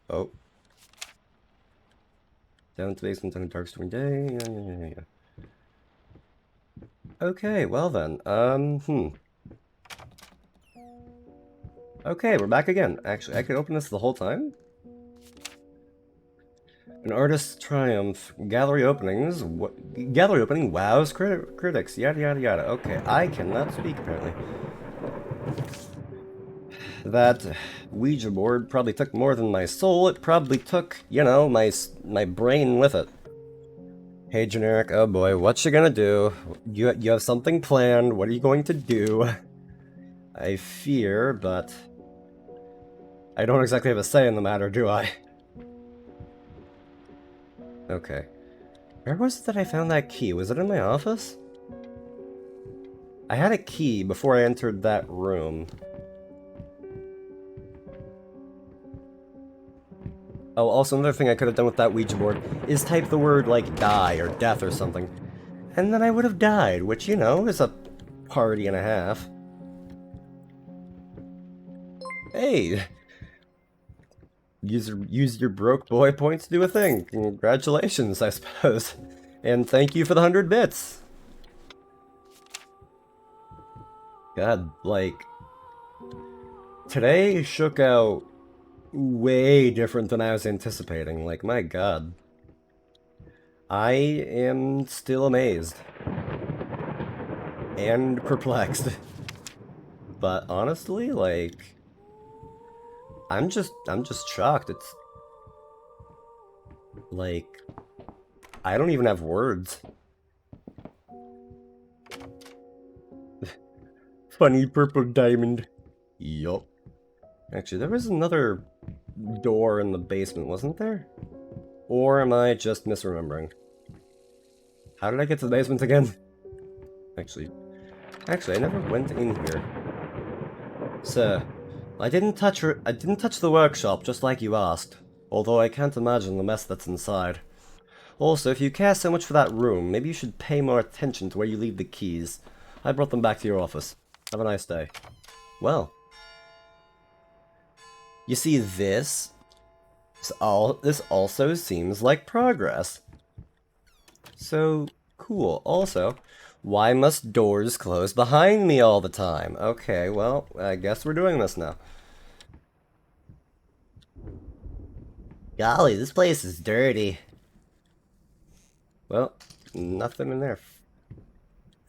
Speaker 1: Oh. Down to basement on a dark stormy day. Yeah. Okay, well then, Okay, we're back again. Actually, I could open this the whole time? An artist's triumph. Gallery openings. Gallery opening wows critics. Yada yada yada. Okay, I cannot speak apparently. That Ouija board probably took more than my soul. It probably took, you know, my brain with it. Hey, generic. Oh boy, what you gonna do? You have something planned. What are you going to do? I fear, but I don't exactly have a say in the matter, do I? Okay. Where was it that I found that key? Was it in my office? I had a key before I entered that room. Oh, also another thing I could have done with that Ouija board is type the word, like, die or death or something. and then I would have died, which, you know, is a party and a half. Hey! Use your broke boy points to do a thing. Congratulations, I suppose. And thank you for the 100 bits. God, like... Today shook out way different than I was anticipating. Like, my god. I am still amazed. And perplexed. But honestly, like... I'm just shocked. It's... Like... I don't even have words. Funny purple diamond. Yup. Actually, there was another door in the basement, wasn't there? Or am I just misremembering? How did I get to the basement again? Actually, I never went in here. Sir, I didn't touch the workshop just like you asked. Although I can't imagine the mess that's inside. Also, if you care so much for that room, maybe you should pay more attention to where you leave the keys. I brought them back to your office. Have a nice day. Well. You see, this also seems like progress. So, cool. Also, why must doors close behind me all the time? Okay, well, I guess we're doing this now. Golly, this place is dirty. Well, nothing in there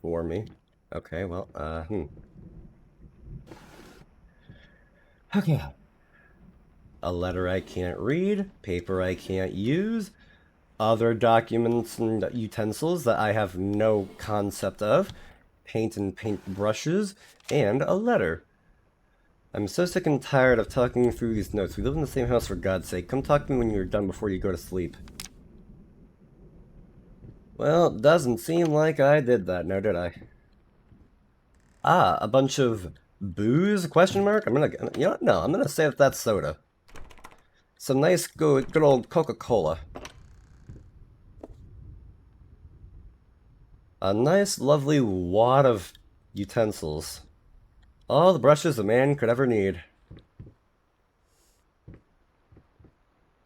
Speaker 1: for me. Okay, well, Okay. A letter I can't read, paper I can't use, other documents and utensils that I have no concept of, paint and paint brushes, and a letter. I'm so sick and tired of talking through these notes. We live in the same house, for God's sake. Come talk to me when you're done before you go to sleep. Well, it doesn't seem like I did that, now did I? Ah, a bunch of booze, question mark? I'm gonna say that that's soda. Some nice, good old Coca-Cola. A nice, lovely wad of utensils. All the brushes a man could ever need.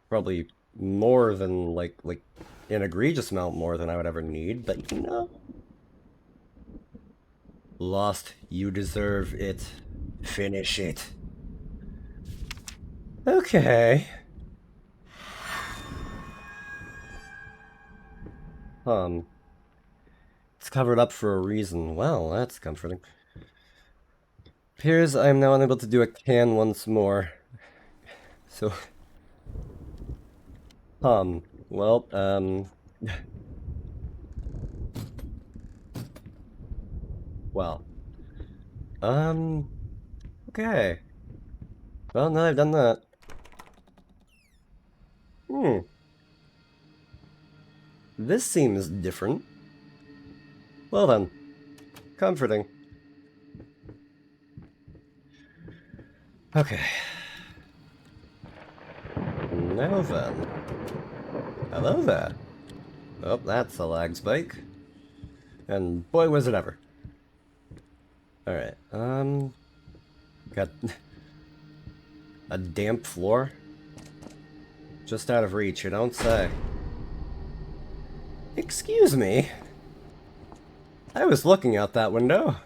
Speaker 1: Probably more than, like an egregious amount more than I would ever need, but you know. Lost, you deserve it. Finish it. Okay. It's covered up for a reason. Well, that's comforting. Appears I am now unable to do a can once more. So... well, well. Okay. Well, now I've done that. This seems different. Well then. Comforting. Okay. Now then. Hello there. Oh, that's a lag spike. And boy was it ever. Alright, got a damp floor. Just out of reach, you don't say. Excuse me. I was looking out that window.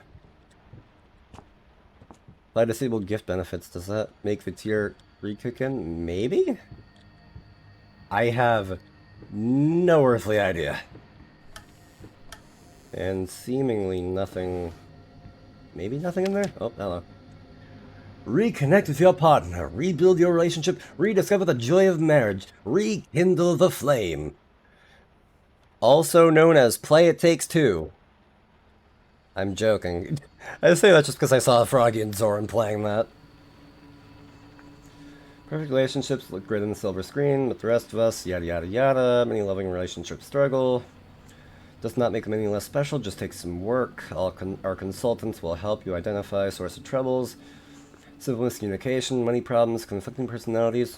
Speaker 1: If I disable gift benefits, does that make the tier re-kick in? Maybe? I have no earthly idea. And seemingly nothing... Maybe nothing in there? Oh, hello. Reconnect with your partner, rebuild your relationship, rediscover the joy of marriage, rekindle the flame. Also known as Play It Takes Two. I'm joking. I say that just because I saw Froggy and Zoran playing that. Perfect relationships look great on the silver screen, but the rest of us, yada yada yada, many loving relationships struggle. Does not make them any less special, just takes some work. Our consultants will help you identify source of troubles, simple miscommunication, money problems, conflicting personalities.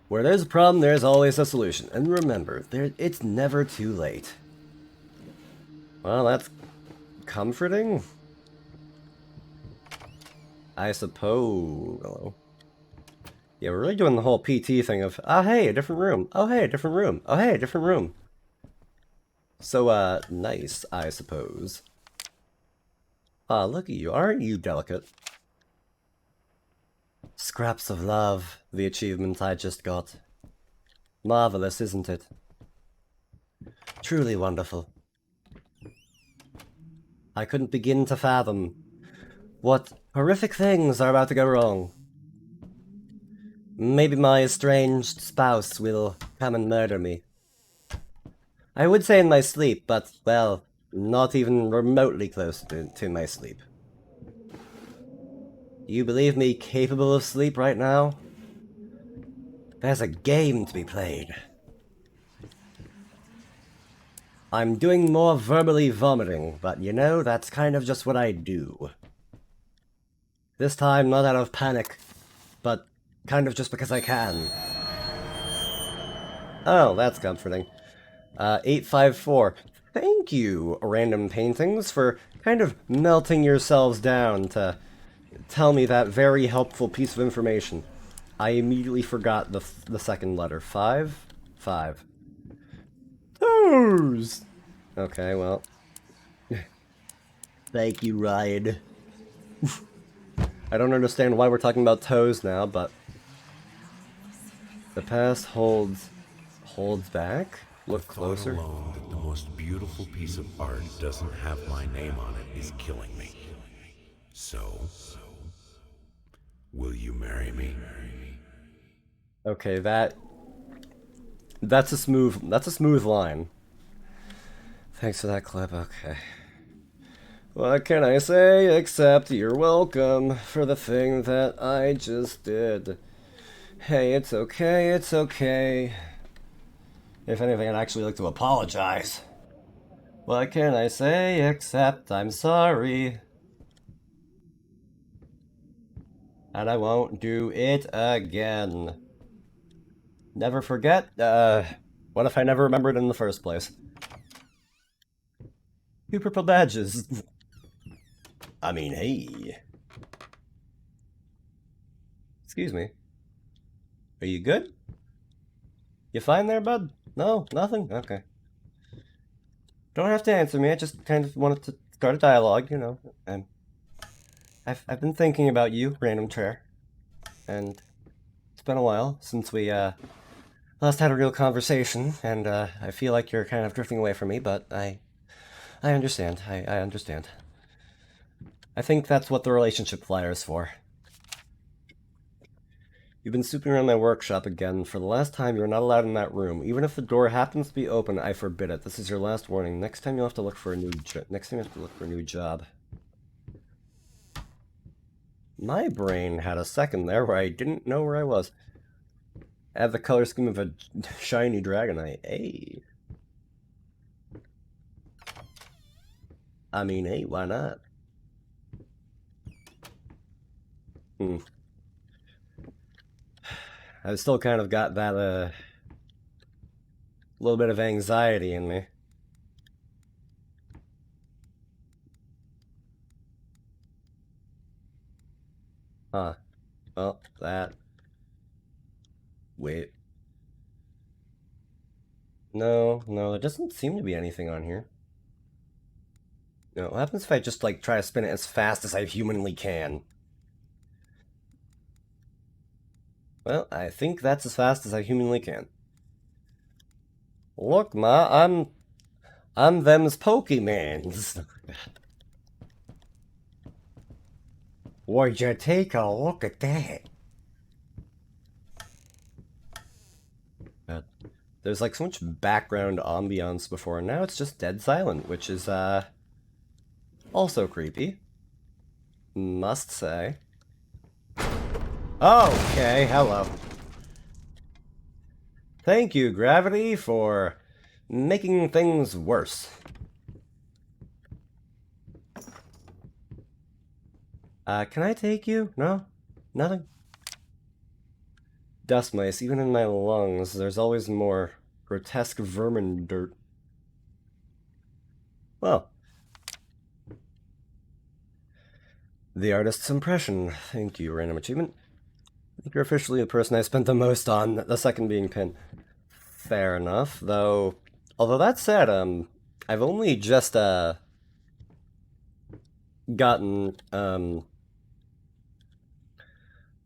Speaker 1: Where there's a problem, there's always a solution. And remember, it's never too late. Well, that's comforting. I suppose. Hello. Yeah, we're really doing the whole PT thing of, oh hey, a different room. Oh hey, a different room. Oh hey, a different room. So, nice, I suppose. Ah, look at you. Aren't you delicate? Scraps of love, the achievement I just got. Marvelous, isn't it? Truly wonderful. I couldn't begin to fathom what horrific things are about to go wrong. Maybe my estranged spouse will come and murder me. I would say in my sleep, but, well, not even remotely close to my sleep. Do you believe me capable of sleep right now? There's a game to be played. I'm doing more verbally vomiting, but you know, that's kind of just what I do. This time, not out of panic, but kind of just because I can. Oh, that's comforting. 854. Thank you, Random Paintings, for kind of melting yourselves down to tell me that very helpful piece of information. I immediately forgot the second letter. 5? 5. Toes! Okay, well. Thank you, Ryan. I don't understand why we're talking about toes now, but... The past holds back? Look closer.
Speaker 3: The thought alone that the most beautiful piece of art doesn't have my name on it is killing me. So, will you marry me?
Speaker 1: Okay, that's a smooth line. Thanks for that clip, okay. What can I say except you're welcome for the thing that I just did. Hey, it's okay, it's okay. If anything, I'd actually like to apologize. What can I say except I'm sorry? And I won't do it again. Never forget, what if I never remembered in the first place? 2 purple badges. I mean, hey. Excuse me. Are you good? You fine there, bud? No? Nothing? Okay. Don't have to answer me, I just kind of wanted to start a dialogue, you know. I've been thinking about you, random chair. And it's been a while since we, last had a real conversation, and, I feel like you're kind of drifting away from me, but I understand. I understand. I think that's what the relationship flyer is for. You've been snooping around my workshop again. For the last time, you're not allowed in that room. Even if the door happens to be open, I forbid it. This is your last warning. Next time you'll have to look for a new job. My brain had a second there where I didn't know where I was. I have the color scheme of a shiny dragonite. Hey. I mean, hey, why not? I've still kind of got that, little bit of anxiety in me. Huh. Well, that... Wait. No, there doesn't seem to be anything on here. No, what happens if I just, like, try to spin it as fast as I humanly can? Well, I think that's as fast as I humanly can. Look, Ma, I'm them's Pokemans. Would you take a look at that? There's like so much background ambiance before, and now it's just dead silent, which is, also creepy. Must say. Okay, hello. Thank you, Gravity, for making things worse. Can I take you? No? Nothing? Dust mice, even in my lungs, there's always more grotesque vermin dirt. Well, The artist's impression. Thank you, random achievement. I think you're officially the person I spent the most on, the second being Pin. Fair enough, though. Although that said, I've only just, gotten,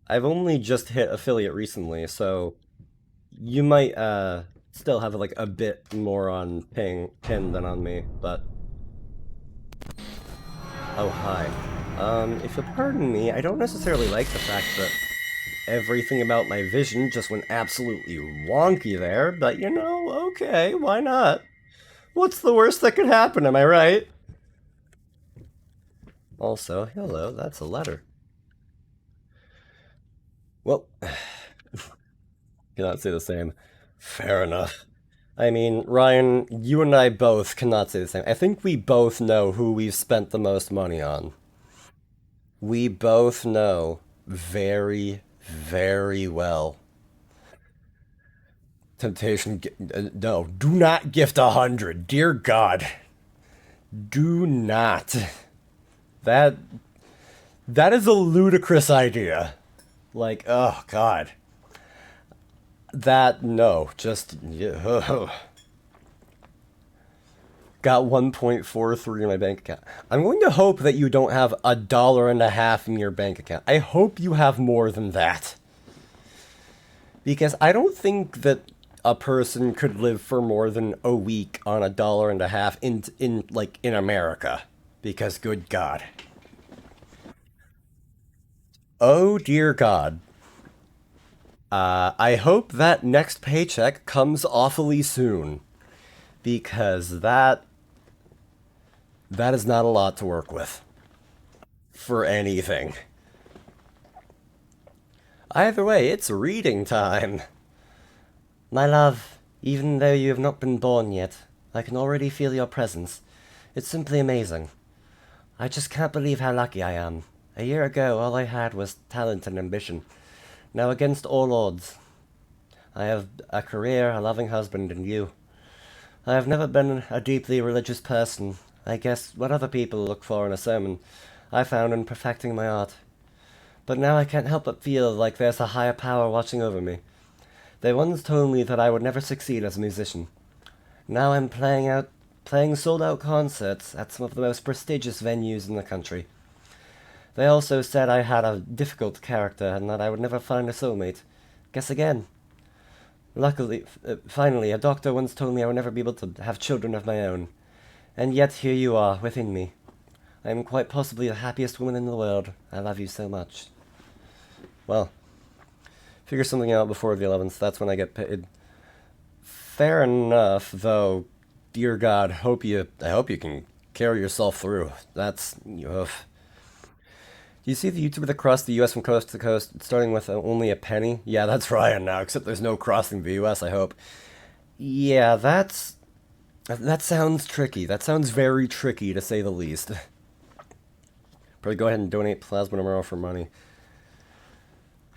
Speaker 1: I've only just hit affiliate recently, so you might, still have, like, a bit more on Pin than on me, but... Oh, hi. If you'll pardon me, I don't necessarily like the fact that everything about my vision just went absolutely wonky there, but you know, okay, why not? What's the worst that could happen, am I right? Also, hello, that's a letter. Well, cannot say the same. Fair enough. I mean, Ryan, you and I both cannot say the same. I think we both know who we've spent the most money on. We both know very, very well. Temptation, no, do not gift 100. Dear God. Do not. That that is a ludicrous idea. Like, oh God. That no, just got 1.43 in my bank account. I'm going to hope that you don't have $1.50 in your bank account. I hope you have more than that. Because I don't think that a person could live for more than a week on $1.50 in America. Because good God. Oh dear God. I hope that next paycheck comes awfully soon. Because that is not a lot to work with. For anything. Either way, it's reading time. My love, even though you have not been born yet, I can already feel your presence. It's simply amazing. I just can't believe how lucky I am. A year ago, all I had was talent and ambition. Now, against all odds, I have a career, a loving husband, and you. I have never been a deeply religious person. I guess what other people look for in a sermon, I found in perfecting my art. But now I can't help but feel like there's a higher power watching over me. They once told me that I would never succeed as a musician. Now I'm playing sold-out concerts at some of the most prestigious venues in the country. They also said I had a difficult character and that I would never find a soulmate. Guess again. Luckily, finally, a doctor once told me I would never be able to have children of my own. And yet here you are, within me. I am quite possibly the happiest woman in the world. I love you so much. Well, figure something out before the 11th. That's when I get paid. Fair enough, though. Dear God, I hope you can carry yourself through. That's... Oof. Do you see the YouTuber that crossed the US from coast to coast, starting with only a penny? Yeah, that's Ryan now, except there's no crossing the US, I hope. Yeah, that sounds tricky. That sounds very tricky, to say the least. Probably go ahead and donate plasma tomorrow for money.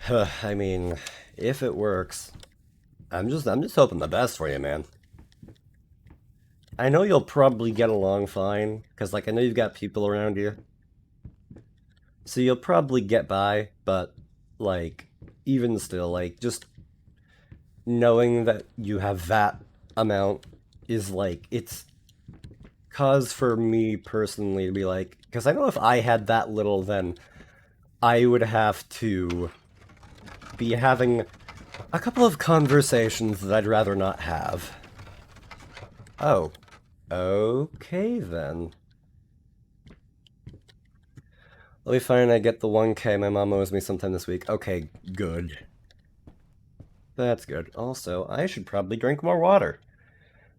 Speaker 1: I mean, if it works, I'm just hoping the best for you, man. I know you'll probably get along fine, because, like, I know you've got people around you. So you'll probably get by, but, like, even still, like, just knowing that you have that amount is, like, it's cause for me personally to be like, because I know if I had that little, then I would have to be having a couple of conversations that I'd rather not have. Oh. Okay, then. Let me find I get the 1K my mom owes me sometime this week. Okay, good. That's good. Also, I should probably drink more water.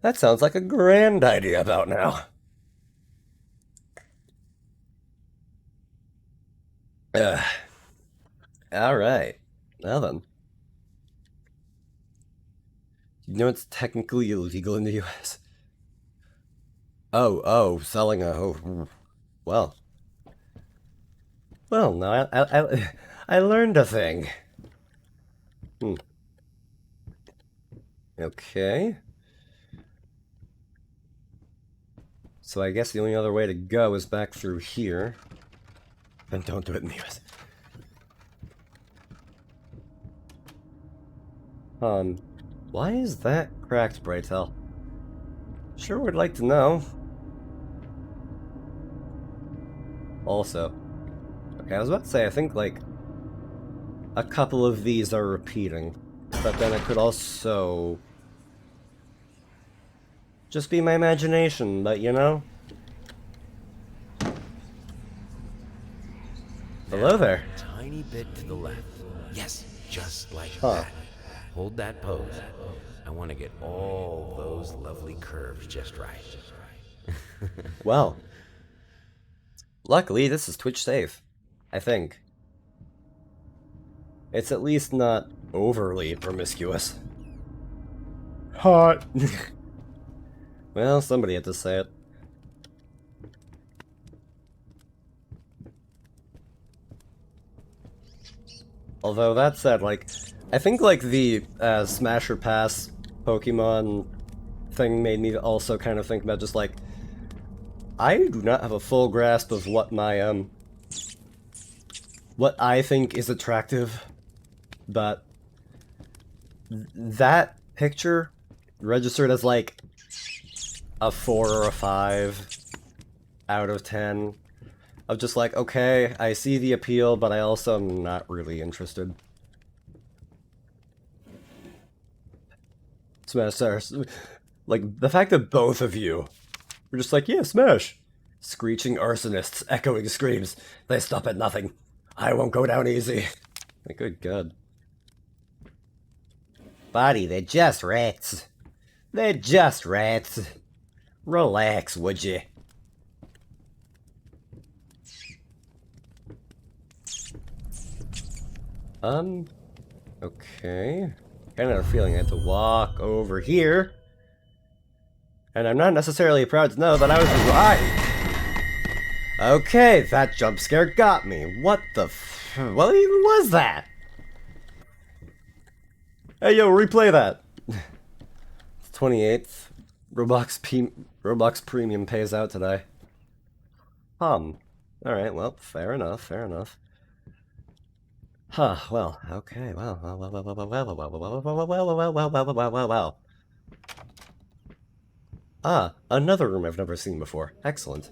Speaker 1: That sounds like a grand idea about now. Alright. Well then. You know it's technically illegal in the US? Oh, selling a... Oh, well. Well, no, I learned a thing. Okay. So I guess the only other way to go is back through here. Then don't do it in the US. Why is that cracked, pray tell? Sure would like to know. Also, okay, I was about to say, I think, like, a couple of these are repeating, but then it could also just be my imagination, but you know? Hello there.
Speaker 3: Tiny bit to the left. Yes, just like
Speaker 1: Huh.
Speaker 3: that. Hold that pose. I want to get all those lovely curves just right.
Speaker 1: Well, luckily this is Twitch safe, I think. It's at least not overly promiscuous. Hot. Well, somebody had to say it. Although, that said, like, I think, like, the Smash or Pass Pokemon thing made me also kind of think about just, like, I do not have a full grasp of what my, what I think is attractive, but that picture registered as, like, a 4 or a 5 out of 10. Of just like, okay, I see the appeal, but I also am not really interested. Smash Stars. Like, the fact that both of you were just like, yeah, Smash. Screeching arsonists, echoing screams. They stop at nothing. I won't go down easy. Like, good God. Buddy, they're just rats. They're just rats. Relax, would you? Okay. Kind of a feeling I had to walk over here. And I'm not necessarily proud to know that I was right. Okay, that jump scare got me. What the what even was that? Hey, yo, replay that. It's 28th. Roblox Premium pays out today. Alright, well, fair enough, fair enough. Huh, well, okay, well. Ah, another room I've never seen before. Excellent.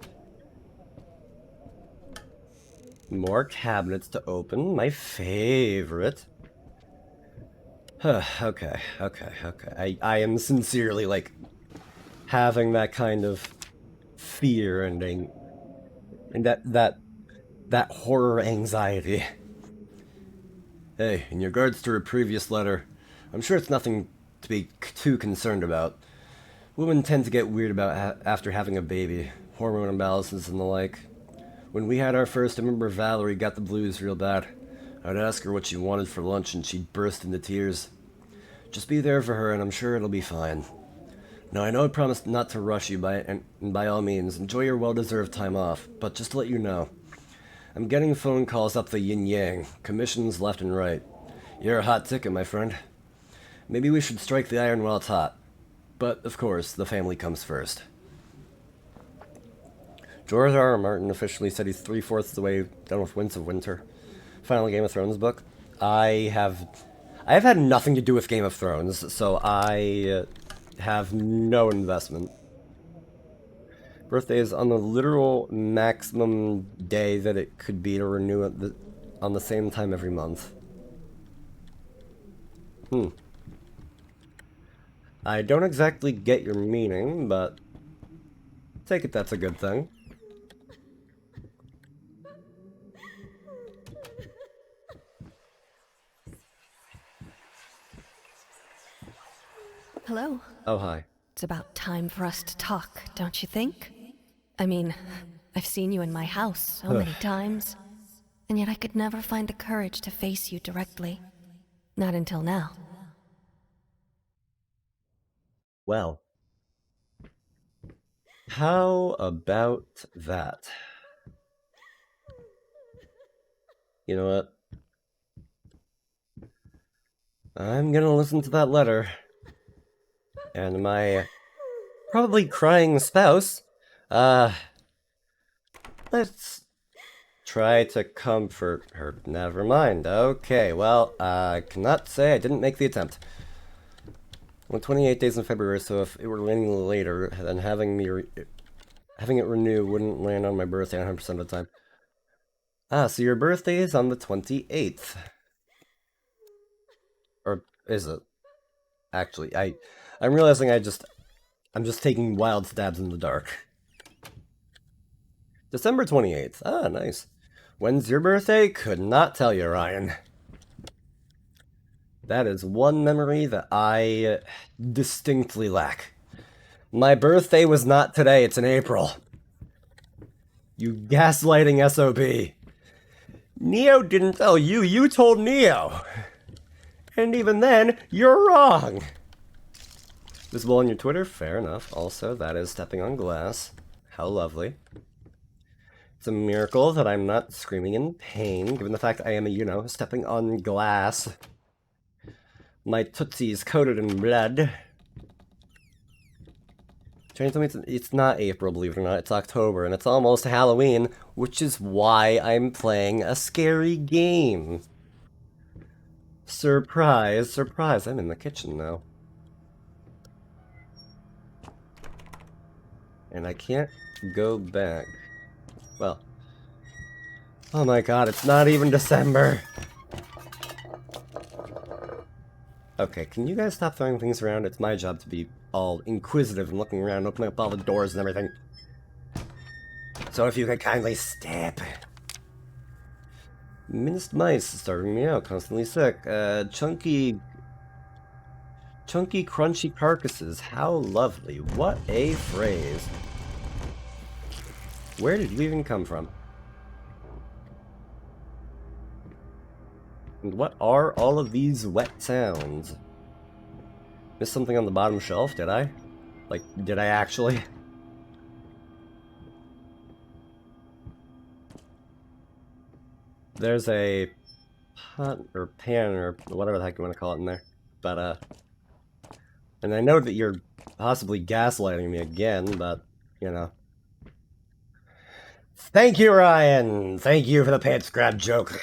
Speaker 1: More cabinets to open, my favorite. Okay. I am sincerely, like, having that kind of fear and that horror anxiety. Hey, in regards to her previous letter, I'm sure it's nothing to be too concerned about. Women tend to get weird about after having a baby, hormone imbalances and the like. When we had our first, I remember Valerie got the blues real bad. I'd ask her what she wanted for lunch and she'd burst into tears. Just be there for her and I'm sure it'll be fine. Now, I know I promised not to rush you and by all means, enjoy your well-deserved time off, but just to let you know, I'm getting phone calls up the yin-yang, commissions left and right. You're a hot ticket, my friend. Maybe we should strike the iron while it's hot. But, of course, the family comes first. George R. R. Martin officially said he's 3/4 the way done with Winds of Winter. Final Game of Thrones book. I have had nothing to do with Game of Thrones, so I have no investment. Birthday is on the literal maximum day that it could be to renew it on the same time every month. I don't exactly get your meaning, but take it that's a good thing.
Speaker 5: Hello.
Speaker 1: Oh, hi.
Speaker 5: It's about time for us to talk, don't you think? I mean, I've seen you in my house so many times, and yet I could never find the courage to face you directly. Not until now.
Speaker 1: Well, how about that? You know what? I'm gonna listen to that letter. And my probably crying spouse, let's try to comfort her. Never mind. Okay, well, I cannot say I didn't make the attempt. Well, 28 days in February, so if it were any later, then having it renew wouldn't land on my birthday 100% of the time. Ah, so your birthday is on the 28th. Or is it? Actually, I'm realizing I'm just taking wild stabs in the dark. December 28th. Ah, nice. When's your birthday? Could not tell you, Ryan. That is one memory that I distinctly lack. My birthday was not today, it's in April. You gaslighting SOB. Neo didn't tell you, you told Neo. And even then, you're wrong. Visible on your Twitter? Fair enough. Also, that is stepping on glass. How lovely. It's a miracle that I'm not screaming in pain, given the fact I am, stepping on glass. My tootsie's coated in blood. Trying to tell me it's not April, believe it or not, it's October, and it's almost Halloween, which is why I'm playing a scary game. Surprise, surprise, I'm in the kitchen now. And I can't go back. Well. Oh my god, it's not even December! Okay, can you guys stop throwing things around? It's my job to be all inquisitive and looking around, opening up all the doors and everything. So if you could kindly step. Minced mice starving me out, constantly sick. Chunky, crunchy carcasses. How lovely. What a phrase. Where did you even come from? And what are all of these wet sounds? Missed something on the bottom shelf, did I? Like, did I actually? There's a pot or pan or whatever the heck you want to call it in there. But, and I know that you're possibly gaslighting me again, but, you know. Thank you, Ryan! Thank you for the pants grab joke.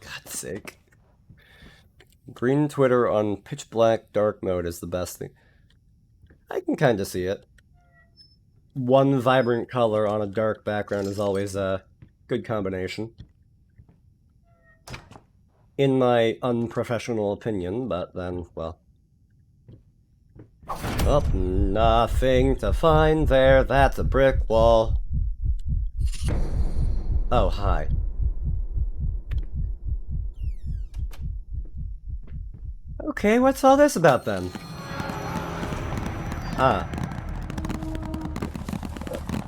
Speaker 1: God's sake. Green Twitter on pitch black dark mode is the best thing. I can kind of see it. One vibrant color on a dark background is always a good combination. In my unprofessional opinion, but then, well. Oh, nothing to find there. That's a brick wall. Oh, hi. Okay, what's all this about then? Ah.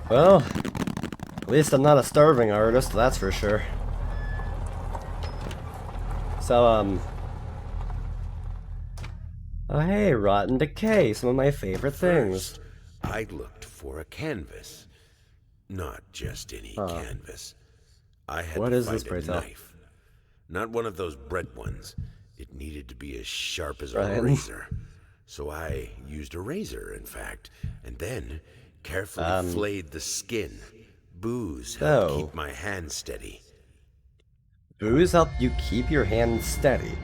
Speaker 1: Well, at least I'm not a starving artist, that's for sure. So, oh hey, Rotten Decay, some of my favorite things.
Speaker 3: First, I looked for a canvas. Not just any canvas. I had
Speaker 1: What
Speaker 3: to
Speaker 1: is
Speaker 3: find
Speaker 1: this,
Speaker 3: a
Speaker 1: pray tell?
Speaker 3: knife. Not one of those bread ones. It needed to be as sharp as a
Speaker 1: Right.
Speaker 3: razor. So I used a razor, in fact, and then carefully flayed the skin. Booze helped keep my hand steady.
Speaker 1: Booze help you keep your hand steady.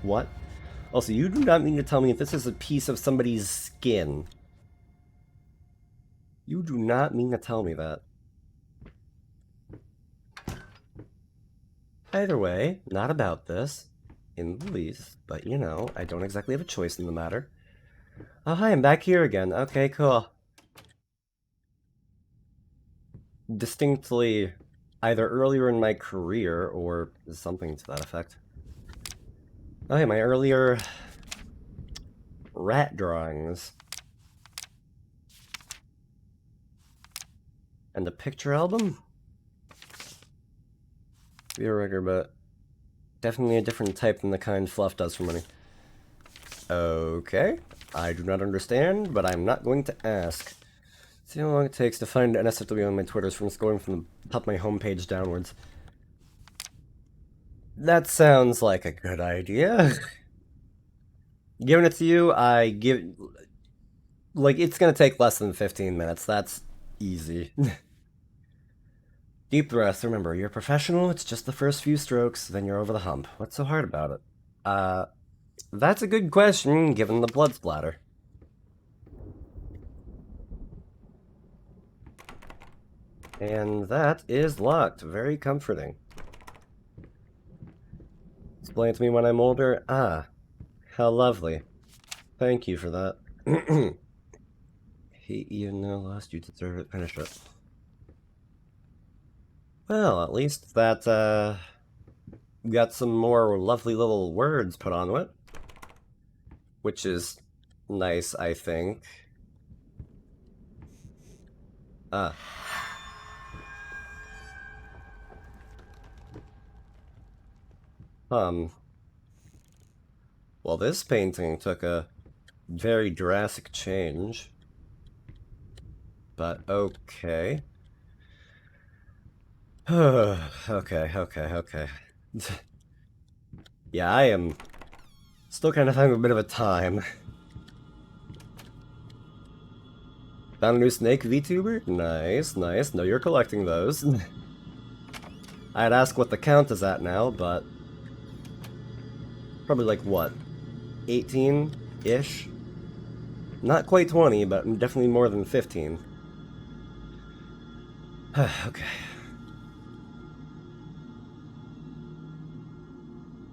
Speaker 1: What? Also, you do not mean to tell me if this is a piece of somebody's skin. You do not mean to tell me that. Either way, not about this, in the least, but you know, I don't exactly have a choice in the matter. Oh, hi, I'm back here again. Okay, cool. Distinctly either earlier in my career or something to that effect. Oh, hey, my earlier rat drawings. And a picture album? Be a rigger, but definitely a different type than the kind Fluff does for money. Okay, I do not understand, but I'm not going to ask. See how long it takes to find an SFW on my Twitters from scrolling from the top of my homepage downwards. That sounds like a good idea. Giving it to you, I give... Like, it's gonna take less than 15 minutes. That's easy. Deep breaths. Remember, you're a professional. It's just the first few strokes, then you're over the hump. What's so hard about it? That's a good question, given the blood splatter. And that is locked. Very comforting. Explain it to me when I'm older. Ah, how lovely. Thank you for that. Hate you, no lost. You deserve it. Finish it. Well, at least that, got some more lovely little words put onto it. Which is nice, I think. Ah. Well, this painting took a very drastic change. But okay. okay. Yeah, I am still kind of having a bit of a time. Found a new snake VTuber? Nice, nice. No, you're collecting those. I'd ask what the count is at now, but probably like what? 18-ish? Not quite 20, but definitely more than 15. Okay.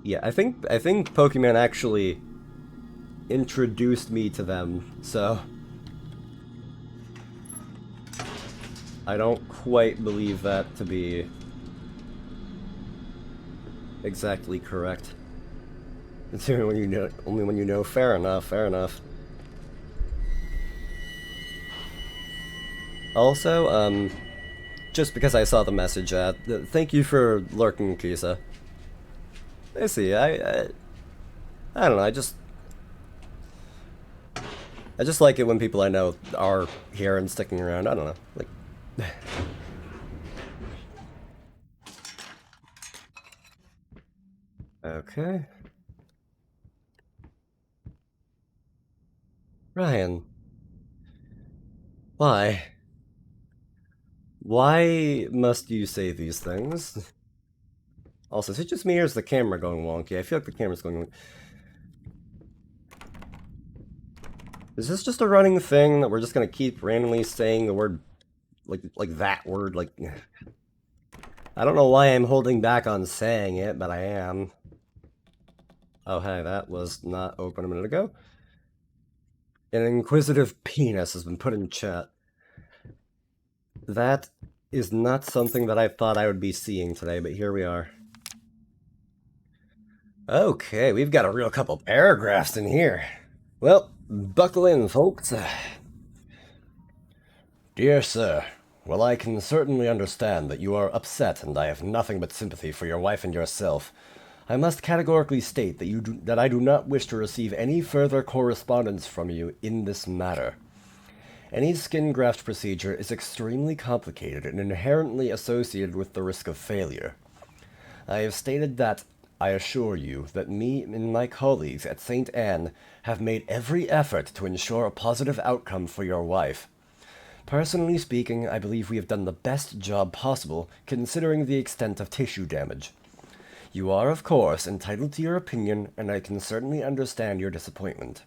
Speaker 1: Yeah, I think Pokemon actually introduced me to them, so I don't quite believe that to be exactly correct. It's only when you know. Fair enough, fair enough. Also, just because I saw the message, thank you for lurking, Kisa. I see. I don't know. I just like it when people I know are here and sticking around. I don't know. Like. Okay. Ryan. Why? Why must you say these things? Also, is it just me or is the camera going wonky? I feel like the camera's going wonky. Is this just a running thing that we're just gonna keep randomly saying the word, like that word, like... I don't know why I'm holding back on saying it, but I am. Oh, hey, that was not open a minute ago. An inquisitive penis has been put in chat. That is not something that I thought I would be seeing today, but here we are. Okay, we've got a real couple paragraphs in here. Well, buckle in, folks. Dear sir, while I can certainly understand that you are upset and I have nothing but sympathy for your wife and yourself, I must categorically state that I do not wish to receive any further correspondence from you in this matter. Any skin graft procedure is extremely complicated and inherently associated with the risk of failure. I have stated that I assure you that me and my colleagues at St. Anne have made every effort to ensure a positive outcome for your wife. Personally speaking, I believe we have done the best job possible considering the extent of tissue damage. You are, of course, entitled to your opinion, and I can certainly understand your disappointment.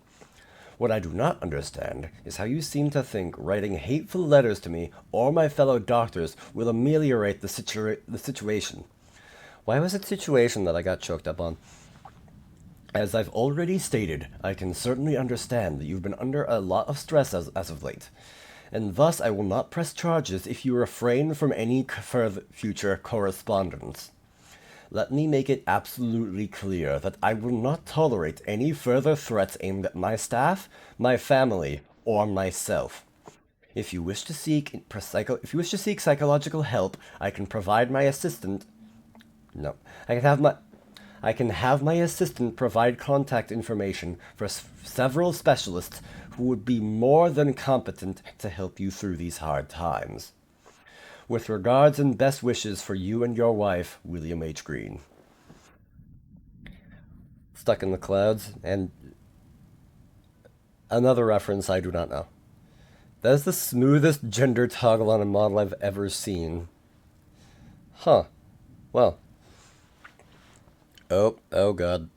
Speaker 1: What I do not understand is how you seem to think writing hateful letters to me or my fellow doctors will ameliorate the situation. Why was it situation that I got choked up on? As I've already stated, I can certainly understand that you've been under a lot of stress as of late, and thus I will not press charges if you refrain from any further future correspondence. Let me make it absolutely clear that I will not tolerate any further threats aimed at my staff, my family, or myself. If you wish to seek psychological help, I can provide my assistant. No, I can have my assistant provide contact information for several specialists who would be more than competent to help you through these hard times. With regards and best wishes for you and your wife, William H. Green. Stuck in the Clouds, and another reference I do not know. That is the smoothest gender toggle on a model I've ever seen. Huh. Well. Oh god.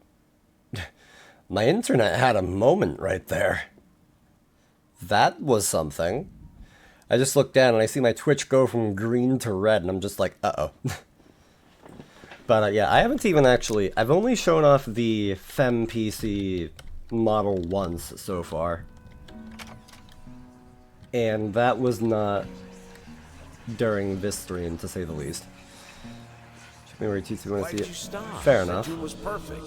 Speaker 1: My internet had a moment right there. That was something. I just looked down and I see my Twitch go from green to red, and I'm just like, uh-oh. But yeah, I haven't even actually... I've only shown off the Fem PC model once so far. And that was not during this stream, to say the least. Why'd you stop? Fair enough.
Speaker 3: It was perfect.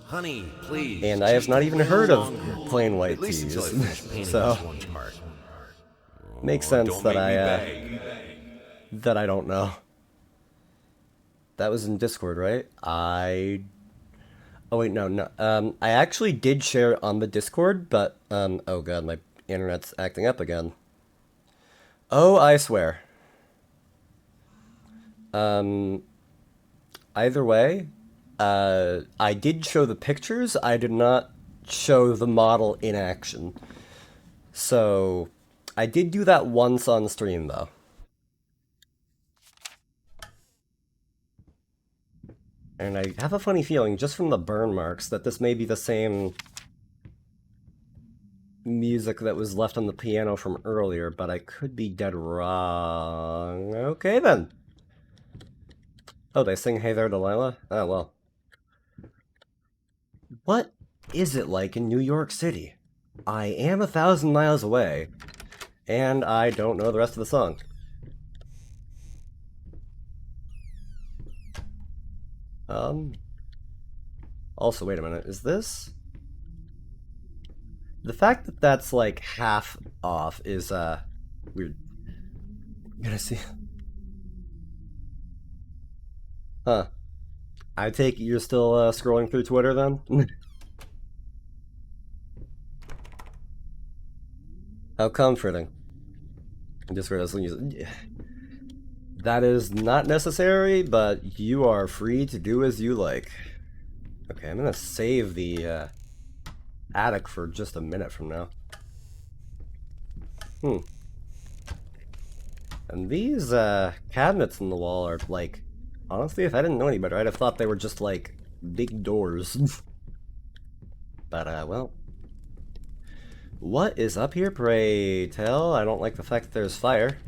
Speaker 3: Honey, please.
Speaker 1: And I have not even heard of plain white tees. So makes sense that I don't know. That was in Discord, right? Oh wait, no. I actually did share it on the Discord, but oh god, my internet's acting up again. Oh, I swear. Either way, I did show the pictures. I did not show the model in action. So I did do that once on stream, though. And I have a funny feeling, just from the burn marks, that this may be the same music that was left on the piano from earlier, but I could be dead wrong. Okay, then. Oh, they sing Hey There, Delilah? Oh, well. What is it like in New York City? I am 1,000 miles away, and I don't know the rest of the song. Also, wait a minute, is this... The fact that that's, like, half off is, weird. I'm gonna see... Huh. I take it you're still, scrolling through Twitter, then? How comforting. Discord doesn't use it. That is not necessary, but you are free to do as you like. Okay, I'm gonna save the attic for just a minute from now. And these cabinets in the wall are like, honestly, if I didn't know any better, I'd have thought they were just like big doors. But well, what is up here, pray tell? I don't like the fact that there's fire.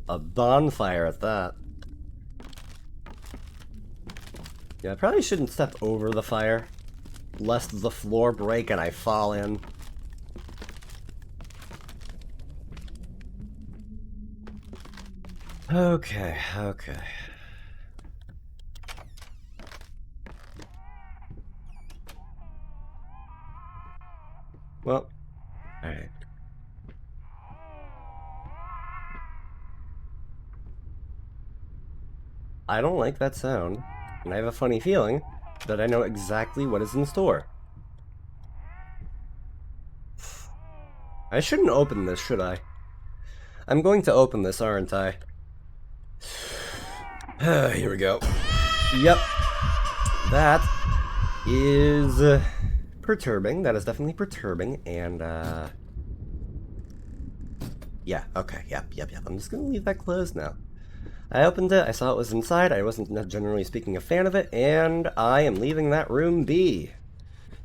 Speaker 1: A bonfire at that. Yeah, I probably shouldn't step over the fire, lest the floor break and I fall in. Okay. Well, alright. I don't like that sound, and I have a funny feeling that I know exactly what is in store. I shouldn't open this, should I? I'm going to open this, aren't I? Here we go. Yep. That is perturbing. That is definitely perturbing, and yeah, okay, yep. I'm just gonna leave that closed now. I opened it, I saw it was inside, I wasn't generally speaking a fan of it, and I am leaving that room be.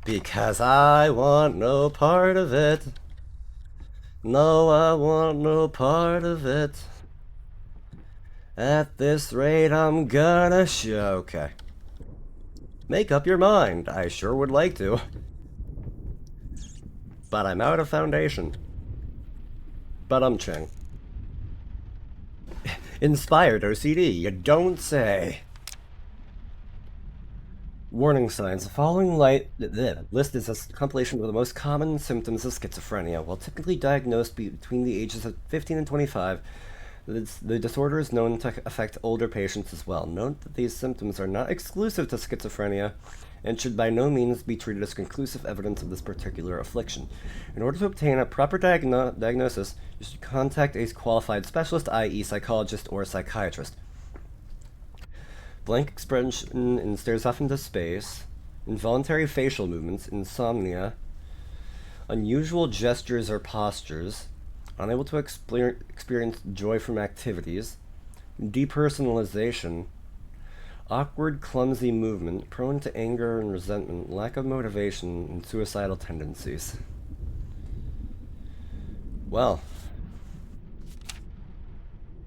Speaker 1: Because I want no part of it. No, I want no part of it. At this rate, I'm gonna show. Okay. Make up your mind. I sure would like to. But I'm out of foundation. But I'm Ching. Inspired OCD, you don't say. Warning signs. The following list is a compilation of the most common symptoms of schizophrenia. While typically diagnosed between the ages of 15 and 25, the disorder is known to affect older patients as well. Note that these symptoms are not exclusive to schizophrenia and should by no means be treated as conclusive evidence of this particular affliction. In order to obtain a proper diagnosis, you should contact a qualified specialist, i.e. psychologist or psychiatrist. Blank expression and stares off into space, involuntary facial movements, insomnia, unusual gestures or postures, unable to experience joy from activities, Depersonalization. Awkward, clumsy movement, prone to anger and resentment, lack of motivation, and suicidal tendencies. Well.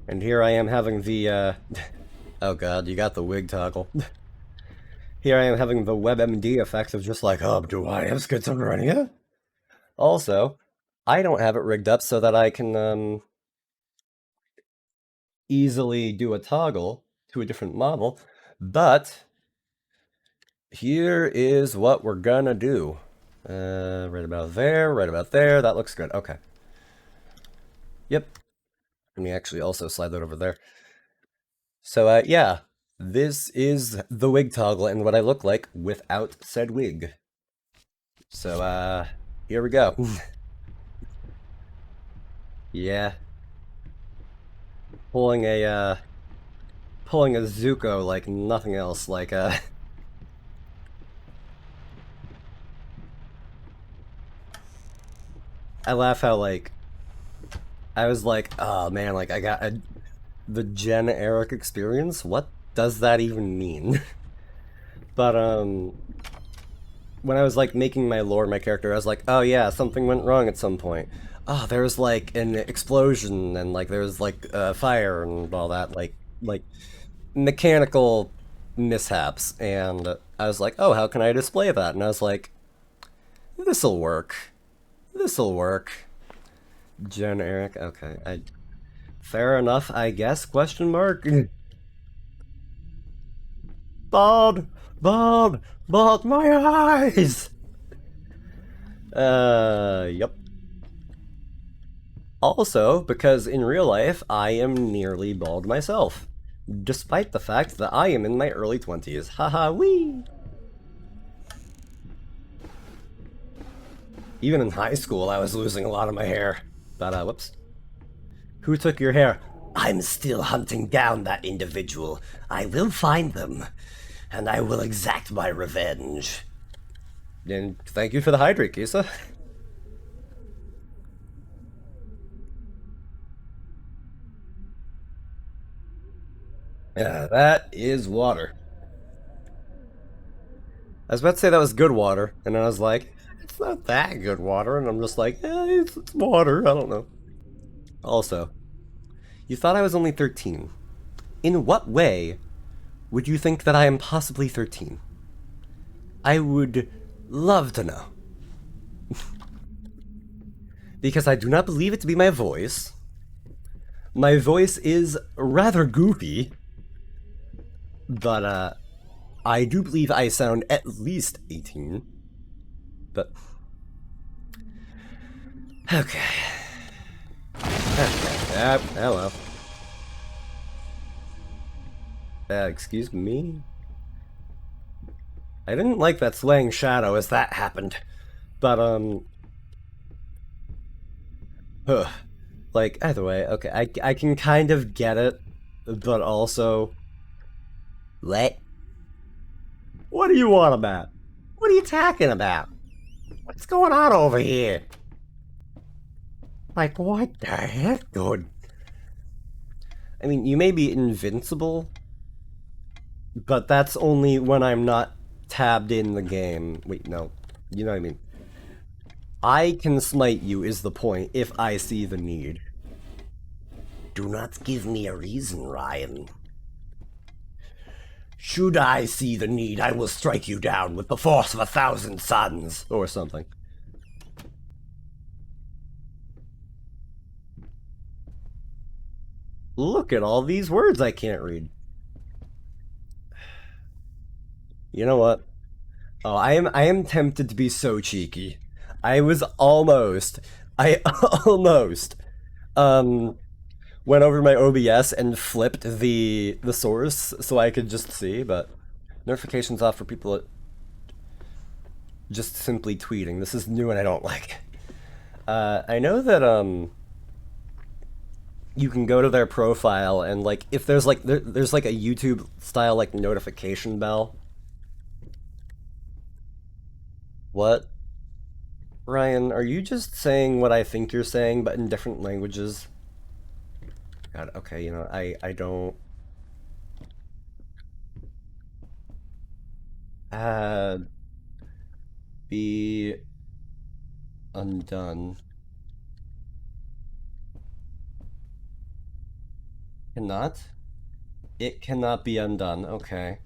Speaker 1: And here I am having the, oh god, you got the wig toggle. Here I am having the WebMD effects of just like, oh, do I have schizophrenia? Also, I don't have it rigged up so that I can, easily do a toggle to a different model, but here is what we're gonna do. Right about there, that looks good, okay. Yep. Let me actually also slide that over there. So, yeah, this is the wig toggle and what I look like without said wig. So, here we go. Yeah. Pulling a Zuko like nothing else, like, I laugh how, like, I was like, oh man, like, I got the Gen Eric experience? What does that even mean? But, when I was, like, making my lore, my character, I was like, oh yeah, something went wrong at some point. Oh, there was, like, an explosion, and, like, there was, like, fire and all that, like, mechanical mishaps, and I was like, oh, how can I display that? And I was like, this'll work. This'll work. Gen Eric, okay, fair enough, I guess, question mark? Bald! Bald! Bald my eyes! Yep. Also, because in real life, I am nearly bald myself. Despite the fact that I am in my early 20s. Haha, wee! Even in high school, I was losing a lot of my hair. But, whoops. Who took your hair? I'm still hunting down that individual. I will find them. And I will exact my revenge. And thank you for the hydrate, Kisa. Yeah, that is water. I was about to say that was good water, and then I was like, it's not that good water, and I'm just like, it's water, I don't know. Also, you thought I was only 13. In what way would you think that I am possibly 13? I would love to know. Because I do not believe it to be my voice. My voice is rather goofy. But, I do believe I sound at least 18. But... Okay. Hello. Excuse me? I didn't like that swaying shadow as that happened. But, like, either way, okay, I can kind of get it, but also... What? What do you want about? What are you talking about? What's going on over here? Like, what the heck, dude? I mean, you may be invincible, but that's only when I'm not tabbed in the game. Wait, no. You know what I mean. I can smite you is the point if I see the need. Do not give me a reason, Ryan. Should I see the need, I will strike you down with the force of 1,000 suns. Or something. Look at all these words I can't read. You know what? Oh, I am tempted to be so cheeky. I almost went over my OBS and flipped the source so I could just see, but notifications off for people just simply tweeting. This is new and I don't like it. I know that you can go to their profile and like if there's like there's like a YouTube style like notification bell. What? Ryan, are you just saying what I think you're saying but in different languages? God, okay, you know, I don't... Be undone. Cannot? It cannot be undone, okay.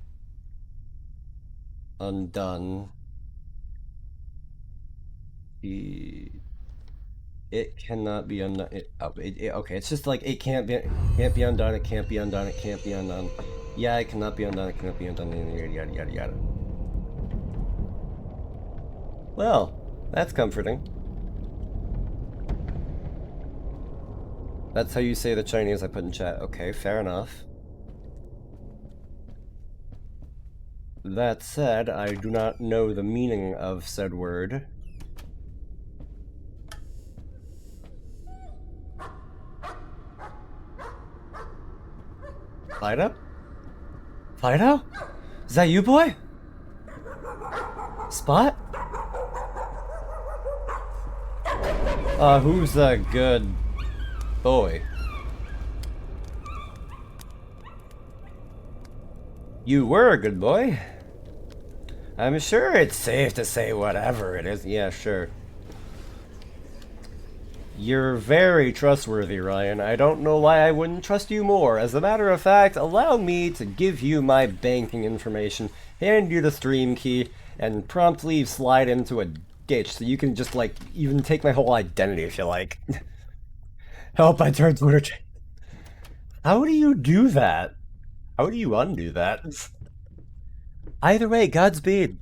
Speaker 1: Undone. It cannot be undone. Okay, it's just like it can't be undone, it can't be undone, it can't be undone. Yeah, it cannot be undone, it cannot be undone, yada yada yada. Well, that's comforting. That's how you say the Chinese I put in chat. Okay, fair enough. That said, I do not know the meaning of said word. Fido? Fido? Is that you, boy? Spot? Who's a good boy? You were a good boy. I'm sure it's safe to say whatever it is. Yeah, sure. You're very trustworthy, Ryan. I don't know why I wouldn't trust you more. As a matter of fact, allow me to give you my banking information, hand you the stream key, and promptly slide into a ditch so you can just, like, even take my whole identity if you like. Help, I turned Twitter. How do you do that? How do you undo that? Either way, Godspeed.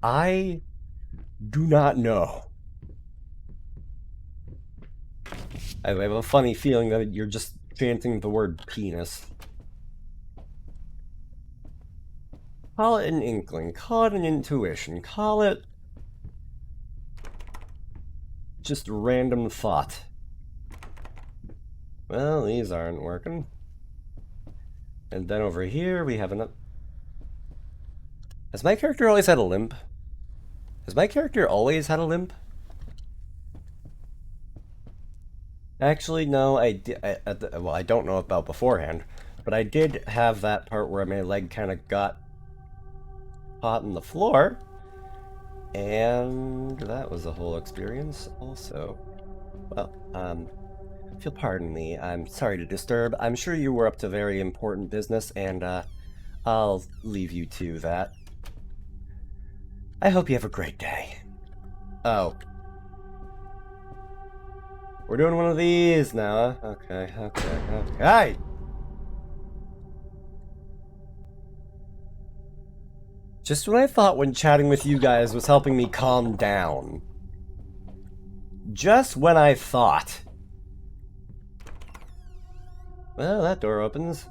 Speaker 1: I do not know. I have a funny feeling that you're just chanting the word penis. Call it an inkling, call it an intuition, call it just random thought. Well, these aren't working. And then over here we have another... Has my character always had a limp? Has my character always had a limp? Actually, no, well, I don't know about beforehand, but I did have that part where my leg kind of got caught in the floor, and that was a whole experience also. Well, if you'll pardon me, I'm sorry to disturb. I'm sure you were up to very important business, and I'll leave you to that. I hope you have a great day. Oh. We're doing one of these now, huh? Okay. Just when I thought when chatting with you guys was helping me calm down. Just when I thought. Well, that door opens.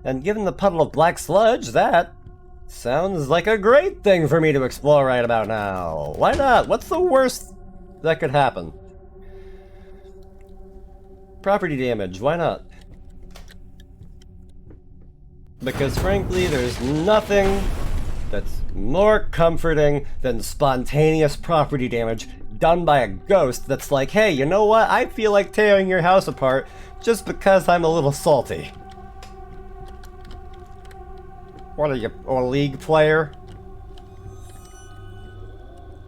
Speaker 1: And given the puddle of black sludge, that sounds like a great thing for me to explore right about now. Why not? What's the worst that could happen? Property damage, why not? Because frankly, there's nothing that's more comforting than spontaneous property damage done by a ghost that's like, hey, you know what? I feel like tearing your house apart just because I'm a little salty. What are you, a league player?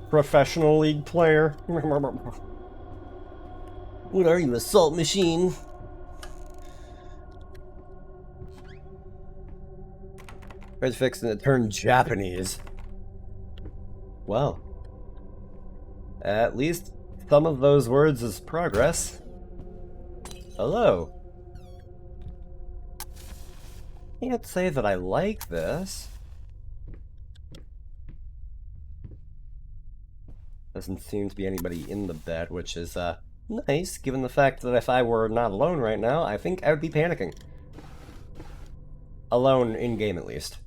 Speaker 1: Professional league player? What are you, a salt machine? Red's fixing to turn Japanese. Well, at least some of those words is progress. Hello. Can't say that I like this. Doesn't seem to be anybody in the bed, which is, nice, given the fact that if I were not alone right now, I think I would be panicking. Alone in-game, at least.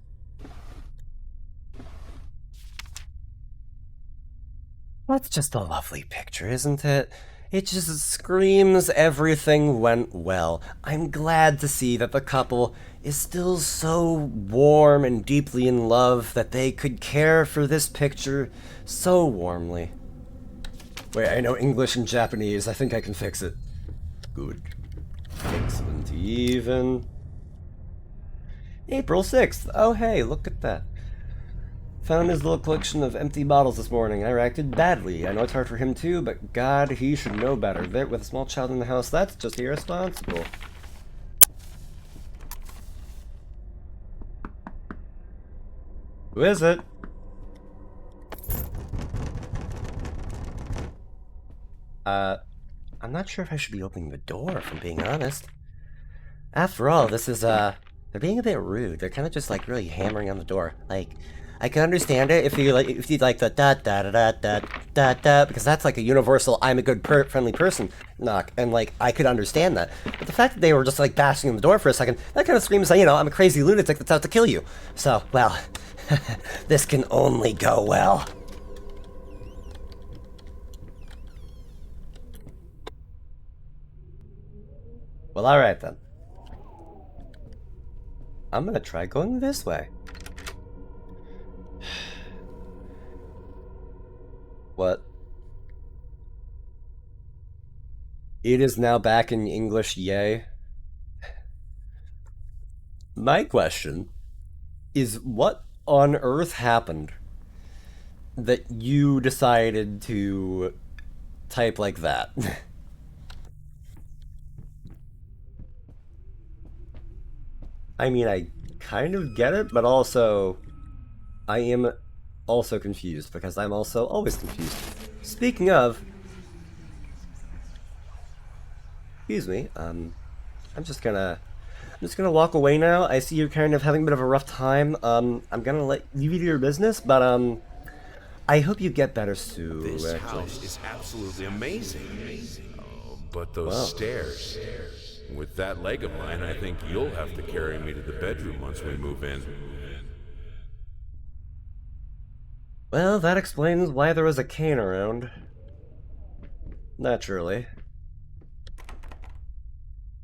Speaker 1: That's just a lovely picture, isn't it? It just screams everything went well. I'm glad to see that the couple is still so warm and deeply in love that they could care for this picture so warmly. Wait, I know English and Japanese. I think I can fix it. Good. Excellent. Even. April 6th. Oh, hey, look at that. Found his little collection of empty bottles this morning. I reacted badly. I know it's hard for him too, but God, he should know better. There, with a small child in the house, that's just irresponsible. Who is it? I'm not sure if I should be opening the door, if I'm being honest. After all, this is, they're being a bit rude. They're kind of just, like, really hammering on the door. Like, I can understand it if you like the da-da-da-da-da-da-da, because that's, like, a universal, I'm a good, friendly person knock, and, like, I could understand that. But the fact that they were just, like, bashing on the door for a second, that kind of screams, you know, I'm a crazy lunatic that's out to kill you. So, well, this can only go well. Well, alright then. I'm gonna try going this way. What? It is now back in English, yay. My question is, what on earth happened that you decided to type like that? I mean, I kind of get it, but also I am also confused because I'm also always confused. Speaking of, excuse me, I'm just gonna walk away now. I see you're kind of having a bit of a rough time. I'm gonna leave you to your business, but I hope you get better soon.
Speaker 3: This house is absolutely amazing. Oh, but those stairs. With that leg of mine, I think you'll have to carry me to the bedroom once we move in.
Speaker 1: Well, that explains why there was a cane around. Naturally.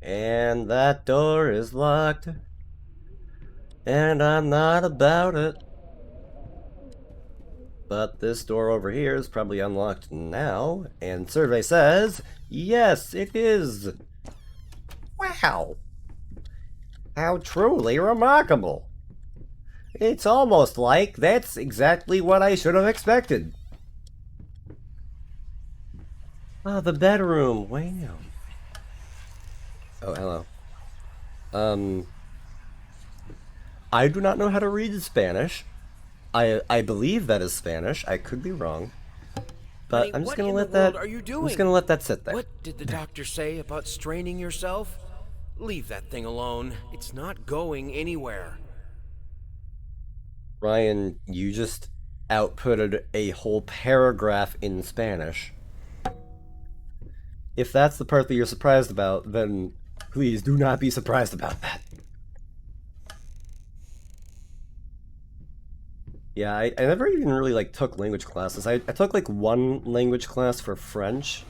Speaker 1: And that door is locked. And I'm not about it. But this door over here is probably unlocked now. And survey says, yes, it is. Wow. How truly remarkable. It's almost like that's exactly what I should have expected. Ah, the bedroom. Wow. Oh, hello. I do not know how to read Spanish. I believe that is Spanish. I could be wrong. But
Speaker 6: Honey,
Speaker 1: I'm just
Speaker 6: what
Speaker 1: gonna
Speaker 6: in
Speaker 1: let
Speaker 6: the world
Speaker 1: that.
Speaker 6: are you
Speaker 1: I'm
Speaker 6: doing?
Speaker 1: just gonna let that sit there.
Speaker 6: What did the doctor say about straining yourself? Leave that thing alone. It's not going anywhere.
Speaker 1: Ryan, you just outputted a whole paragraph in Spanish. If that's the part that you're surprised about, then please do not be surprised about that. Yeah, I never even really, like, took language classes. I took, like, one language class for French,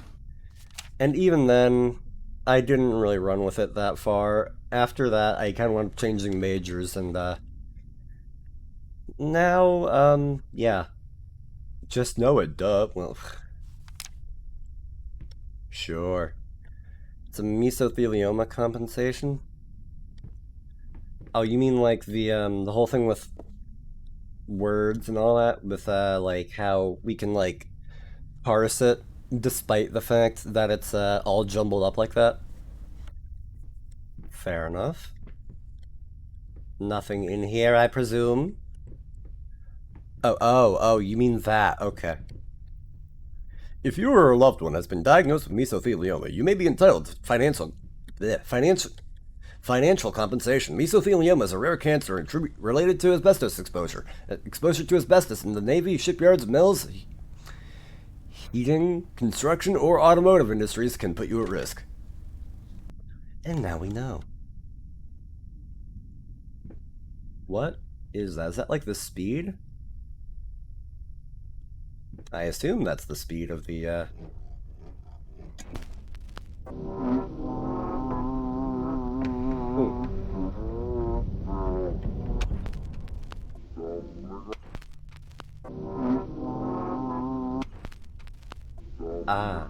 Speaker 1: and even then, I didn't really run with it that far. After that, I kind of went changing majors, and, now, yeah. Just know it, duh. Well, sure. It's a mesothelioma compensation? Oh, you mean, like, the whole thing with words and all that, with like how we can like parse it despite the fact that it's all jumbled up like that? Fair enough. Nothing in here, I presume. Oh, you mean that? Okay. If you or a loved one has been diagnosed with mesothelioma, you may be entitled to financial compensation. Mesothelioma is a rare cancer related to asbestos exposure. Exposure to asbestos in the Navy, shipyards, mills, heating, construction, or automotive industries can put you at risk. And now we know. What is that? Is that like the speed? I assume that's the speed of the, Ah.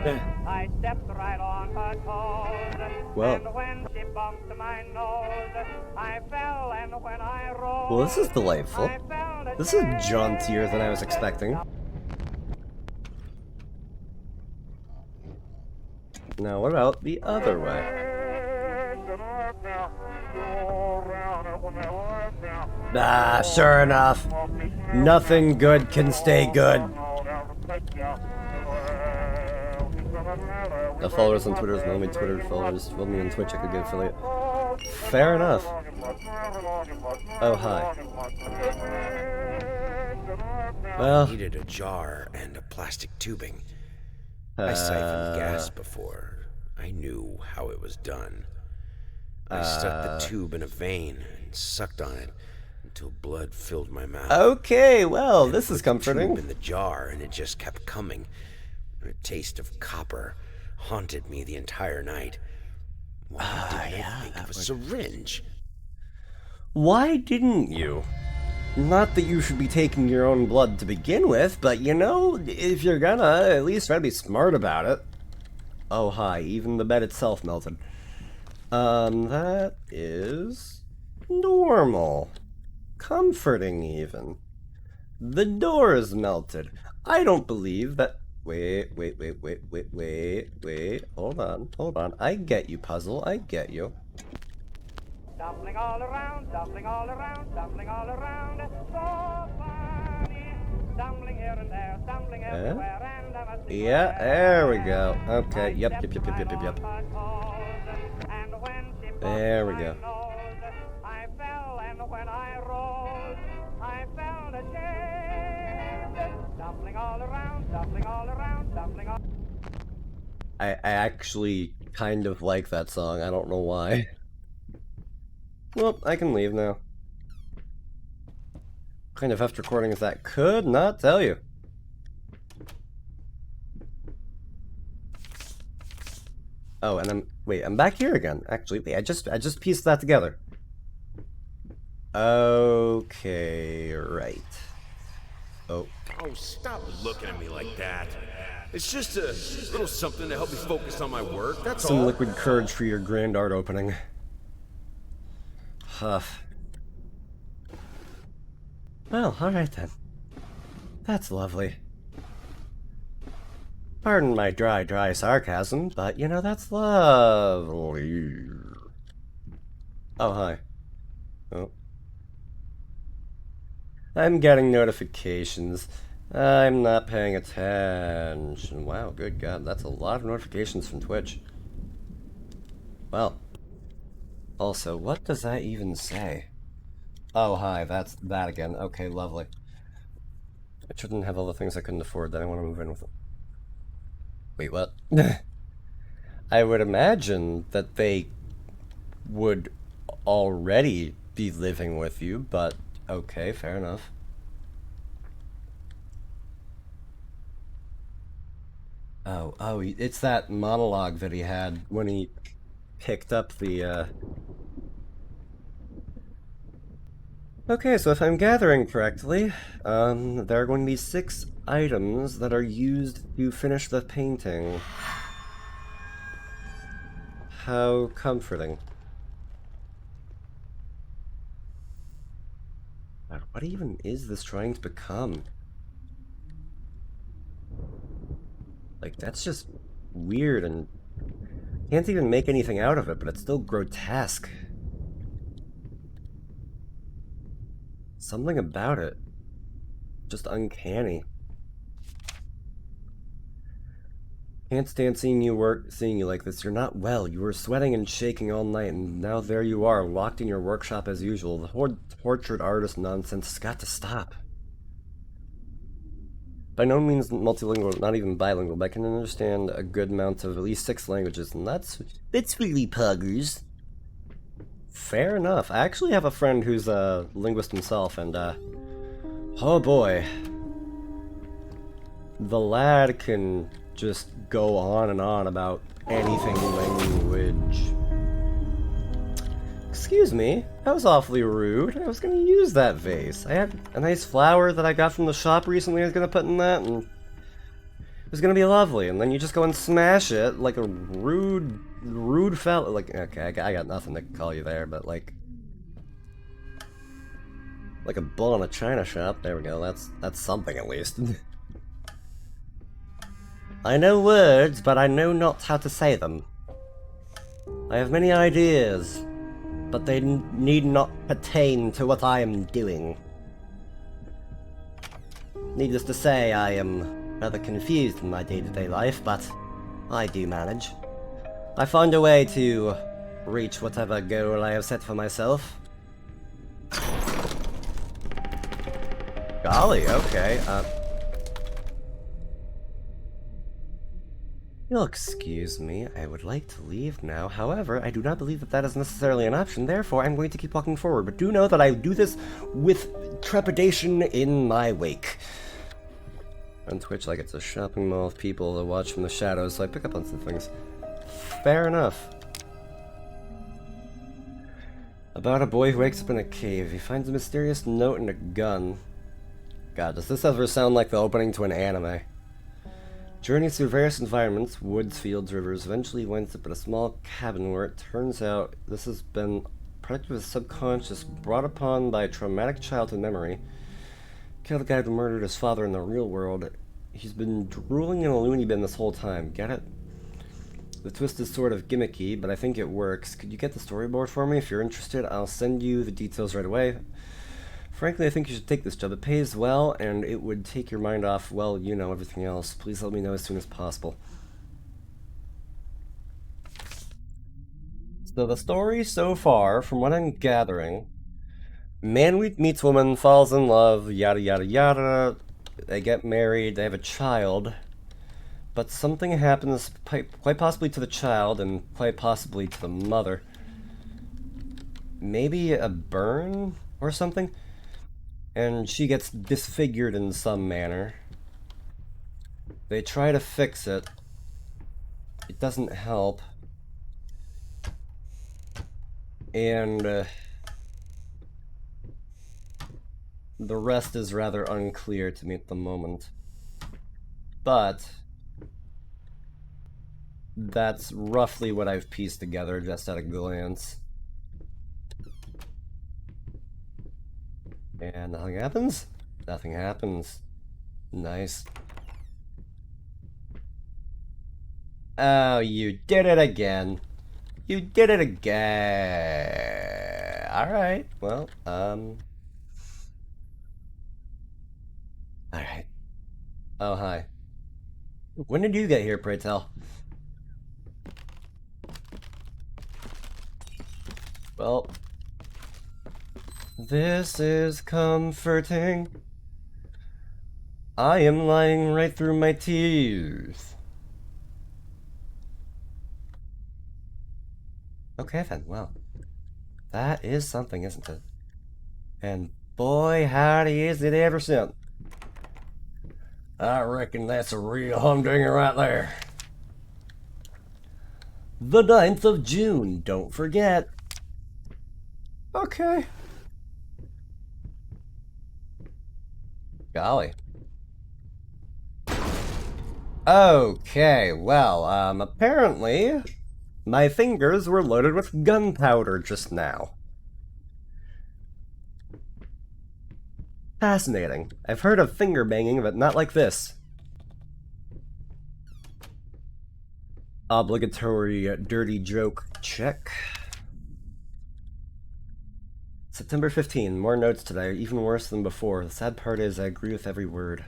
Speaker 4: I stepped right on her toes.
Speaker 1: Well.
Speaker 4: And when she bumped my nose, I fell, and when I rose,
Speaker 1: Well, this is delightful.
Speaker 4: I felt
Speaker 1: This is jauntier than I was expecting. Now, what about the other way? Ah, sure enough. Nothing good can stay good. The followers on Twitter is only Twitter followers. Follow me on Twitch, I could get affiliate. Fair enough. Oh, hi. Well,
Speaker 3: I needed a jar and a plastic tubing. I siphoned gas before. I knew how it was done. I stuck the tube in a vein and sucked on it until blood filled my mouth.
Speaker 1: okay, well, this is
Speaker 3: Put the
Speaker 1: comforting.
Speaker 3: tube in the jar and it just kept coming. A taste of copper haunted me the entire night. Why didn't I think of a syringe?
Speaker 1: Why didn't you? Not that you should be taking your own blood to begin with, but you know, if you're gonna, at least try to be smart about it. Oh, hi, even the bed itself melted. That is normal. Comforting, even. The door is melted. I don't believe that. Wait. Hold on. I get you, puzzle. I get you.
Speaker 4: Stumbling all around, stumbling all around, stumbling all around. So funny. Stumbling here and there, stumbling everywhere, and I must be
Speaker 1: Yeah, there we go. Okay, yep.
Speaker 4: And when she
Speaker 1: There we
Speaker 4: bumped my
Speaker 1: go.
Speaker 4: nose, I fell, and when I rose, I felt ashamed. Stumbling all around, stumbling all around, stumbling all.
Speaker 1: I actually kind of like that song. I don't know why. Well, I can leave now. What kind of heft recording is that? Could not tell you. Oh, and I'm back here again. Actually, wait, I just pieced that together. Okay, right. Oh.
Speaker 3: Oh, stop looking at me like that. It's just a little something to help me focus on my work, that's
Speaker 1: Some
Speaker 3: all.
Speaker 1: liquid courage for your grand art opening. Huff. Well, alright then. That's lovely. Pardon my dry sarcasm, but you know, that's lovely. Oh, hi. Oh. I'm getting notifications. I'm not paying attention. Wow, good God, that's a lot of notifications from Twitch. Well. Also, what does that even say? Oh, hi, that's that again. Okay, lovely. I shouldn't have all the things I couldn't afford that I want to move in with them. Wait, what? I would imagine that they would already be living with you, but okay, fair enough. Oh, it's that monologue that he had when he picked up the, Okay, so if I'm gathering correctly, there are going to be 6 items that are used to finish the painting. How comforting. What even is this trying to become? Like, that's just weird and can't even make anything out of it, but it's still grotesque. Something about it. Just uncanny. Can't stand seeing you like this. You're not well. You were sweating and shaking all night, and now there you are, locked in your workshop as usual. The tortured artist nonsense has got to stop. By no means multilingual, not even bilingual, but I can understand a good amount of at least 6 languages, and that's really poggers. Fair enough. I actually have a friend who's a linguist himself, and oh boy. The lad can just go on and on about anything language. Excuse me, that was awfully rude. I was gonna use that vase. I had a nice flower that I got from the shop recently I was gonna put in that, and was gonna be lovely, and then you just go and smash it like a rude fella. Like, okay, I got nothing to call you there, but like a bull in a china shop. There we go. That's something at least. I know words, but I know not how to say them. I have many ideas, but they need not pertain to what I am doing. Needless to say, I am rather confused in my day-to-day life, but I do manage. I find a way to reach whatever goal I have set for myself. Golly, okay, You'll excuse me, I would like to leave now. However, I do not believe that that is necessarily an option, therefore I'm going to keep walking forward. But do know that I do this with trepidation in my wake. On Twitch, like it's a shopping mall of people to watch from the shadows, so I pick up on some things. Fair enough. About a boy who wakes up in a cave. He finds a mysterious note and a gun. God, does this ever sound like the opening to an anime? Journeys through various environments, woods, fields, rivers, eventually winds up at a small cabin where it turns out this has been product of his subconscious brought upon by a traumatic childhood memory. Kill the guy who murdered his father in the real world. He's been drooling in a loony bin this whole time. Get it? The twist is sort of gimmicky, but I think it works. Could you get the storyboard for me? If you're interested, I'll send you the details right away. Frankly, I think you should take this job. It pays well, and it would take your mind off, well, you know, everything else. Please let me know as soon as possible. So the story so far, from what I'm gathering, man meets woman, falls in love, yada yada yada, they get married, they have a child, but something happens quite possibly to the child and quite possibly to the mother. Maybe a burn or something? And she gets disfigured in some manner. They try to fix it. It doesn't help. And the rest is rather unclear to me at the moment. But that's roughly what I've pieced together just at a glance. And nothing happens? Nothing happens. Nice. Oh, you did it again. You did it again. Alright, well, Alright. Oh, hi. When did you get here, pray tell? Well, this is comforting. I am lying right through my tears. Okay then, well. That is something, isn't it? And boy, howdy is it ever since. I reckon that's a real humdinger right there. The 9th of June, don't forget. Okay. Golly. Okay, well, apparently my fingers were loaded with gunpowder just now. Fascinating. I've heard of finger banging, but not like this. Obligatory dirty joke check. September 15, more notes today, even worse than before. The sad part is I agree with every word.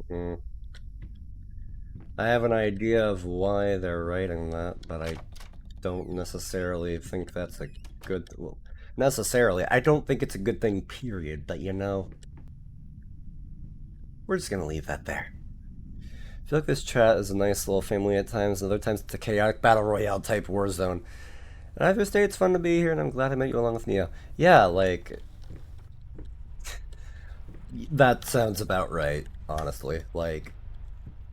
Speaker 1: I have an idea of why they're writing that, but I don't necessarily think that's a good... Well, necessarily. I don't think it's a good thing, period, but you know... We're just gonna leave that there. I feel like this chat is a nice little family at times, and other times it's a chaotic battle royale type war zone. And I have to say it's fun to be here, and I'm glad I met you along with Neo. Yeah, like... that sounds about right, honestly. Like,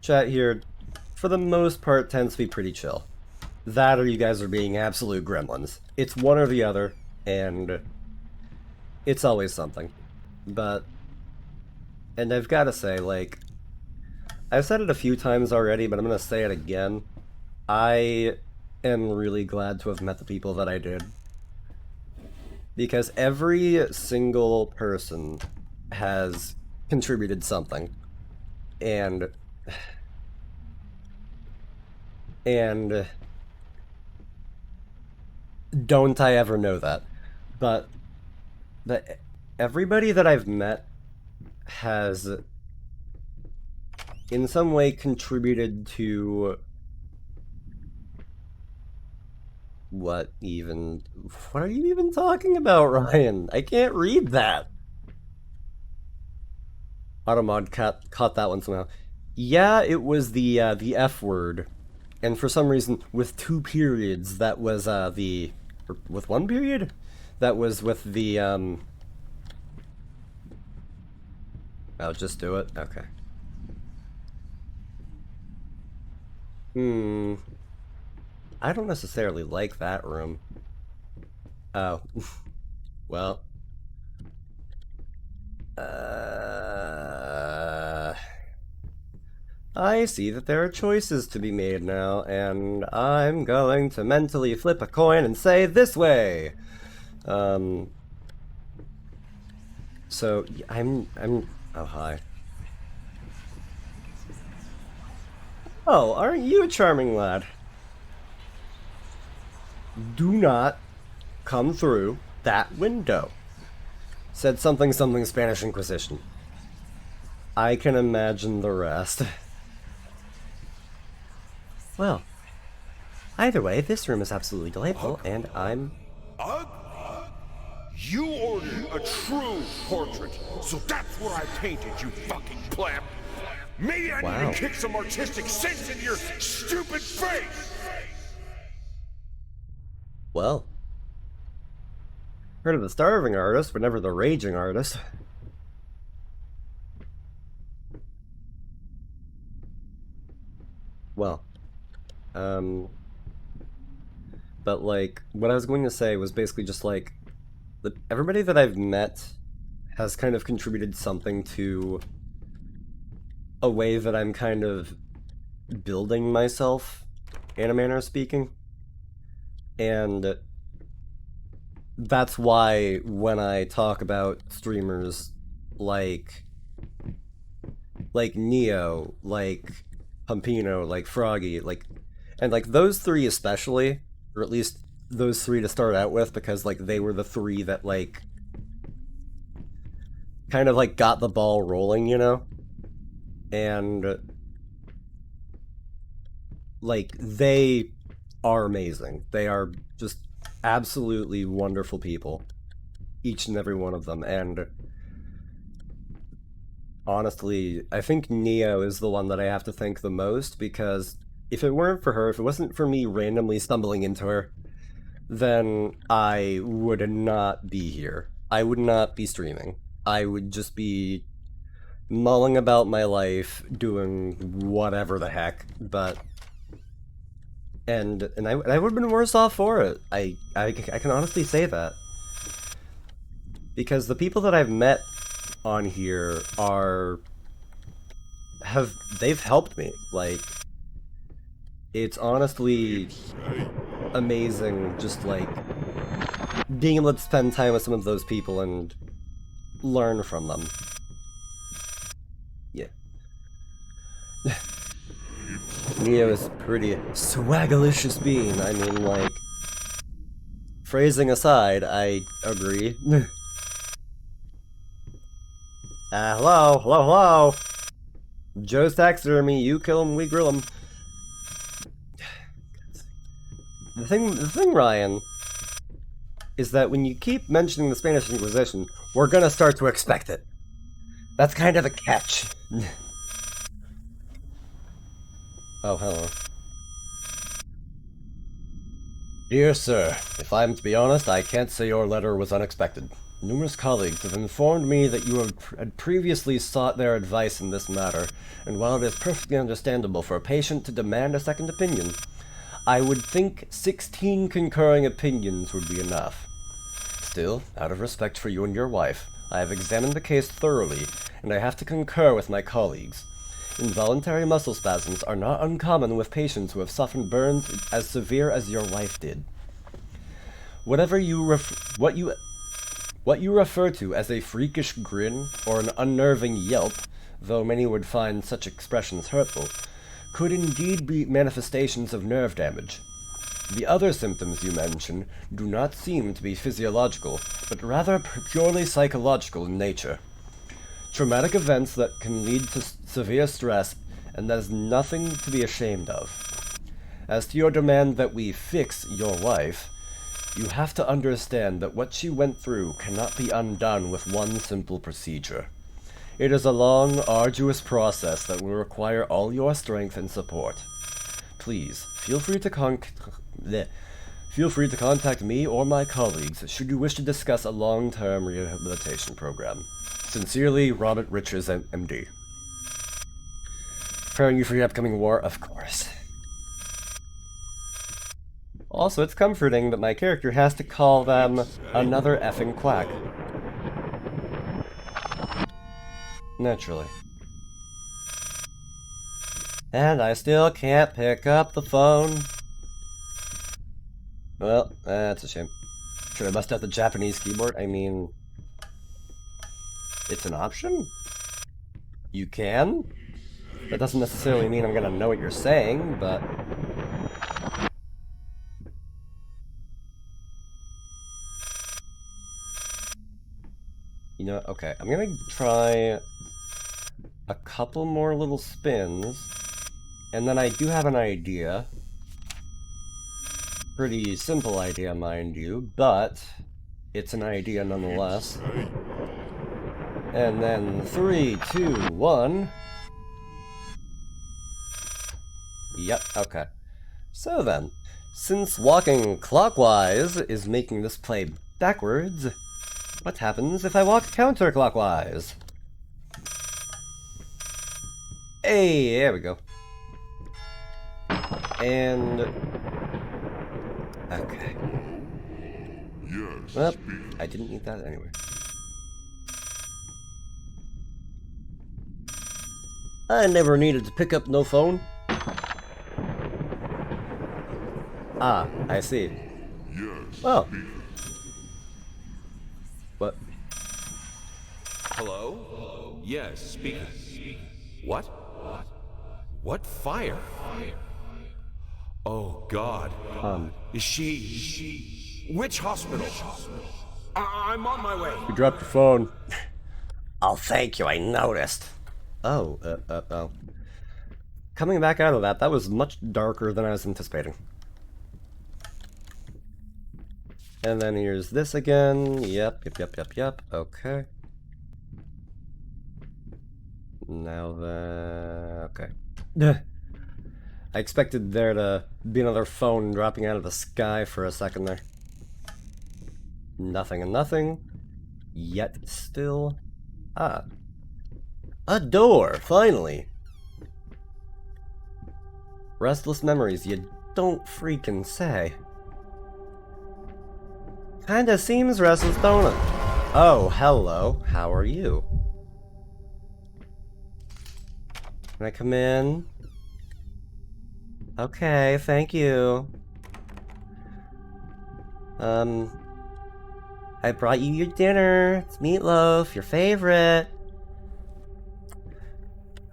Speaker 1: chat here, for the most part, tends to be pretty chill. That or you guys are being absolute gremlins. It's one or the other, and it's always something. But And I've got to say, like, I've said it a few times already, but I'm going to say it again. I am really glad to have met the people that I did. Because every single person has contributed something. And don't I ever know that. But everybody that I've met has in some way contributed to what are you even talking about, Ryan? I can't read that. Automod caught that one somehow. Yeah, it was the F word. And for some reason, with 2 periods, that was or with 1 period? That was with the I'll just do it? Okay. I don't necessarily like that room. Oh. Well. I see that there are choices to be made now, and I'm going to mentally flip a coin and say this way. So I'm oh hi. Oh, aren't you a charming lad? Do not come through that window. Said something Spanish Inquisition. I can imagine the rest. Well, either way, this room is absolutely delightful, and I'm...
Speaker 7: Ugly? You ordered a true portrait, so that's what I painted, you fucking pleb. Maybe I need to kick some artistic sense in your stupid face!
Speaker 1: Well. Heard of the starving artist, but never the raging artist. Well. But, like, what I was going to say was basically just, like, everybody that I've met has kind of contributed something to a way that I'm kind of building myself, in a manner of speaking. And that's why when I talk about streamers like Neo, like Pumpino, like Froggy, and those 3 especially, or at least those 3 to start out with, because like they were the 3 that like kind of like got the ball rolling, you know? And like they are amazing. They are just absolutely wonderful people, each and every one of them. And honestly, I think Neo is the one that I have to thank the most, because if it weren't for her, if it wasn't for me randomly stumbling into her, then I would not be here. I would not be streaming. I would just be mulling about my life, doing whatever the heck, but... And I would have been worse off for it. I can honestly say that. Because the people that I've met on here they've helped me. Like, it's honestly amazing just like being able to spend time with some of those people and learn from them. Yeah. Neo is pretty swagalicious being. I mean, like, phrasing aside, I agree. Hello. Joe's taxidermy, you kill him, we grill him. The thing, Ryan, is that when you keep mentioning the Spanish Inquisition, we're gonna start to expect it. That's kind of the catch. Oh, hello. Dear sir, if I'm to be honest, I can't say your letter was unexpected. Numerous colleagues have informed me that you had previously sought their advice in this matter, and while it is perfectly understandable for a patient to demand a second opinion, I would think 16 concurring opinions would be enough. Still, out of respect for you and your wife, I have examined the case thoroughly, and I have to concur with my colleagues. Involuntary muscle spasms are not uncommon with patients who have suffered burns as severe as your wife did. What you refer to as a freakish grin or an unnerving yelp, though many would find such expressions hurtful, could indeed be manifestations of nerve damage. The other symptoms you mention do not seem to be physiological, but rather purely psychological in nature. Traumatic events that can lead to severe stress, and that is nothing to be ashamed of. As to your demand that we fix your wife, you have to understand that what she went through cannot be undone with one simple procedure. It is a long, arduous process that will require all your strength and support. Please, feel free to contact me or my colleagues should you wish to discuss a long-term rehabilitation program. Sincerely, Robert Richards, MD. Preparing you for your upcoming war, of course. Also, it's comforting that my character has to call them another effing quack. Naturally. And I still can't pick up the phone. Well, that's a shame. Sure, I must have the Japanese keyboard. I mean, it's an option? You can? That doesn't necessarily mean I'm gonna know what you're saying, but... You know, okay, I'm gonna try a couple more little spins, and then I do have an idea. Pretty simple idea, mind you, but it's an idea nonetheless. And then 3, 2, 1. Yep, okay. So then, since walking clockwise is making this play backwards, what happens if I walk counterclockwise? Hey, there we go. And... okay. Well, I didn't need that anyway. I never needed to pick up no phone. Ah, I see. Well. What?
Speaker 6: Hello? Yes, speaking. What? What fire? Oh, God. Is she... Which hospital? I'm on my way.
Speaker 1: You dropped your phone. Oh, thank you, I noticed. Oh, oh. Coming back out of that was much darker than I was anticipating. And then here's this again. Yep. Okay. Now the... okay. I expected there to be another phone dropping out of the sky for a second there. Nothing and nothing. Yet still... ah. A door, finally! Restless memories, you don't freaking say. Kinda seems restless, don't it? Oh, hello. How are you? Can I come in? Okay, thank you. I brought you your dinner. It's meatloaf, your favorite.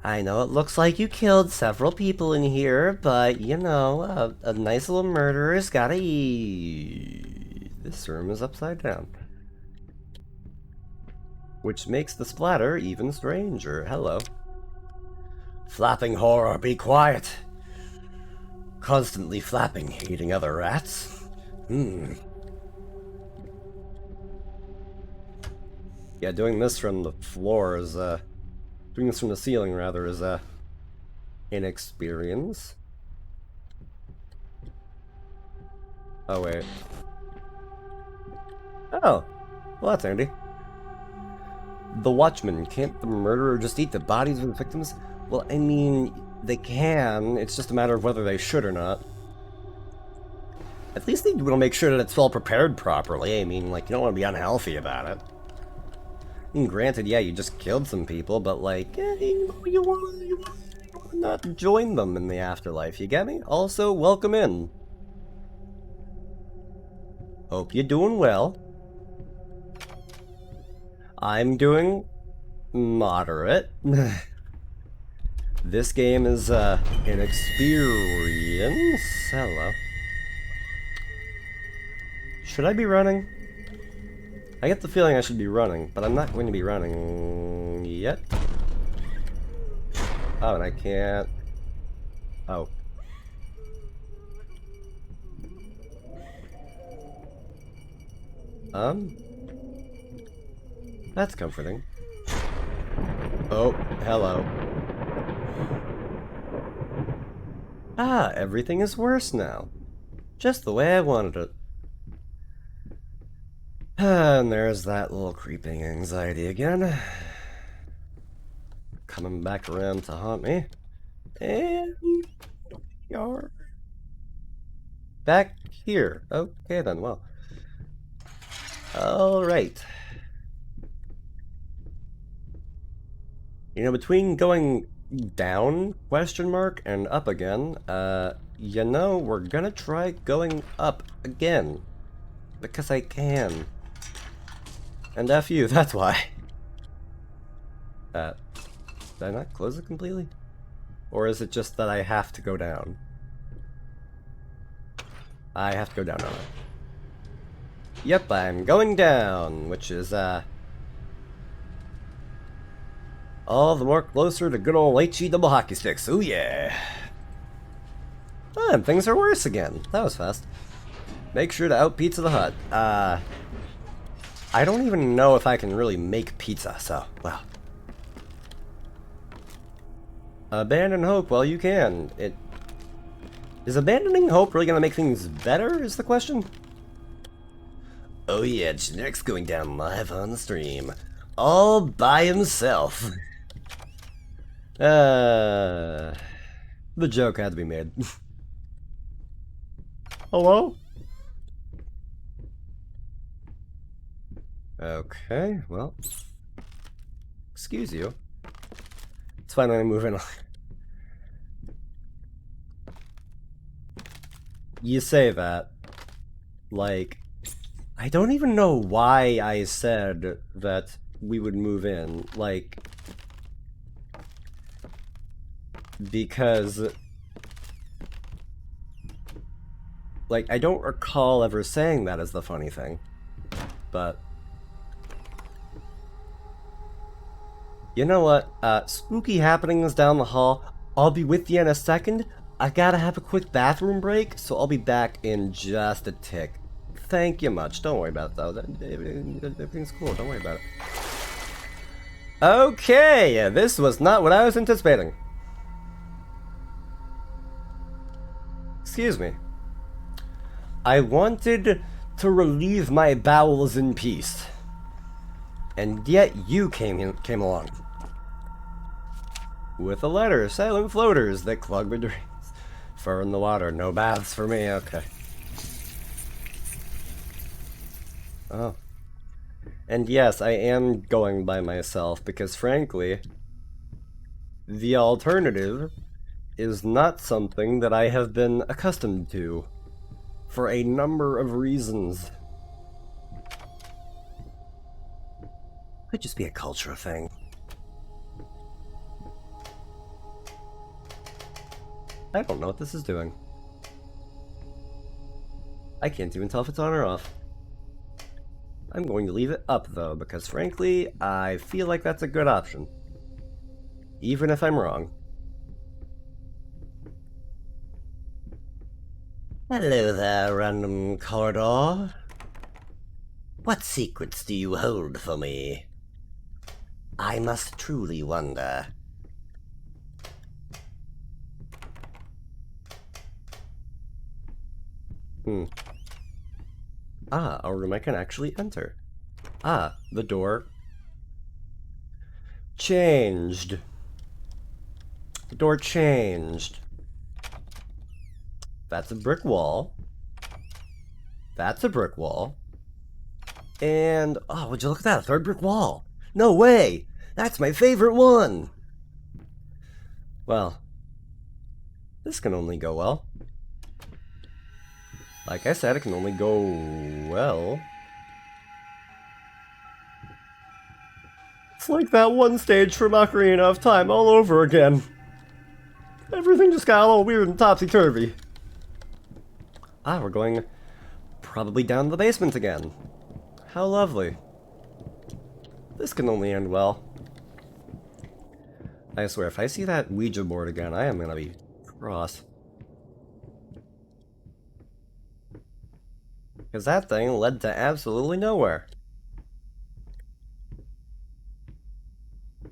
Speaker 1: I know it looks like you killed several people in here, but, you know, a nice little murderer's gotta eat. This room is upside down. Which makes the splatter even stranger. Hello. Flapping horror, be quiet. Constantly flapping, eating other rats. Yeah, doing this from the floor is, doing this from the ceiling, rather, is, inexperience. Oh, wait. Oh, well, that's handy. The Watchman, can't the murderer just eat the bodies of the victims? Well, I mean, they can, it's just a matter of whether they should or not. At least they will make sure that it's all prepared properly. I mean, like, you don't want to be unhealthy about it. And granted, yeah, you just killed some people, but like, you want to not join them in the afterlife, you get me? Also, welcome in. Hope you're doing well. I'm doing moderate. This game is an experience. Hello. Should I be running? I get the feeling I should be running, but I'm not going to be running yet. Oh, and I can't. Oh. That's comforting. Oh, hello. Ah, everything is worse now. Just the way I wanted it. And there's that little creeping anxiety again. Coming back around to haunt me. And you're back here. Okay then, well. Alright. You know, between going down, question mark, and up again, you know, we're gonna try going up again. Because I can. And F you, that's why. Did I not close it completely? Or is it just that I have to go down? I have to go down on it. Yep, I'm going down, which is, all the more closer to good old HE double hockey sticks. Ooh yeah. And things are worse again. That was fast. Make sure to out pizza the hut. I don't even know if I can really make pizza, so, well. Abandon hope while you can. Is abandoning hope really gonna make things better, is the question? Oh yeah, Generics going down live on the stream. All by himself. The joke had to be made. Hello? Okay, well. Excuse you. It's fine, I'm moving on. You say that. Like, I don't even know why I said that we would move in. Like, because, like, I don't recall ever saying that as the funny thing. But, you know what? Spooky happenings down the hall. I'll be with you in a second. I gotta have a quick bathroom break, so I'll be back in just a tick. Thank you much. Don't worry about it, though. Everything's cool. Don't worry about it. Okay, this was not what I was anticipating. Excuse me. I wanted to relieve my bowels in peace. And yet you came along. With a letter, silent floaters that clog my dreams. Fur in the water, no baths for me, okay. Oh. And yes, I am going by myself because frankly, the alternative is not something that I have been accustomed to for a number of reasons. Could just be a cultural thing. I don't know what this is doing. I can't even tell if it's on or off. I'm going to leave it up though, because frankly, I feel like that's a good option. Even if I'm wrong. Hello there, random corridor. What secrets do you hold for me? I must truly wonder. Ah, a room I can actually enter. Ah, the door changed. The door changed. That's a brick wall. That's a brick wall. And, oh, would you look at that? A third brick wall. No way! That's my favorite one! Well, this can only go well. Like I said, it can only go well. It's like that one stage from Ocarina of Time all over again. Everything just got all weird and topsy-turvy. Ah, we're going probably down the basement again. How lovely. This can only end well. I swear, if I see that Ouija board again, I am gonna be cross. Because that thing led to absolutely nowhere. I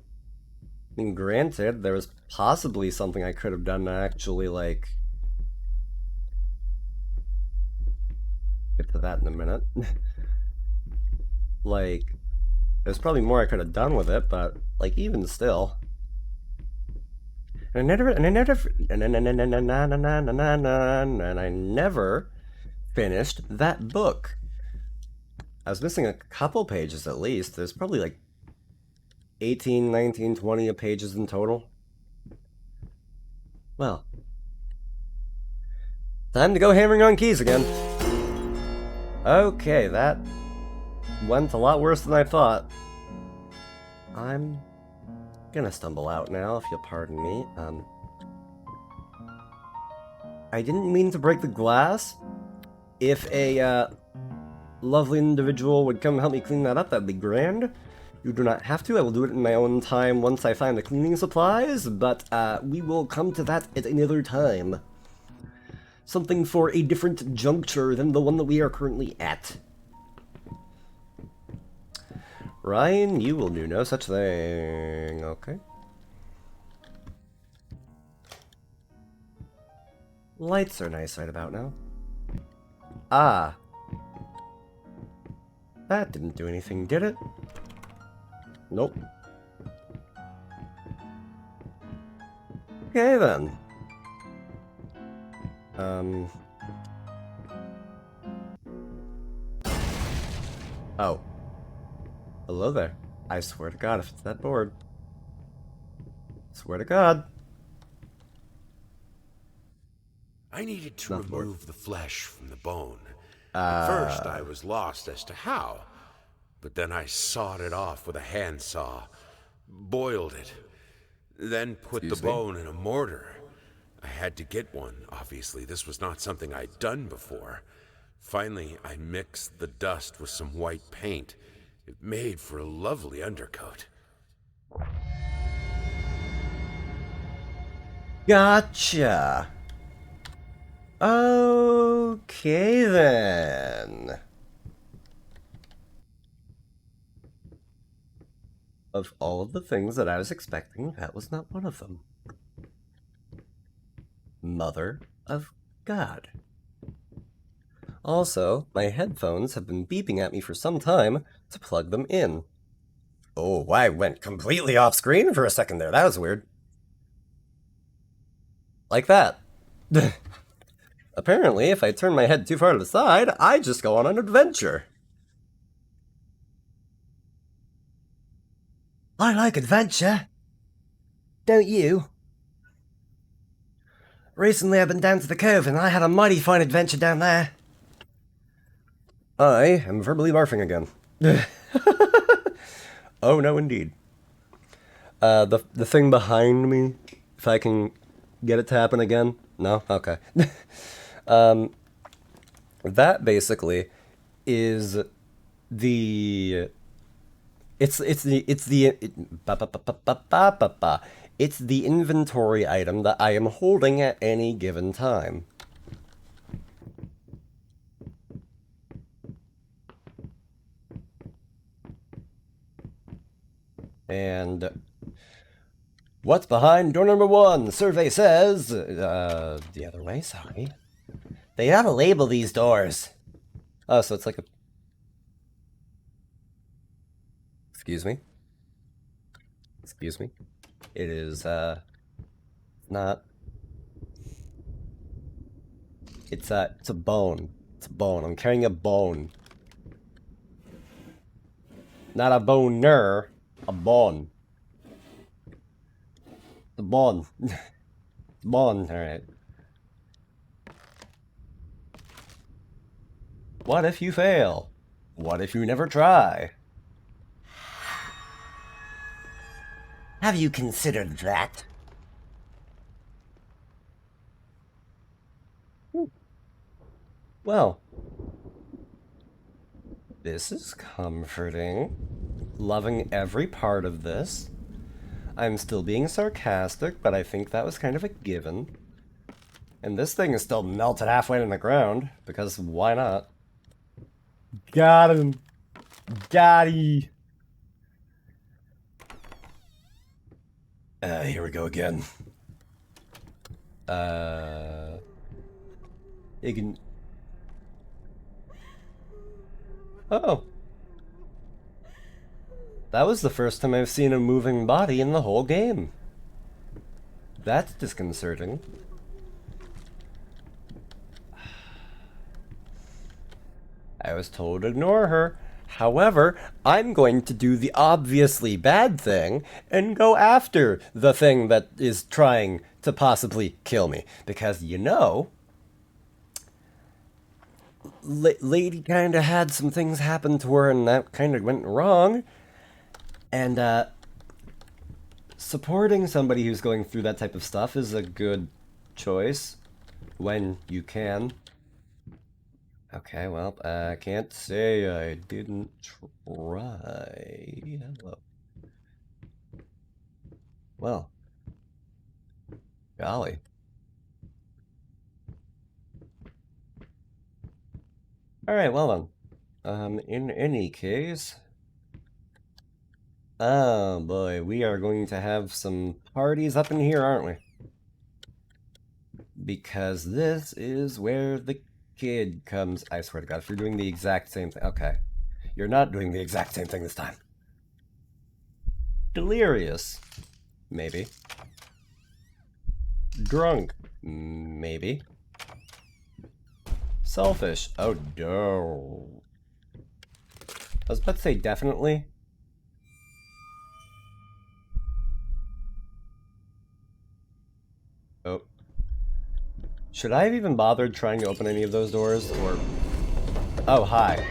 Speaker 1: mean, granted, there was possibly something I could have done to actually, like... Get to that in a minute. Like, there's probably more I could have done with it, but, like, even still... And I never finished that book. I was missing a couple pages at least. There's probably like 18, 19, 20 pages in total. Well, time to go hammering on keys again. Okay, that went a lot worse than I thought. I'm gonna stumble out now, if you'll pardon me. I didn't mean to break the glass. If a lovely individual would come help me clean that up, that'd be grand. You do not have to. I will do it in my own time once I find the cleaning supplies, but we will come to that at another time. Something for a different juncture than the one that we are currently at. Ryan, you will do no such thing. Okay. Lights are nice right about now. Ah. That didn't do anything, did it? Nope. Okay then. Oh. Hello there. I swear to God if it's that board. Swear to God.
Speaker 3: I needed to
Speaker 1: Not bored.
Speaker 3: remove the flesh from the bone. At first, I was lost as to how, but then I sawed it off with a handsaw, boiled it, then put the bone in a mortar. I had to get one, obviously. This was not something I'd done before. Finally, I mixed the dust with some white paint. It made for a lovely undercoat.
Speaker 1: Gotcha. Okay then. Of all of the things that I was expecting, that was not one of them. Mother of God. Also, my headphones have been beeping at me for some time to plug them in. Oh, I went completely off screen for a second there. That was weird. Like that. Apparently, if I turn my head too far to the side, I just go on an adventure. I like adventure. Don't you? Recently I've been down to the cove and I had a mighty fine adventure down there. I am verbally barfing again. Oh no indeed. The thing behind me, if I can get it to happen again? No? Okay. That basically is the... It's the inventory item that I am holding at any given time. And what's behind door number 1? Survey says, the other way, sorry. They gotta label these doors. Oh, so it's like a... Excuse me? Excuse me? It is, not... it's a bone. It's a bone. I'm carrying a bone. Not a boner. Bon. Bon. Bon, alright. What if you fail? What if you never try? Have you considered that? Well, this is comforting. Loving every part of this. I'm still being sarcastic, but I think that was kind of a given. And this thing is still melted halfway in the ground, because why not? Got him! Got he! Here we go again. You can... Oh. That was the first time I've seen a moving body in the whole game. That's disconcerting. I was told to ignore her. However, I'm going to do the obviously bad thing and go after the thing that is trying to possibly kill me. Because, you know, lady kind of had some things happen to her and that kind of went wrong. And, supporting somebody who's going through that type of stuff is a good choice when you can. Okay, well, I can't say I didn't try. Hello. Well. Golly. Alright, well then. In any case... Oh boy, we are going to have some parties up in here, aren't we? Because this is where the kid comes. I swear to God, if you're doing the exact same thing... Okay. You're not doing the exact same thing this time. Delirious. Maybe. Drunk. Maybe. Selfish. Oh, no. I was about to say definitely. Oh. Should I have even bothered trying to open any of those doors, or... Oh, hi.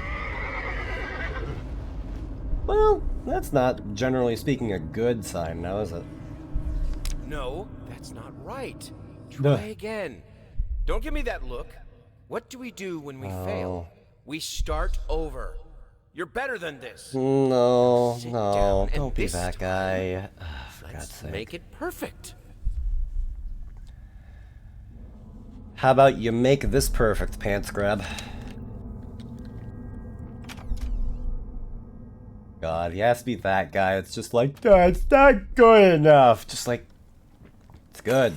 Speaker 1: Well, that's not, generally speaking, a good sign now, is it?
Speaker 6: No, that's not right. Try again. Don't give me that look. What do we do when we fail? We start over. You're better than this.
Speaker 1: No,
Speaker 6: Sit
Speaker 1: no,
Speaker 6: down, and
Speaker 1: don't be
Speaker 6: this
Speaker 1: that
Speaker 6: time,
Speaker 1: guy. For God's
Speaker 6: Let's
Speaker 1: sake.
Speaker 6: make it perfect.
Speaker 1: How about you make this perfect, pants grab? God, he has to be that guy. It's just like, it's not good enough. Just like, it's good.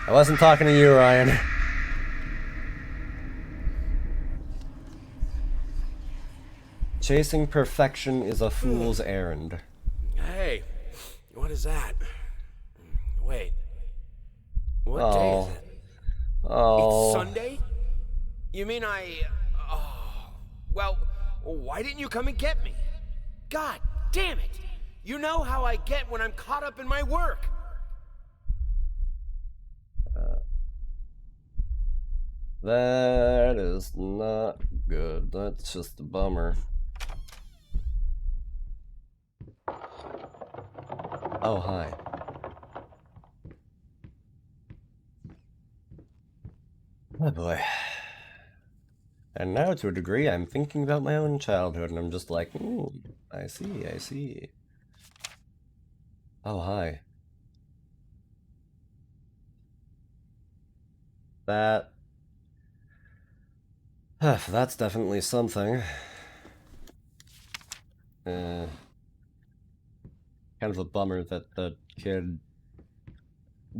Speaker 1: I wasn't talking to you, Ryan. Chasing perfection is a fool's errand.
Speaker 6: Hey, what is that? Wait. What day is it?
Speaker 1: Oh.
Speaker 6: It's Sunday? You mean Oh. Well, why didn't you come and get me? God damn it! You know how I get when I'm caught up in my work.
Speaker 1: That is not good. That's just a bummer. Oh, hi. Oh boy. And now, to a degree, I'm thinking about my own childhood, and I'm just like, I see, I see. Oh, hi. That's definitely something. Kind of a bummer that the kid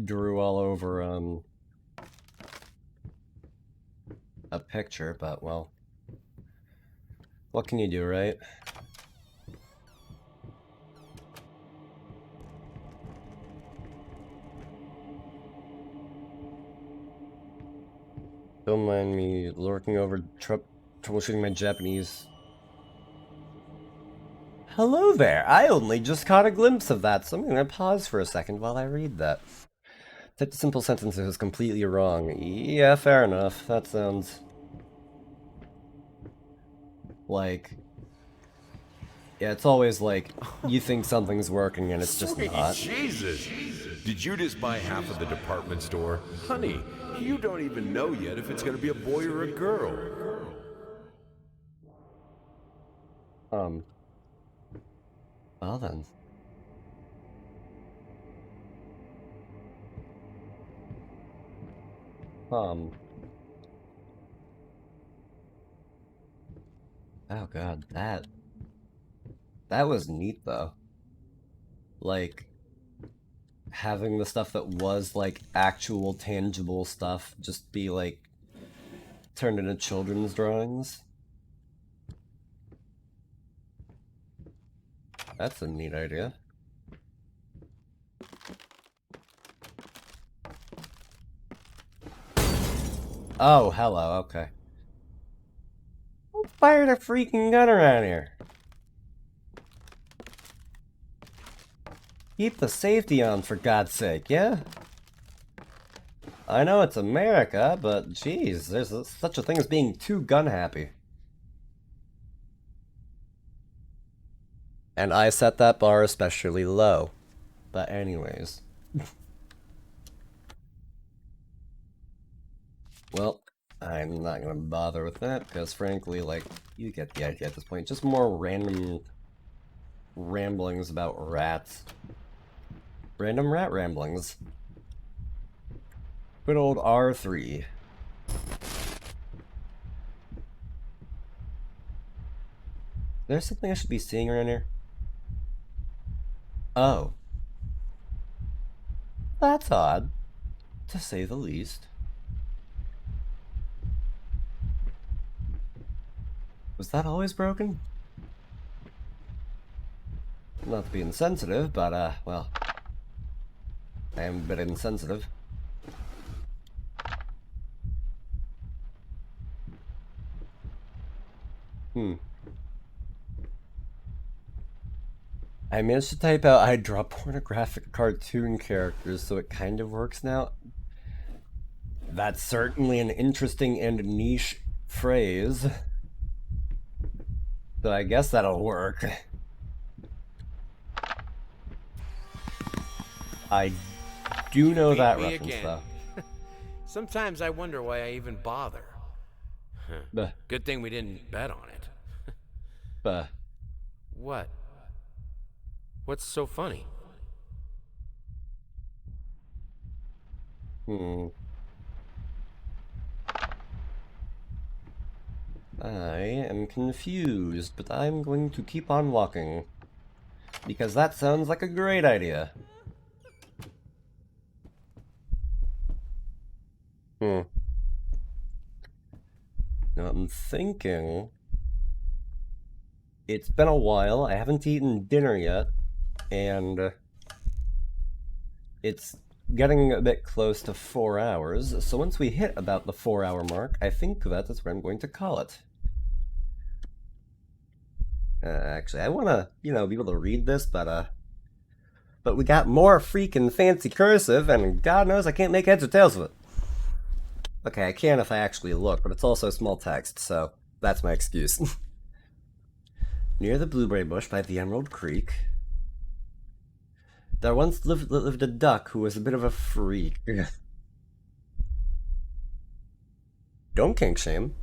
Speaker 1: drew all over, a picture, but, well, what can you do, right? Don't mind me lurking over troubleshooting my Japanese. hello there. I only just caught a glimpse of that, so I'm gonna pause for a second while I read that. Typed a simple sentence that was completely wrong. Yeah, fair enough. That sounds... like... yeah, it's always like, you think something's working and it's just
Speaker 7: Sweet
Speaker 1: not.
Speaker 7: Jesus! Did you just buy half of the department store? Honey, you don't even know yet if it's gonna be a boy or a girl.
Speaker 1: Well then. Oh god, that was neat though. Like, having the stuff that was like actual tangible stuff just be like turned into children's drawings. That's a neat idea. Oh, hello, okay. Who fired a freaking gun around here? Keep the safety on, for God's sake, yeah? I know it's America, but geez, there's such a thing as being too gun-happy. And I set that bar especially low. But anyways. Well, I'm not gonna bother with that, because frankly, like, you get the idea at this point. Just more random ramblings about rats. Random rat ramblings. Good old R3. There's something I should be seeing around here? Oh. That's odd, to say the least. Was that always broken? Not to be insensitive, but, well, I am a bit insensitive. I managed to type out I draw pornographic cartoon characters, so it kind of works now. That's certainly an interesting and niche phrase. So I guess that'll work. I do know
Speaker 6: Beat
Speaker 1: that
Speaker 6: me
Speaker 1: reference,
Speaker 6: again.
Speaker 1: though.
Speaker 6: Sometimes I wonder why I even bother.
Speaker 1: Buh.
Speaker 6: Good thing we didn't bet on it.
Speaker 1: Buh.
Speaker 6: What? What's so funny?
Speaker 1: I am confused, but I'm going to keep on walking. Because that sounds like a great idea. Now I'm thinking... it's been a while, I haven't eaten dinner yet, and it's getting a bit close to 4 hours, so once we hit about the 4-hour mark, I think that is where I'm going to call it. Actually, I want to, be able to read this, but we got more freaking fancy cursive, and God knows I can't make heads or tails of it. Okay, I can if I actually look, but it's also small text, so that's my excuse. Near the blueberry bush by the Emerald Creek, there once lived a duck who was a bit of a freak. Don't kink shame.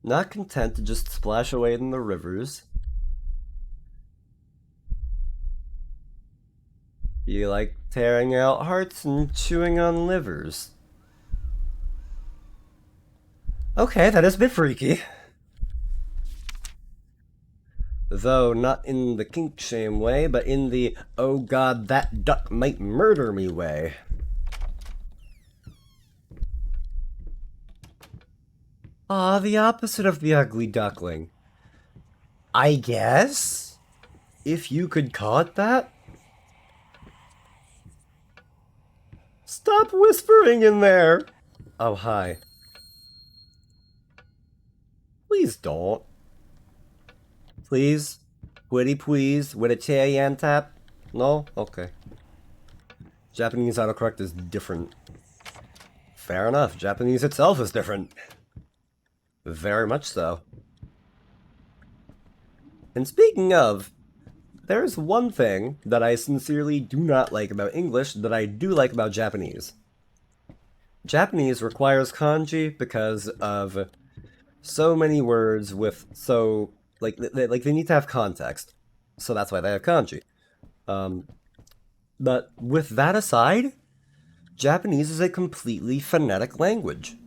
Speaker 1: Not content to just splash away in the rivers, he liked tearing out hearts and chewing on livers. Okay, that is a bit freaky. Though not in the kink shame way, but in the oh god, that duck might murder me way. Ah, the opposite of the ugly duckling. I guess? If you could call it that? Stop whispering in there! Oh, hi. Please don't. Please? Would please? With a chayan tap? No? Okay. Japanese autocorrect is different. Fair enough. Japanese itself is different. Very much so. And speaking of, there's one thing that I sincerely do not like about English that I do like about Japanese. Japanese requires kanji because of so many words with so... Like they need to have context. So that's why they have kanji. But with that aside, Japanese is a completely phonetic language.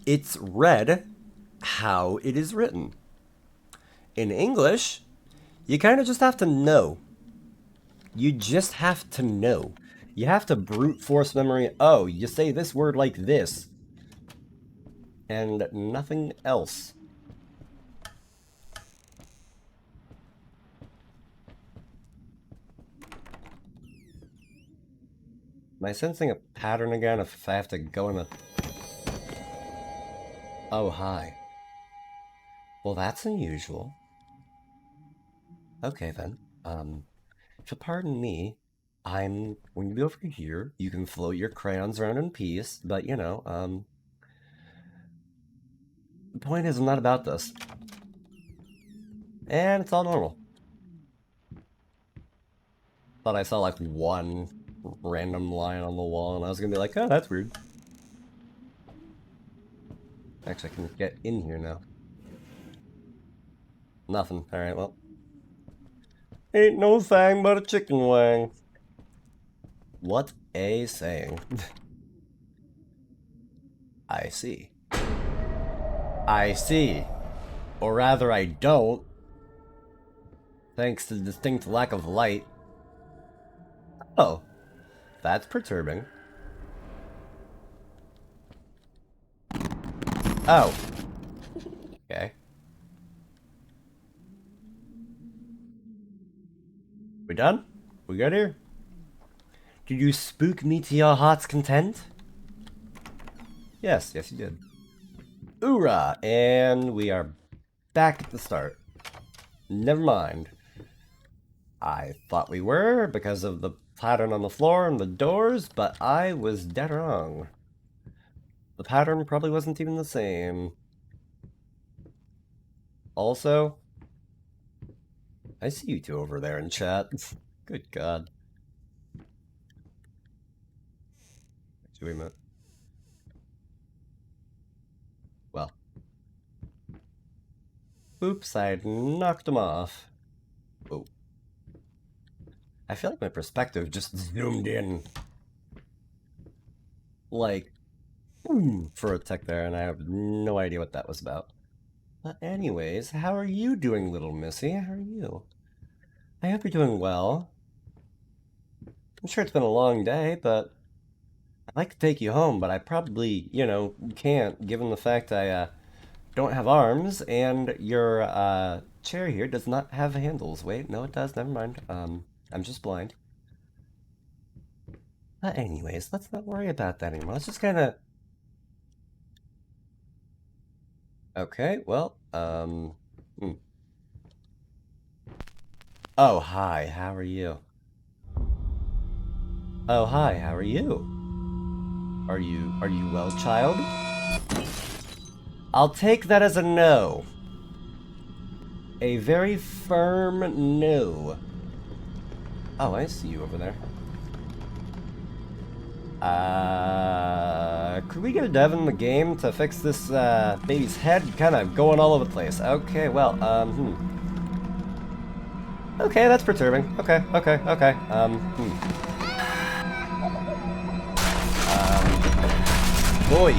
Speaker 1: It's read how it is written. In English, you kind of just have to know. You just have to know. You have to brute force memory. Oh, you say this word like this. And nothing else. Am I sensing a pattern again if I have to go in the... Oh, hi. Well, that's unusual. Okay, then. If you'll pardon me, I'm going to be over here. You can float your crayons around in peace, but, you know, the point is I'm not about this. And it's all normal. Thought I saw, like, one random line on the wall, and I was gonna be like, oh, that's weird. Actually, I can get in here now. Nothing. Alright, well. Ain't no thing but a chicken wing. What a saying. I see. I see. Or rather, I don't. Thanks to the distinct lack of light. Oh. That's perturbing. Oh. Okay. We done? We good here? Did you spook me to your heart's content? Yes, yes you did. Oorah! And we are back at the start. Never mind. I thought we were because of the pattern on the floor and the doors, but I was dead wrong. The pattern probably wasn't even the same. Also, I see you two over there in chat. Good God. Actually, wait a minute. Well. Oops, I knocked him off. Oh. I feel like my perspective just zoomed in. Like, for a tick there, and I have no idea what that was about. But anyways, how are you doing, little missy? How are you? I hope you're doing well. I'm sure it's been a long day, but I'd like to take you home, but I probably, you know, can't, given the fact I don't have arms, and your chair here does not have handles. Wait, no it does, never mind. I'm just blind. But anyways, let's not worry about that anymore. Let's just kinda... Okay, well, Oh, hi, how are you? Oh, hi, how are you? Are you well, child? I'll take that as a no. A very firm no. Oh, I see you over there. Could we get a dev in the game to fix this, baby's head? Kind of going all over the place. Okay, well, Okay, that's perturbing. Okay. Boy,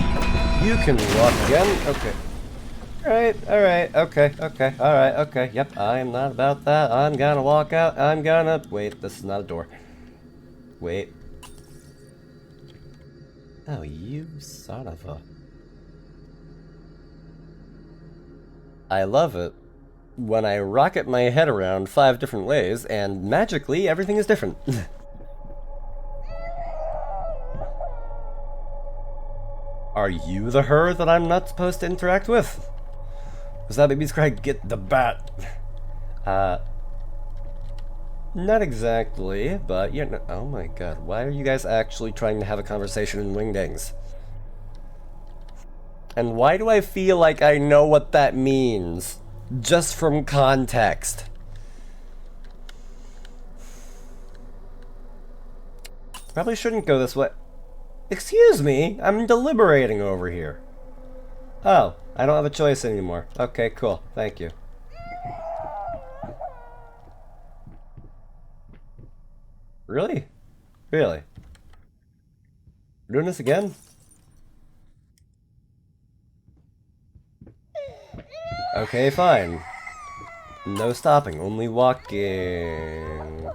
Speaker 1: you can walk again. Okay. Alright, okay, alright, yep, I'm not about that. I'm gonna walk out, wait, this is not a door. Wait. Oh, you son of a... I love it when I rocket my head around 5 different ways, and magically everything is different. Are you the her that I'm not supposed to interact with? Was that baby's cry, get the bat? Not exactly, but you know. Oh my god, why are you guys actually trying to have a conversation in Wingdings? And why do I feel like I know what that means? Just from context. Probably shouldn't go this way. Excuse me, I'm deliberating over here. Oh, I don't have a choice anymore. Okay, cool. Thank you. Really? Really? We're doing this again? Okay, fine. No stopping, only walking.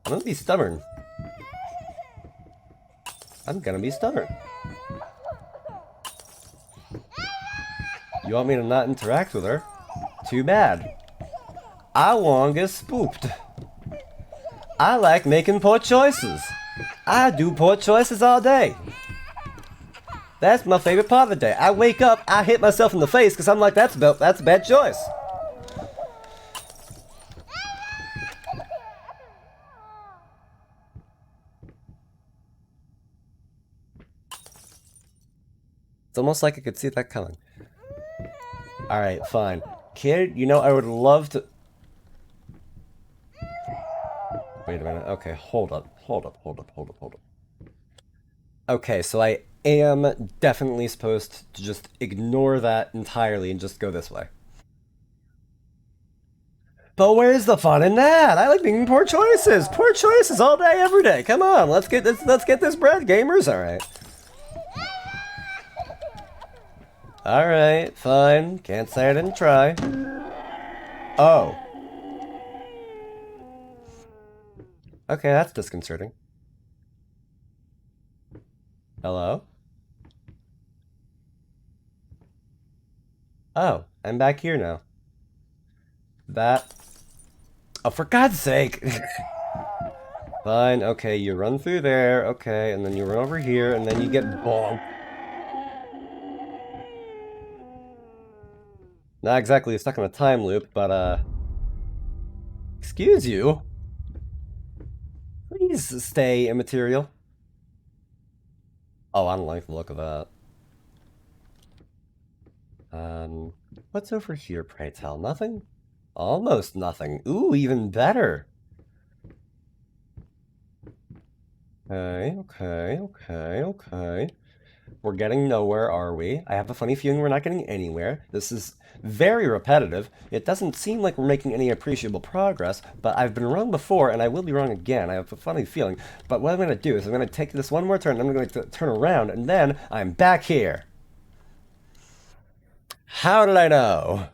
Speaker 1: I'm gonna be stubborn. I'm gonna be stubborn. You want me to not interact with her? Too bad. I wanna get spooked. I like making poor choices. I do poor choices all day. That's my favorite part of the day. I wake up, I hit myself in the face because I'm like, that's a bad choice. It's almost like I could see that coming. Alright, fine. Kid, you know, I would love to... Wait a minute. Okay, hold up. Okay, so I am definitely supposed to just ignore that entirely and just go this way. But where's the fun in that? I like making poor choices. Poor choices all day, every day. Come on, let's get this bread, gamers. All right. All right, fine. Can't say I didn't try. Oh. Okay, that's disconcerting. Hello? Oh, I'm back here now. That... Oh, for God's sake! Fine, okay, you run through there, okay, and then you run over here, and then you get bonked. Not exactly stuck in a time loop, but, excuse you? Please stay immaterial. Oh, I don't like the look of that. What's over here, pray tell? Nothing? Almost nothing. Ooh, even better. Okay. We're getting nowhere, are we? I have a funny feeling we're not getting anywhere. This is very repetitive. It doesn't seem like we're making any appreciable progress, but I've been wrong before, and I will be wrong again. I have a funny feeling. But what I'm going to do is I'm going to take this one more turn, and I'm going to turn around, and then I'm back here. How did I know?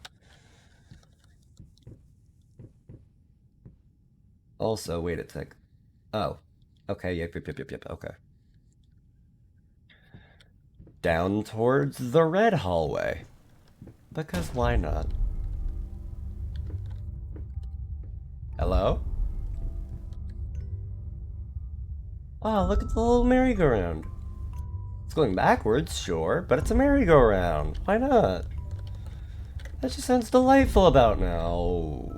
Speaker 1: Also, wait a sec. Oh. Okay, yep, okay. Down towards the red hallway. Because why not? Hello? Oh, look at the little merry-go-round. It's going backwards, sure, but it's a merry-go-round. Why not? That just sounds delightful about now.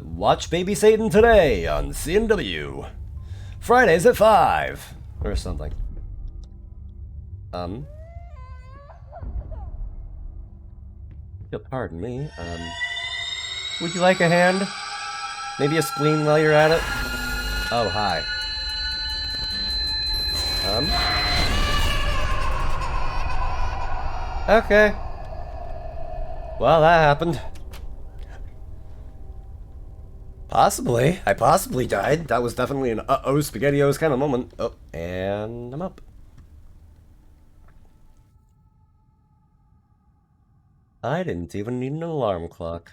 Speaker 1: Watch Baby Satan today on CNW. Fridays at 5. Or something. You'll pardon me. Would you like a hand? Maybe a spleen while you're at it? Oh, hi. Okay. Well, that happened. Possibly. I possibly died. That was definitely an uh-oh SpaghettiOs kind of moment. Oh, and I'm up. I didn't even need an alarm clock.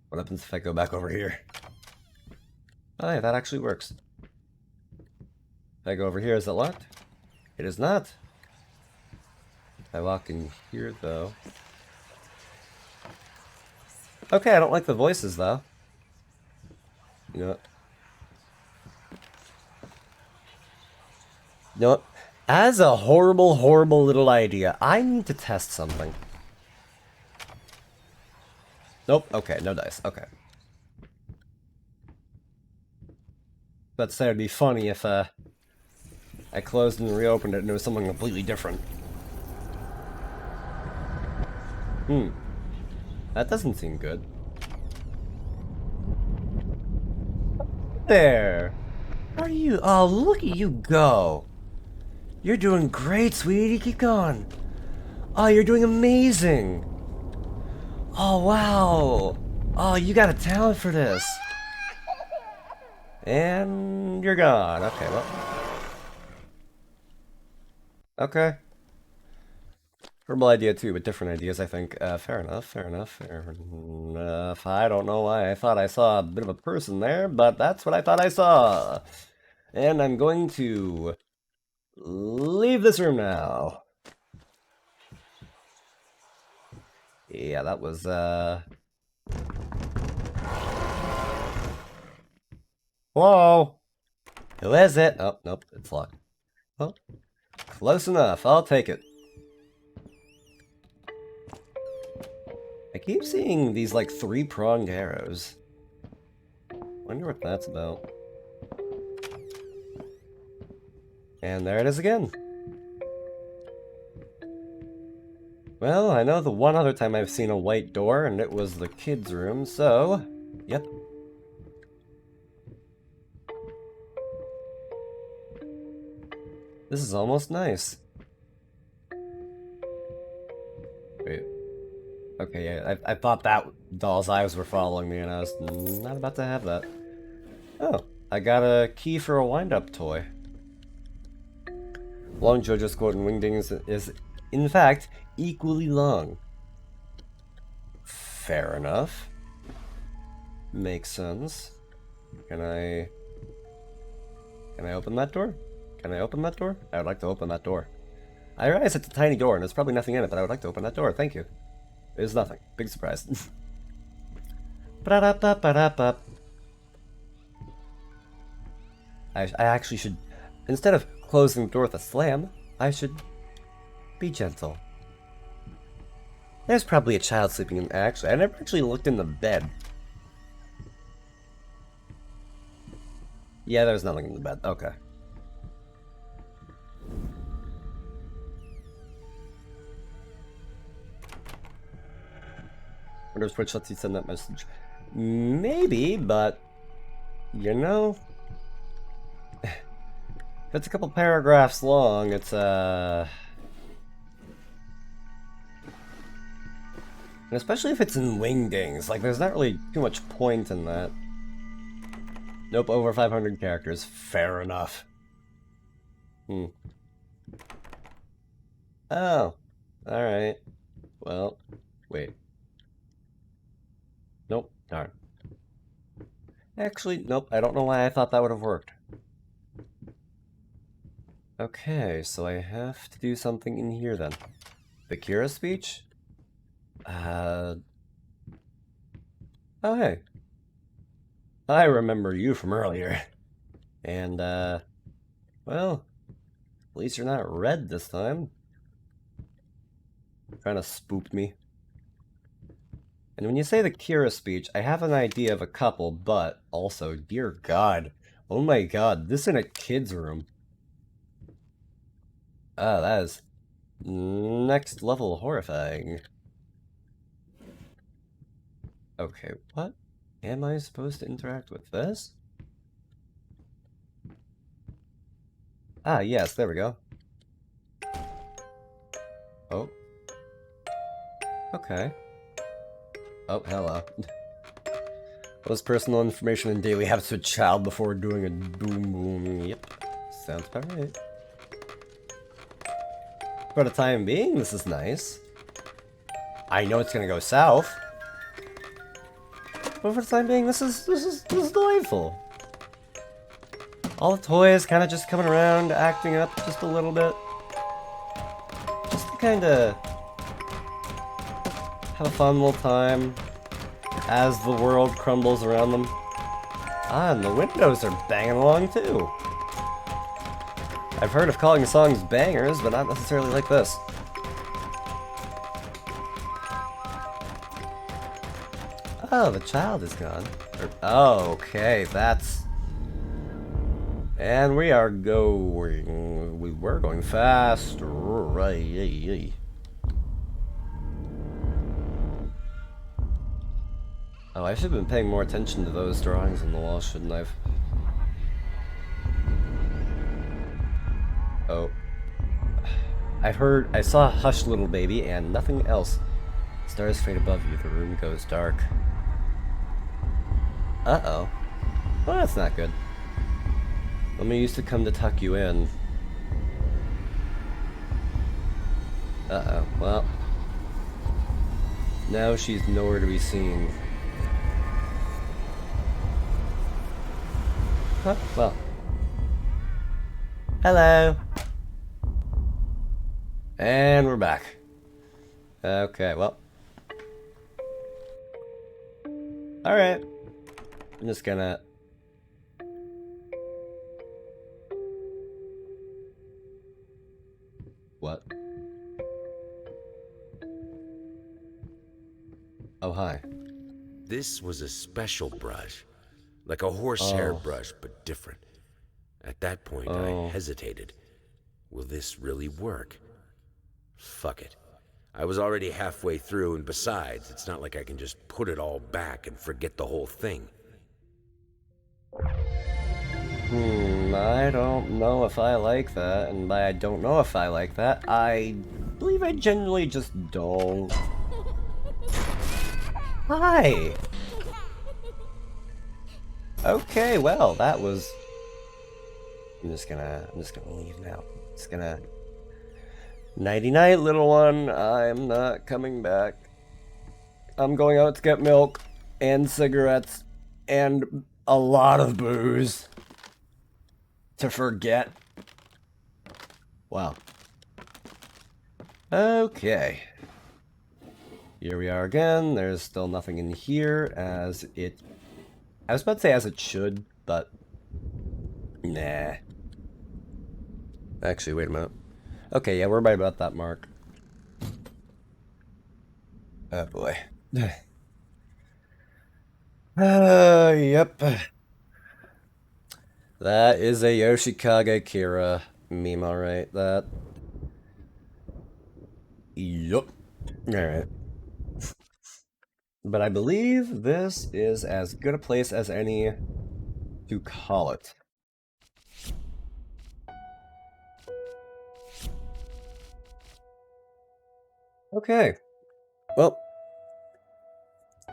Speaker 1: What happens if I go back over here? Oh yeah, that actually works. If I go over here, is it locked? It is not. If I walk in here, though... Okay, I don't like the voices, though. You know what? You know what? As a horrible, horrible little idea, I need to test something. Nope, okay, no dice, okay. Let's say it'd be funny if, I closed and reopened it and it was something completely different. That doesn't seem good. There! How are you? Oh, look at you go! You're doing great, sweetie, keep going! Oh, you're doing amazing! Oh, wow! Oh, you got a talent for this! And you're gone. Okay, well. Okay. Horrible idea too, but different ideas, I think. Fair enough, fair enough, fair enough. I don't know why I thought I saw a bit of a person there, but that's what I thought I saw. And I'm going to leave this room now. Yeah, that was, Hello? Who is it? Oh, nope, it's locked. Oh, close enough. I'll take it. I keep seeing these, like, three-pronged arrows. Wonder what that's about. And there it is again. Well, I know the one other time I've seen a white door, and it was the kids' room, so... Yep. This is almost nice. Wait. Okay, yeah, I thought that doll's eyes were following me, and I was not about to have that. Oh, I got a key for a wind-up toy. Long JoJo's quote in Wingdings is, in fact, equally long. Fair enough. Makes sense. Can I open that door? Can I open that door? I would like to open that door. I realize it's a tiny door and there's probably nothing in it, but I would like to open that door. Thank you. There's nothing. Big surprise. Ba-da-ba-ba-da-ba. I actually should, instead of closing the door with a slam, I should be gentle. There's probably a child sleeping in. Actually, I never actually looked in the bed. Yeah, there's nothing in the bed. Okay. Wonder if Twitch lets you send that message. Maybe, but you know, if it's a couple paragraphs long, it's and especially if it's in Wingdings, like there's not really too much point in that. Nope, over 500 characters. Fair enough. Oh, alright. Well, wait. Nope, darn. Actually, nope, I don't know why I thought that would have worked. Okay, so I have to do something in here then. The Kira speech? Oh, hey. I remember you from earlier. And, well, at least you're not red this time. Trying to spook me. And when you say the Kira speech, I have an idea of a couple, but also, dear God. Oh my God, this in a kid's room. Ah, that is next level horrifying. Okay, what am I supposed to interact with this? Ah, yes, there we go. Oh. Okay. Oh, hello. What is personal information and daily habits of a child before doing a boom boom? Yep. Sounds about right. For the time being, this is nice. I know it's gonna go south. But for the time being, this is delightful. All the toys kind of just coming around, acting up just a little bit. Just to kind of have a fun little time as the world crumbles around them. Ah, and the windows are banging along too. I've heard of calling songs bangers, but not necessarily like this. Oh, the child is gone. Oh, okay, that's... And we are going... We were going fast. Right. Oh, I should have been paying more attention to those drawings on the wall, shouldn't I? Oh. I saw Hush Little Baby and nothing else. Stars fade above you, the room goes dark. Uh-oh. Well, that's not good. Mama used to come to tuck you in. Uh-oh, well. Now she's nowhere to be seen. Huh, well. Hello! And we're back. Okay, well. Alright. I'm just gonna... What? Oh, hi.
Speaker 3: This was a special brush. Like a horsehair brush, but different. At that point, I hesitated. Will this really work? Fuck it. I was already halfway through, and besides, it's not like I can just put it all back and forget the whole thing.
Speaker 1: I don't know if I like that, and by I don't know if I like that, I believe I generally just don't. Hi! Okay, well, that was... I'm just gonna leave now. Just gonna... Nighty-night, little one. I'm not coming back. I'm going out to get milk, and cigarettes, and a lot of booze. To forget. Wow. Okay. Here we are again. There's still nothing in here as it... I was about to say as it should, but... Nah. Actually, wait a minute. Okay, yeah, we're right about that mark. Oh boy. Yep. That is a Yoshikage Kira meme, alright. That... Yup. Alright. But I believe this is as good a place as any to call it. Okay. Well,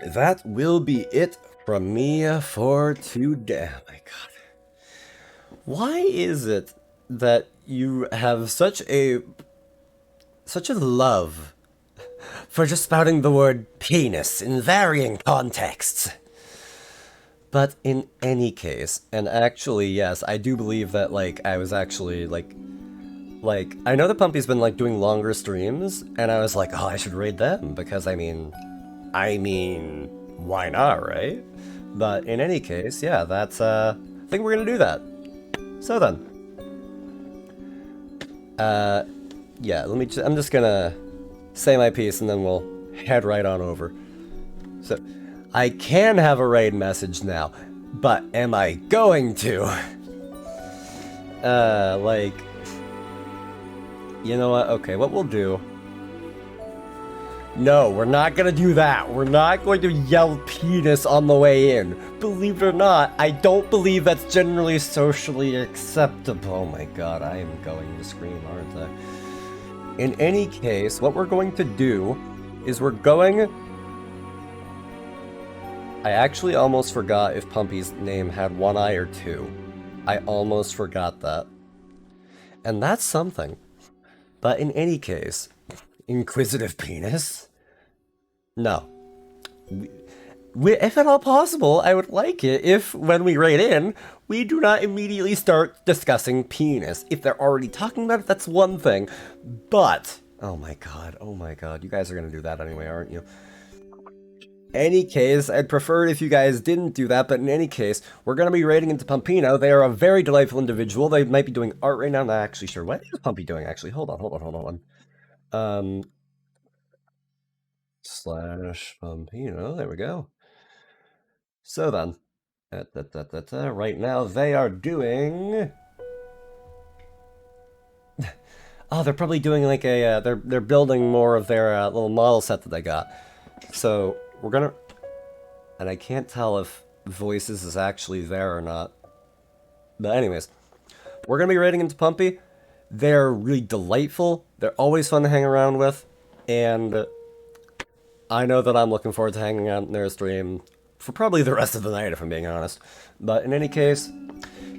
Speaker 1: that will be it from me for today. Oh my god. Why is it that you have such a love for just spouting the word penis in varying contexts? But in any case, and actually, yes, I do believe that, like, I was actually, like, I know that Pumpy's been, like, doing longer streams, and I was like, oh, I should raid them, because, I mean, why not, right? But in any case, yeah, that's, I think we're gonna do that. So then. Yeah, I'm just gonna say my piece, and then we'll head right on over. So, I can have a raid message now, but am I going to? Like... You know what? Okay, what we'll do... No, we're not gonna do that. We're not going to yell penis on the way in. Believe it or not, I don't believe that's generally socially acceptable. Oh my god, I am going to scream, aren't I? In any case, what we're going to do is we're going... I actually almost forgot if Pumpy's name had one eye or two. I almost forgot that. And that's something. But in any case, inquisitive penis? No. If at all possible, I would like it if, when we raid in, we do not immediately start discussing penis. If they're already talking about it, that's one thing. But, oh my god, you guys are gonna do that anyway, aren't you? any case, I'd prefer it if you guys didn't do that, but in any case, we're going to be raiding into Pumpino. They are a very delightful individual. They might be doing art right now. I'm not actually sure. What is Pumpy doing, actually? Hold on. Slash Pumpino. There we go. So then, right now they are doing... Oh, they're probably doing like a, they're building more of their little model set that they got. So, we're gonna, and I can't tell if Voices is actually there or not. But anyways, we're gonna be raiding into Pumpy. They're really delightful. They're always fun to hang around with. And I know that I'm looking forward to hanging out in their stream for probably the rest of the night, if I'm being honest. But in any case,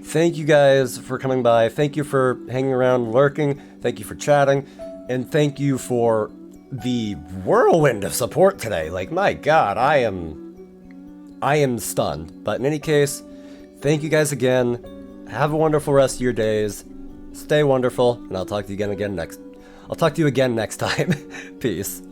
Speaker 1: thank you guys for coming by. Thank you for hanging around, lurking. Thank you for chatting. And thank you for the whirlwind of support today. Like, my God, I am stunned. But in any case, thank you guys again. Have a wonderful rest of your days. Stay wonderful, and I'll talk to you again next time. Peace.